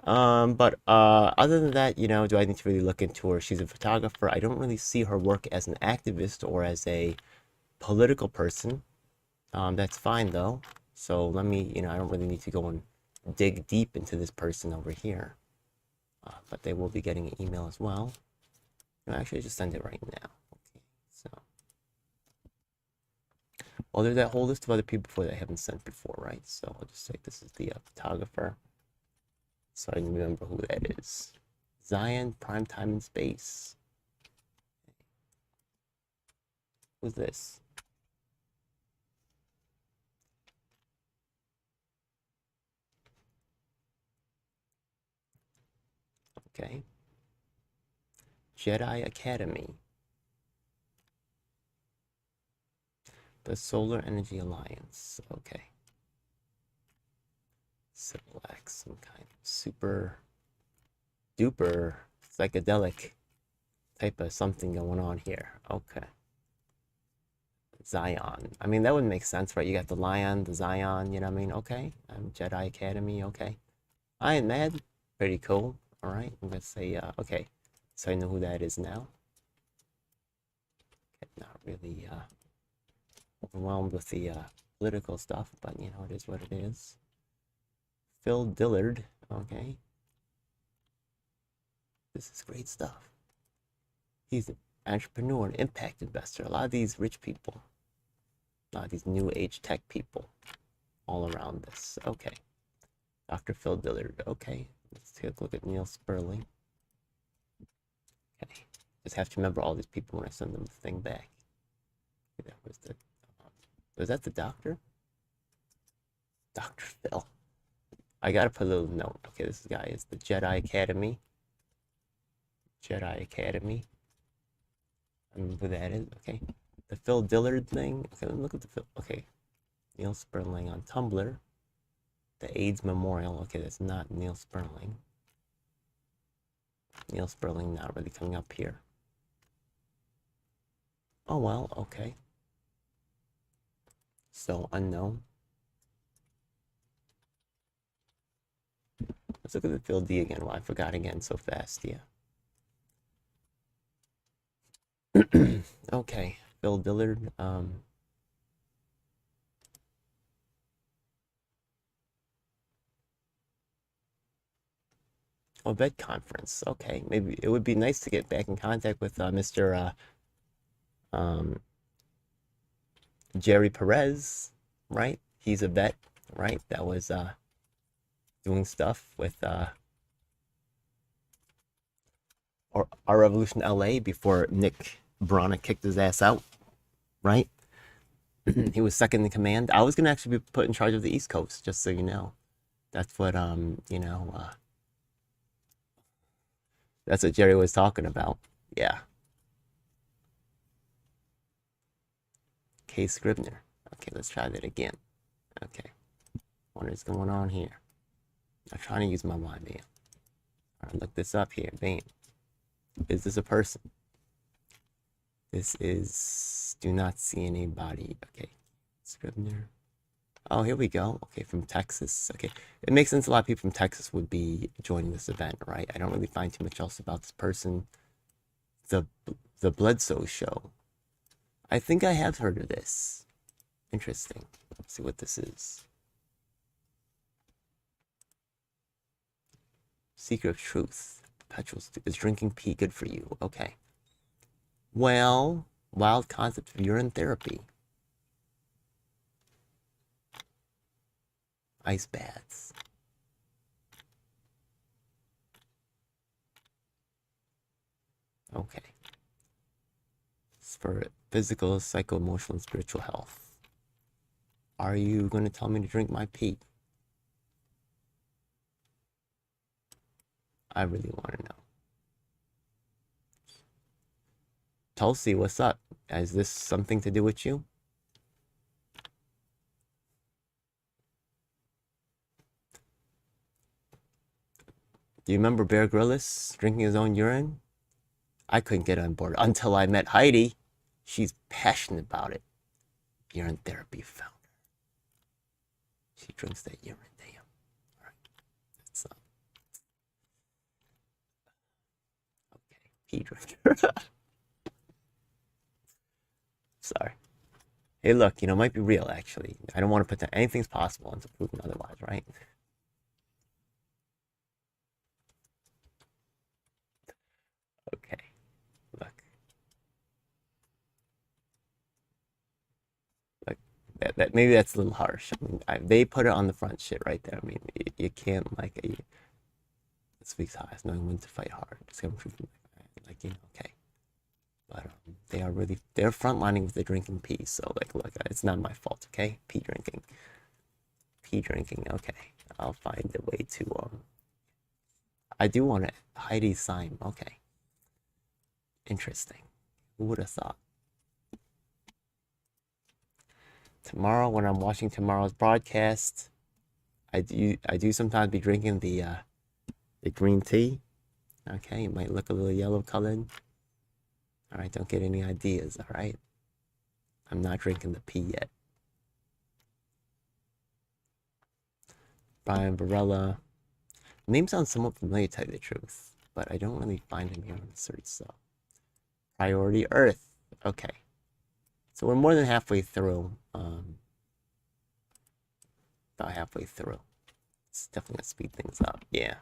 But other than that, do I need to really look into her? She's a photographer. I don't really see her work as an activist or as a political person. That's fine though. So let me, I don't really need to go and dig deep into this person over here. But they will be getting an email as well. No, actually, just send it right now. Okay, so. Well, there's that whole list of other people before that I haven't sent before, right? So I'll just say this is the photographer. So I can remember who that is. Zion, Prime Time and Space. Who's this? Okay. Jedi Academy. The Solar Energy Alliance. Okay. Civil Acts, some kind of super duper psychedelic type of something going on here. Okay. Zion. I mean, that would make sense, right? You got the Lion, the Zion, you know what I mean? Okay. Jedi Academy, okay. Iron Man, pretty cool. All right, I'm gonna say, okay. So I know who that is now. Okay, not really overwhelmed with the political stuff, but it is what it is. Phil Dillard, okay. This is great stuff. He's an entrepreneur, an impact investor. A lot of these rich people, a lot of these new age tech people all around this. Okay. Dr. Phil Dillard. Okay. Let's take a look at Neil Sperling. Okay. Just have to remember all these people when I send them the thing back. Okay, that was the was that the doctor? Dr. Phil. I gotta put a little note. Okay, this guy is the Jedi Academy. Jedi Academy. I don't know who that is. Okay. The Phil Dillard thing. Okay, let me look at the Phil. Okay. Neil Sperling on Tumblr. The AIDS Memorial. Okay, that's not Neil Sperling. Neil Sperling not really coming up here. Oh well, okay. So unknown. Let's look at the Phil D again. Well, I forgot again so fast, yeah. Okay, Phil Dillard. Oh, vet conference. Okay, maybe it would be nice to get back in contact with Mr. Jerry Perez, right? He's a vet, right? That was doing stuff with our Revolution LA before Nick Brana kicked his ass out, right? He was second in command. I was gonna actually be put in charge of the East Coast, just so you know. That's what that's what Jerry was talking about. Yeah. K. Scribner. Okay, let's try that again. Okay. What is going on here? I'm trying to use my mind, man. Alright, look this up here. Bam. Is this a person? This is... Do not see anybody. Okay. Scribner. Oh, here we go. Okay, from Texas. Okay. It makes sense a lot of people from Texas would be joining this event, right? I don't really find too much else about this person. The Bledsoe Show. I think I have heard of this. Interesting. Let's see what this is. Secret of Truth. Perpetual. Is drinking pee good for you? Okay. Well, wild concept of urine therapy. Ice baths. Okay. It's for physical, psycho-emotional, and spiritual health. Are you going to tell me to drink my pee? I really want to know. Tulsi, what's up? Is this something to do with you? Do you remember Bear Grylls drinking his own urine? I couldn't get on board until I met Heidi. She's passionate about it. Urine therapy founder. She drinks that urine, damn. All right. That's okay. Pee drinker. Sorry. Hey, look, it might be real, actually. I don't want to put that anything's possible until proven otherwise, right? Okay. Look. That maybe that's a little harsh. I mean, they put it on the front shit right there. I mean, you can't it speaks highest, knowing when to fight hard. Discover truth, okay. But they're frontlining with the drinking pee. So look, it's not my fault, okay? Pee drinking, okay. I'll find a way to I do want to Heidi Syme, okay. Interesting. Who would have thought? Tomorrow, when I'm watching tomorrow's broadcast, I do sometimes be drinking the green tea. Okay, it might look a little yellow colored. All right, don't get any ideas. All right, I'm not drinking the pee yet. Brian Varela. Name sounds somewhat familiar, to tell you the truth, but I don't really find him here on the search. So, Priority Earth. Okay. So we're more than halfway through. About halfway through. It's definitely gonna speed things up. Yeah.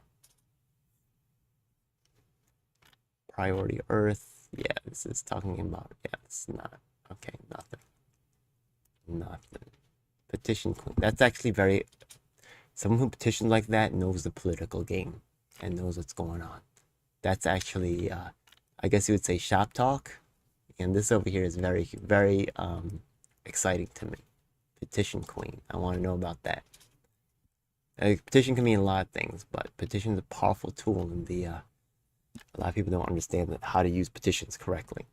Priority Earth. Yeah, this is talking about, yeah, it's not. Okay, nothing. Nothing. Petition Queen. That's actually very, someone who petitions like that knows the political game and knows what's going on. That's actually, I guess you would say shop talk. And this over here is very, very exciting to me. Petition Queen. I want to know about that. Petition can mean a lot of things, but petition is a powerful tool, and a lot of people don't understand how to use petitions correctly.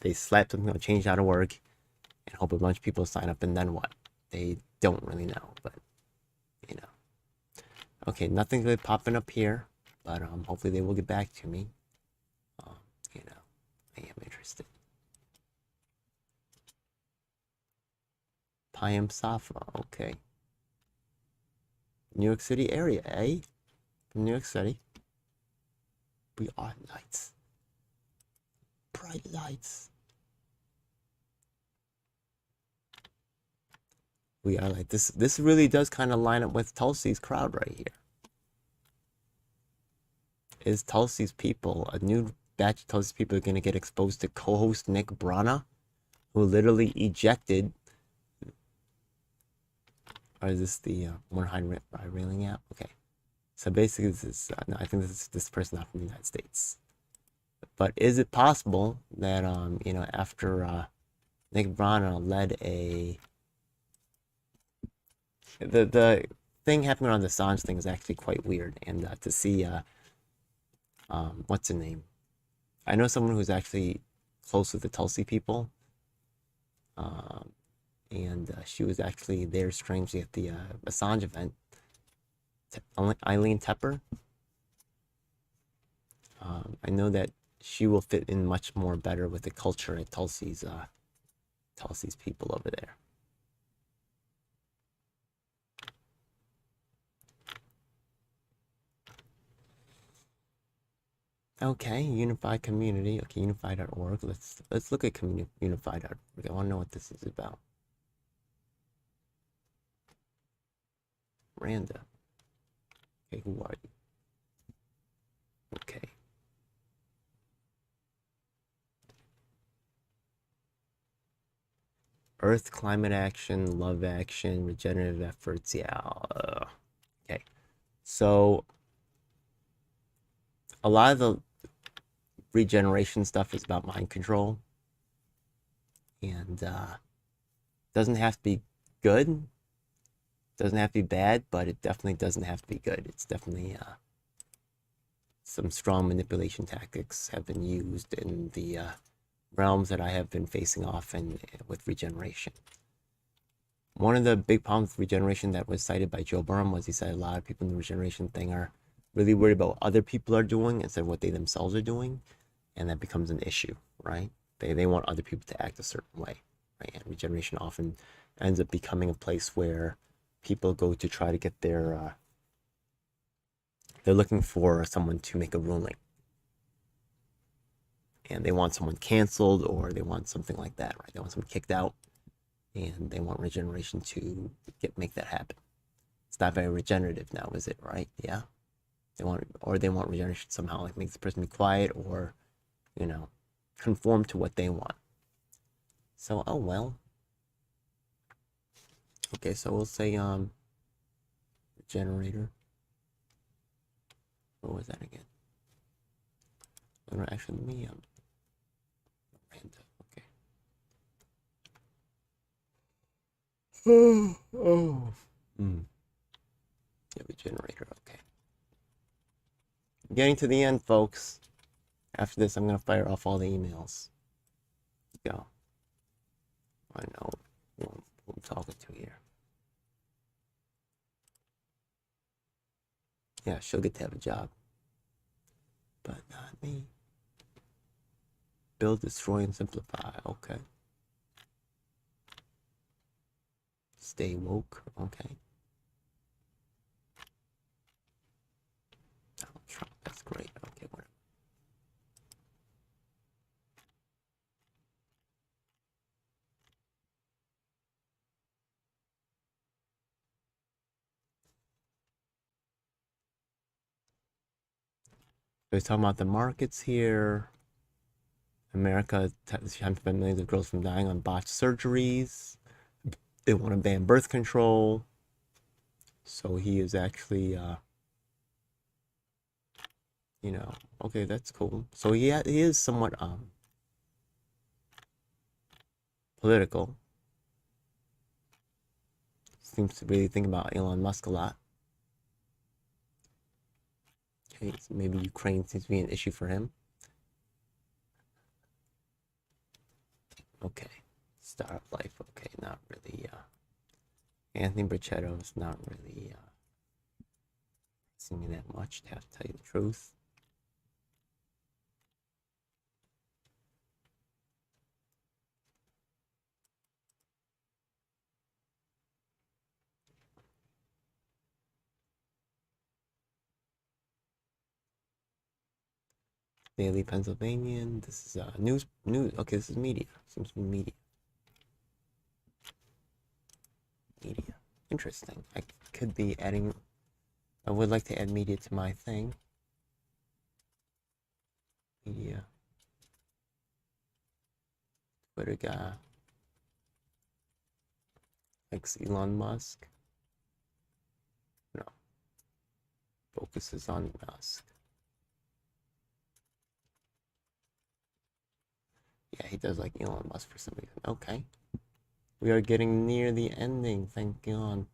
They slap something on change.org and hope a bunch of people sign up, and then what? They don't really know, but you know. Okay, nothing's really popping up here, but hopefully they will get back to me. You know, I am interested. Payam Safa, okay. New York City area, eh? From New York City. We are lights. Bright lights. We are like this. This really does kind of line up with Tulsi's crowd right here. Is Tulsi's people, a new batch of Tulsi's people, are going to get exposed to co-host Nick Brana, who literally ejected. Or is this the one high railing app? Okay. So basically, this is, no, I think this person not from the United States. But is it possible that, you know, after Nick Brana led the thing happening around the Assange thing is actually quite weird, and to see, what's her name? I know someone who's actually close with the Tulsi people, and she was actually there strangely at the Assange event. Eileen Tepper. I know that she will fit in much more better with the culture at Tulsi's people over there. Okay, Unified Community. Okay, Unified.org. Let's look at Unified.org. I want to know what this is about. Randa. Okay, who are you? Okay. Earth climate action, love action, regenerative efforts. Yeah. Okay. So a lot of the regeneration stuff is about mind control, and doesn't have to be good, doesn't have to be bad, but it definitely doesn't have to be good. It's definitely some strong manipulation tactics have been used in the realms that I have been facing off and with regeneration. One of the big problems with regeneration that was cited by Joe Burham was he said a lot of people in the regeneration thing are really worried about what other people are doing instead of what they themselves are doing, and that becomes an issue, right? They want other people to act a certain way, right? And regeneration often ends up becoming a place where people go to try to get their they're looking for someone to make a ruling, and they want someone canceled, or they want something like that, right? They want someone kicked out, and they want regeneration to make that happen. It's not very regenerative now, is it? Right? Yeah. They want regeneration somehow like makes the person be quiet, or, you know, conform to what they want. So, oh well. Okay, so we'll say generator. What was that again? Actually, let me Randa. Okay. Oh. Yeah, regenerator. Okay. Getting to the end, folks. After this, I'm gonna fire off all the emails. Go. I know who I'm talking to here. Yeah, she'll get to have a job, but not me. Build, destroy, and simplify. Okay. Stay woke. Okay. Donald Trump. That's great. Okay, whatever. He's talking about the markets here. America has prevented millions of girls from dying on botched surgeries. They want to ban birth control. So he is actually, you know, okay, that's cool. So he is somewhat political. Seems to really think about Elon Musk a lot. Okay, so maybe Ukraine seems to be an issue for him. Okay, Star of Life. Okay, not really. Anthony Brachetto is not really seeing me that much, to have to tell you the truth. Daily Pennsylvanian. This is news. Okay, this is media. Seems to be media. Media. Interesting. I could be adding. I would like to add media to my thing. Media. Twitter guy. Likes Elon Musk. No. Focuses on Musk. Yeah, he does like Elon Musk for some reason. Okay. We are getting near the ending, thank God.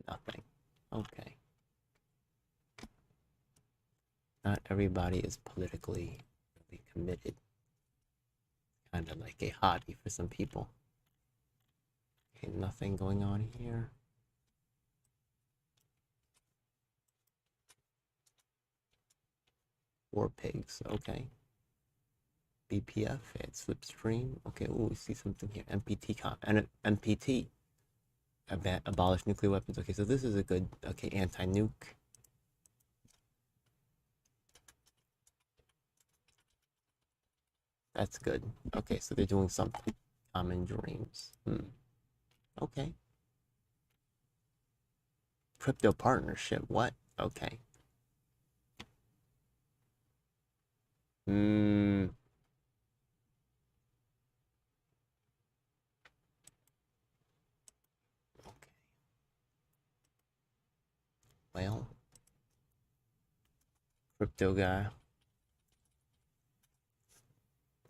Nothing. Okay. Not everybody is politically really committed. Kind of like a hobby for some people. Okay, nothing going on here. War pigs, okay. BPF, it's Slipstream. Okay, oh, we see something here. MPT. Abolish nuclear weapons. Okay, so this is a good, okay, anti-nuke. That's good. Okay, so they're doing something. Common dreams. Okay. Crypto partnership. What? Okay. Okay. Well. Crypto guy.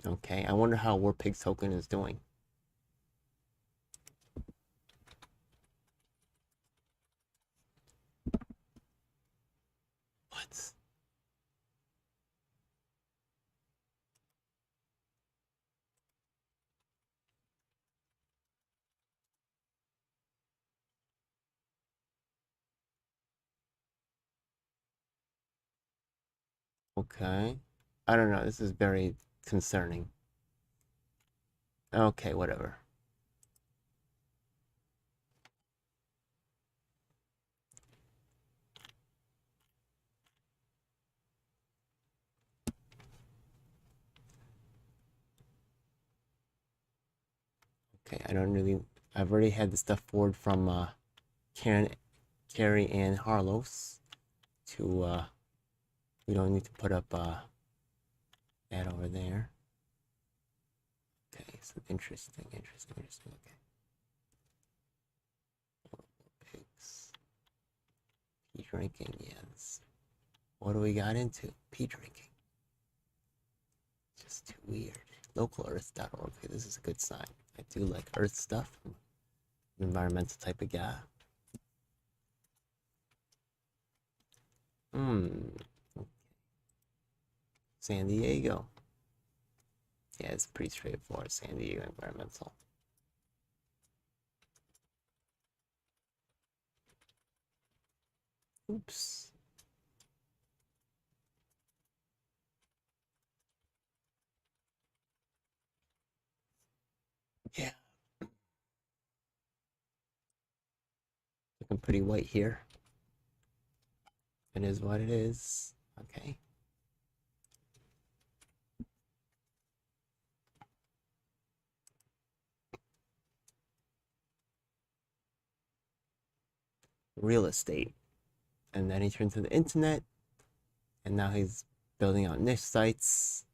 Okay. I wonder how War Pigs token is doing. What? Okay. I don't know. This is very concerning. Okay, whatever. Okay, I don't really. I've already had the stuff forward from Carrie Ann Harlos to we don't need to put up that over there. Okay, so interesting. Okay. Pigs. Pee drinking, yes. What do we got into? Pee drinking. Just too weird. LocalEarth.org. Okay, this is a good sign. I do like Earth stuff. I'm an environmental type of guy. San Diego. Yeah, it's pretty straightforward. San Diego environmental. Oops. Yeah. Looking pretty white here. It is what it is. Okay. real estate. And then he turned to the internet, and now he's building out niche sites.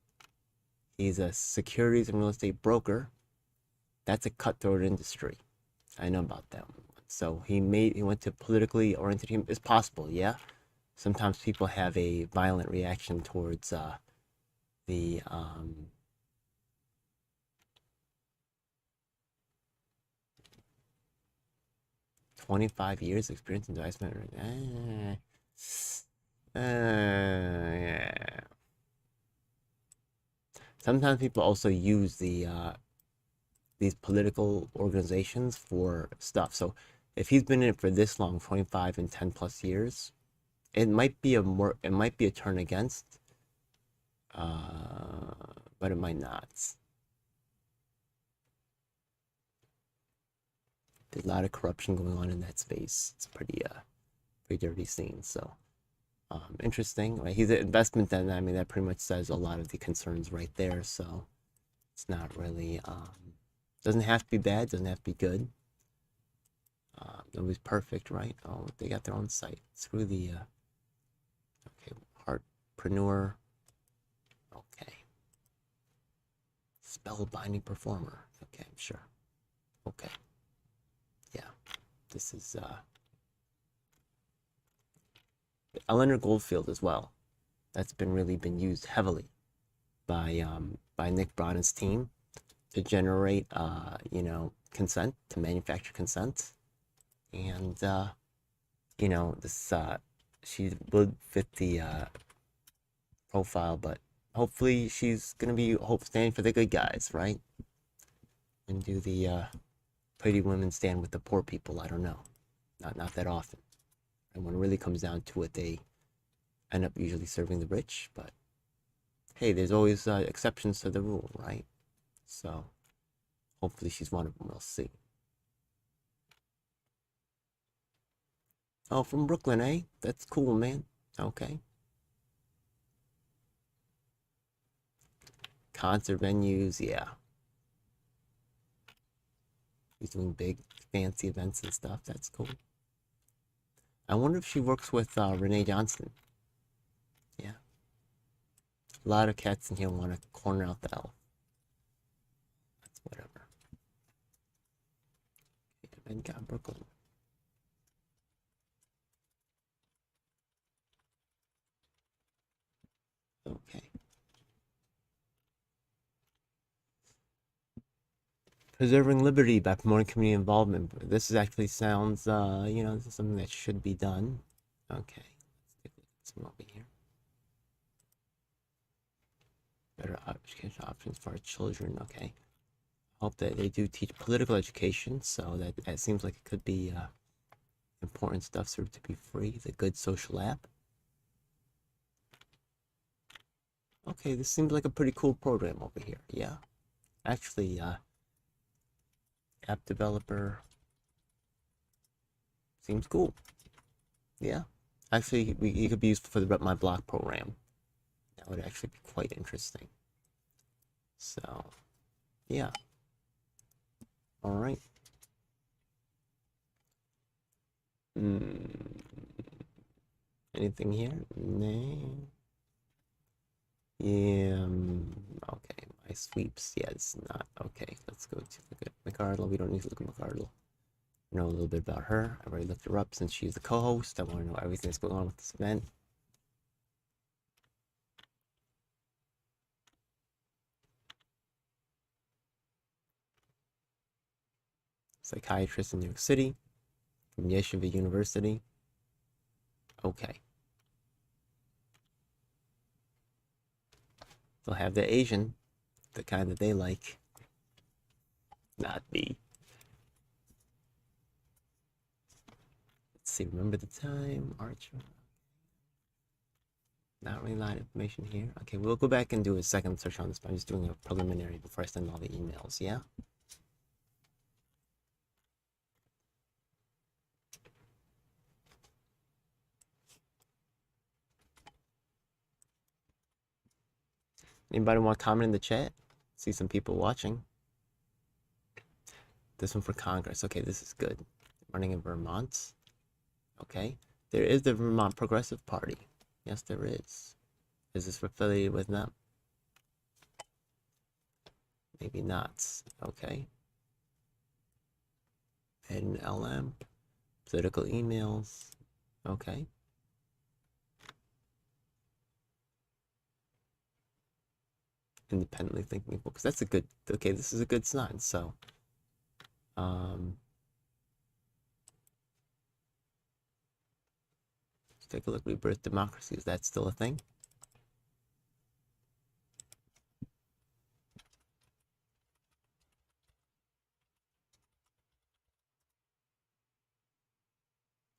He's a securities and real estate broker. That's a cutthroat industry. I know about that one. So he went to politically oriented. It's possible, yeah. Sometimes people have a violent reaction towards the 25 years experience in investment. Yeah. Sometimes people also use these political organizations for stuff. So if he's been in it for this long, 25 and 10 plus years, it might be a turn against, but it might not. There's a lot of corruption going on in that space. It's pretty dirty scene. So interesting, right? He's an investment, then I mean that pretty much says a lot of the concerns right there. So it's not really doesn't have to be bad, doesn't have to be good. Nobody's perfect, right? Oh, they got their own site. Screw the okay, heartpreneur. Okay. Spellbinding performer. Okay, sure. Okay. Yeah. This is Eleanor Goldfield as well. That's been used heavily by Nick Bronnan's team to generate consent, to manufacture consent. And this she would fit the profile, but hopefully she's gonna be standing for the good guys, right? And do the pretty women stand with the poor people. I don't know, not that often. And when it really comes down to it, they end up usually serving the rich. But hey, there's always exceptions to the rule, right? So hopefully she's one of them. We'll see. Oh, from Brooklyn, eh? That's cool, man. Okay. Concert venues, yeah. He's doing big, fancy events and stuff. That's cool. I wonder if she works with Renee Johnson. Yeah. A lot of cats in here want to corner out the elf. That's whatever. And got Brooklyn. Okay. Preserving liberty by promoting community involvement. This actually sounds, this is something that should be done. Okay. Let's take a look at some over here. Better education options for our children. Okay. Hope that they do teach political education, so that it seems like it could be important stuff served to be free. The Good Social app. Okay, this seems like a pretty cool program over here. Yeah. Actually, app developer seems cool. Yeah. Actually, it could be useful for the My Block program. That would actually be quite interesting. So, yeah. All right. Anything here? No. Yeah. Okay. My sweeps. Yeah, it's not. Okay. Let's go to look at McArdle. We don't need to look at McArdle. Know a little bit about her. I've already looked her up since she's the co-host. I want to know everything that's going on with this event. Psychiatrist in New York City, from Yeshiva University. Okay. They'll have the Asian, the kind that they like. Not me. Let's see, remember the time, Archer. Not really a lot of information here. Okay, we'll go back and do a second search on this, but I'm just doing a preliminary before I send all the emails, yeah? Anybody want to comment in the chat? See some people watching. This one for Congress. Okay, this is good. Running in Vermont. Okay. There is the Vermont Progressive Party. Yes, there is. Is this affiliated with them? Maybe not. Okay. And LM. Political emails. Okay. Independently thinking people, because that's a good, okay, this is a good sign. So, let's take a look. Rebirth democracy. Is that still a thing?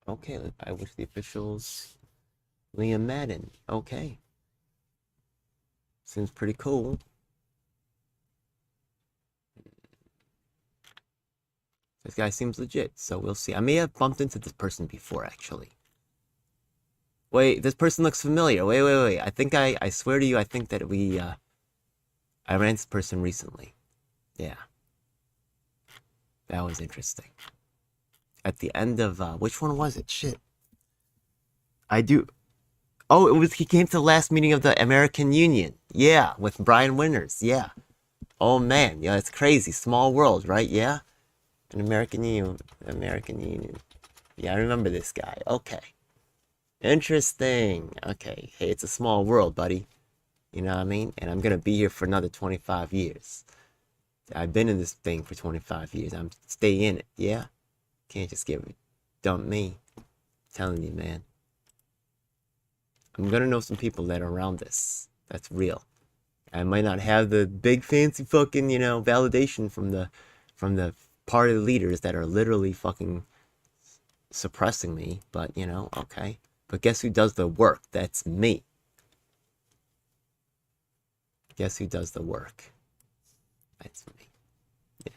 Okay, I wish the officials. Liam Madden. Okay. Seems pretty cool. This guy seems legit, so we'll see. I may have bumped into this person before, actually. Wait, this person looks familiar. Wait. I swear to you, I think that I ran this person recently. Yeah. That was interesting. At the end of, which one was it? Shit. I do. Oh, he came to the last meeting of the American Union. Yeah, with Brian Winters. Yeah. Oh, man. Yeah, it's crazy. Small world, right? Yeah. An American Union. Yeah, I remember this guy. Okay. Interesting. Okay. Hey, it's a small world, buddy. You know what I mean? And I'm gonna be here for another 25 years. I've been in this thing for 25 years. I'm stay in it. Yeah? Can't just dump me. I'm telling you, man. I'm gonna know some people that are around this. That's real. I might not have the big fancy fucking, validation from the party leaders that are literally fucking suppressing me, but okay. But guess who does the work? That's me. Guess who does the work? That's me. Yeah.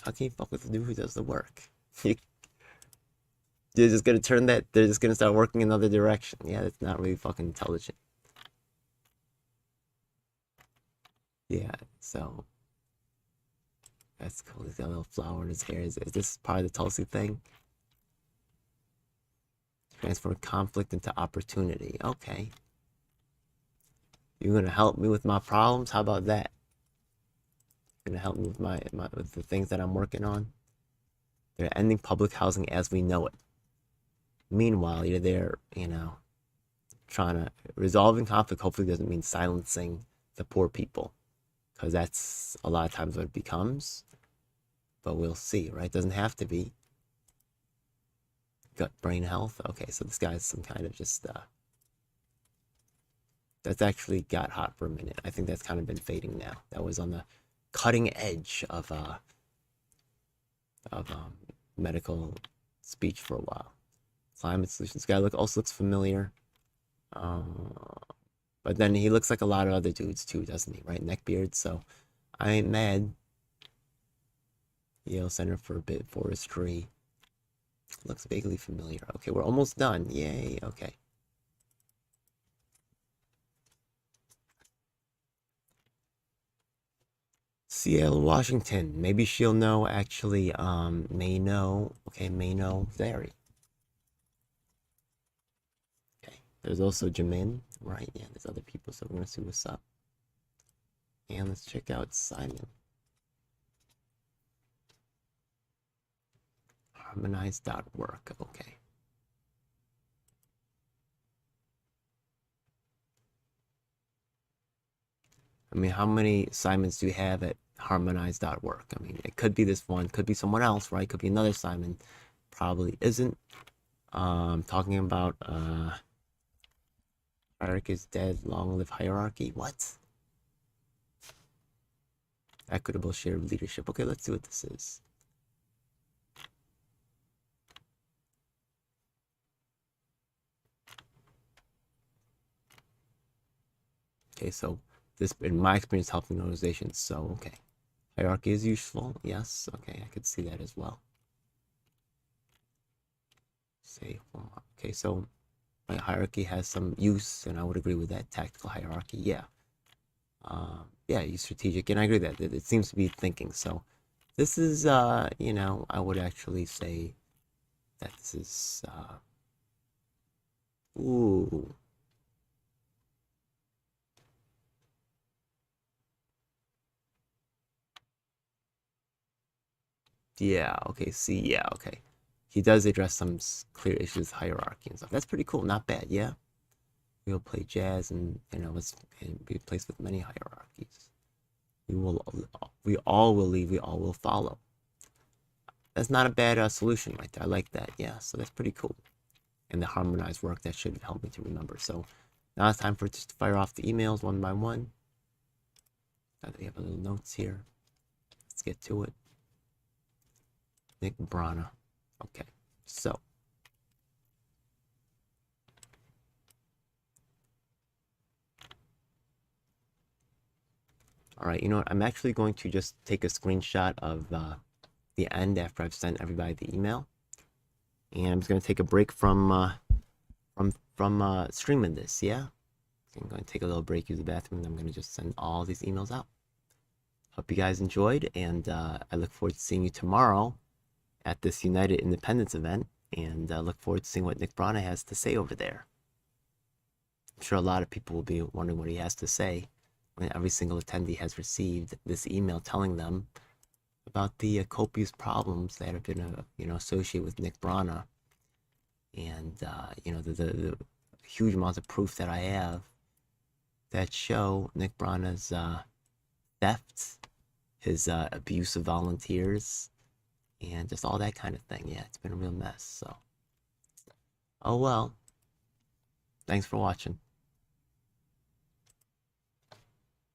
How can you fuck with the dude who does the work? They're just gonna turn that. They're just gonna start working another direction. Yeah, that's not really fucking intelligent. Yeah, so that's cool. He's got a little flower in his hair. Is this part of the Tulsi thing? Transform conflict into opportunity. Okay. You're gonna help me with my problems? How about that? You're gonna help me with with the things that I'm working on? They're ending public housing as we know it. Meanwhile, you're there, trying to resolving conflict hopefully doesn't mean silencing the poor people. Because that's a lot of times what it becomes. But we'll see, right? Doesn't have to be. Gut brain health. Okay, so this guy's some kind of just that's actually got hot for a minute. I think that's kind of been fading now. That was on the cutting edge of medical speech for a while. Climate solutions guy also looks familiar. But then he looks like a lot of other dudes too, doesn't he? Right? Neckbeard. So I ain't mad. Yale Center for Forestry. Looks vaguely familiar. Okay, we're almost done. Yay. Okay. Seattle, Washington. Maybe she'll know, actually. May know. Okay, may know. Very. Okay. There's also Jamin. Right, yeah, there's other people, so we're gonna see what's up. And let's check out Simon. Harmonize.work. Okay. I mean, how many Simons do you have at harmonize.work? I mean, it could be this one, could be someone else, right? Could be another Simon. Probably isn't. Talking about hierarchy is dead, long live hierarchy. What? Equitable share of leadership. Okay, let's see what this is. Okay, so this, in my experience, helping organizations. So, okay. Hierarchy is useful. Yes. Okay, I could see that as well. Say, okay, so my hierarchy has some use, and I would agree with that. Tactical hierarchy, yeah. Yeah, use strategic, and I agree that it seems to be thinking. So this is, I would actually say This is ooh. Yeah, okay, see, yeah, okay. He does address some clear issues, hierarchy and stuff. That's pretty cool, not bad, yeah. We'll play jazz and, you know, and be placed with many hierarchies. We all will leave, we all will follow. That's not a bad solution right there. I like that, yeah, so that's pretty cool. And the harmonized work, that should help me to remember. So now it's time for just to fire off the emails one by one. Now that we have a little notes here, let's get to it. Nick Brana. Okay, so all right, you know what? I'm actually going to just take a screenshot of the end after I've sent everybody the email, and I'm just going to take a break from streaming this. Yeah, so I'm going to take a little break, use the bathroom, and I'm going to just send all these emails out. Hope you guys enjoyed, and I look forward to seeing you tomorrow at this United Independence event, and look forward to seeing what Nick Brana has to say over there. I'm sure a lot of people will be wondering what he has to say when every single attendee has received this email telling them about the copious problems that have been associated with Nick Brana, and the huge amounts of proof that I have that show Nick Brana's thefts, his abuse of volunteers, and just all that kind of thing. Yeah, it's been a real mess. So, oh well. Thanks for watching.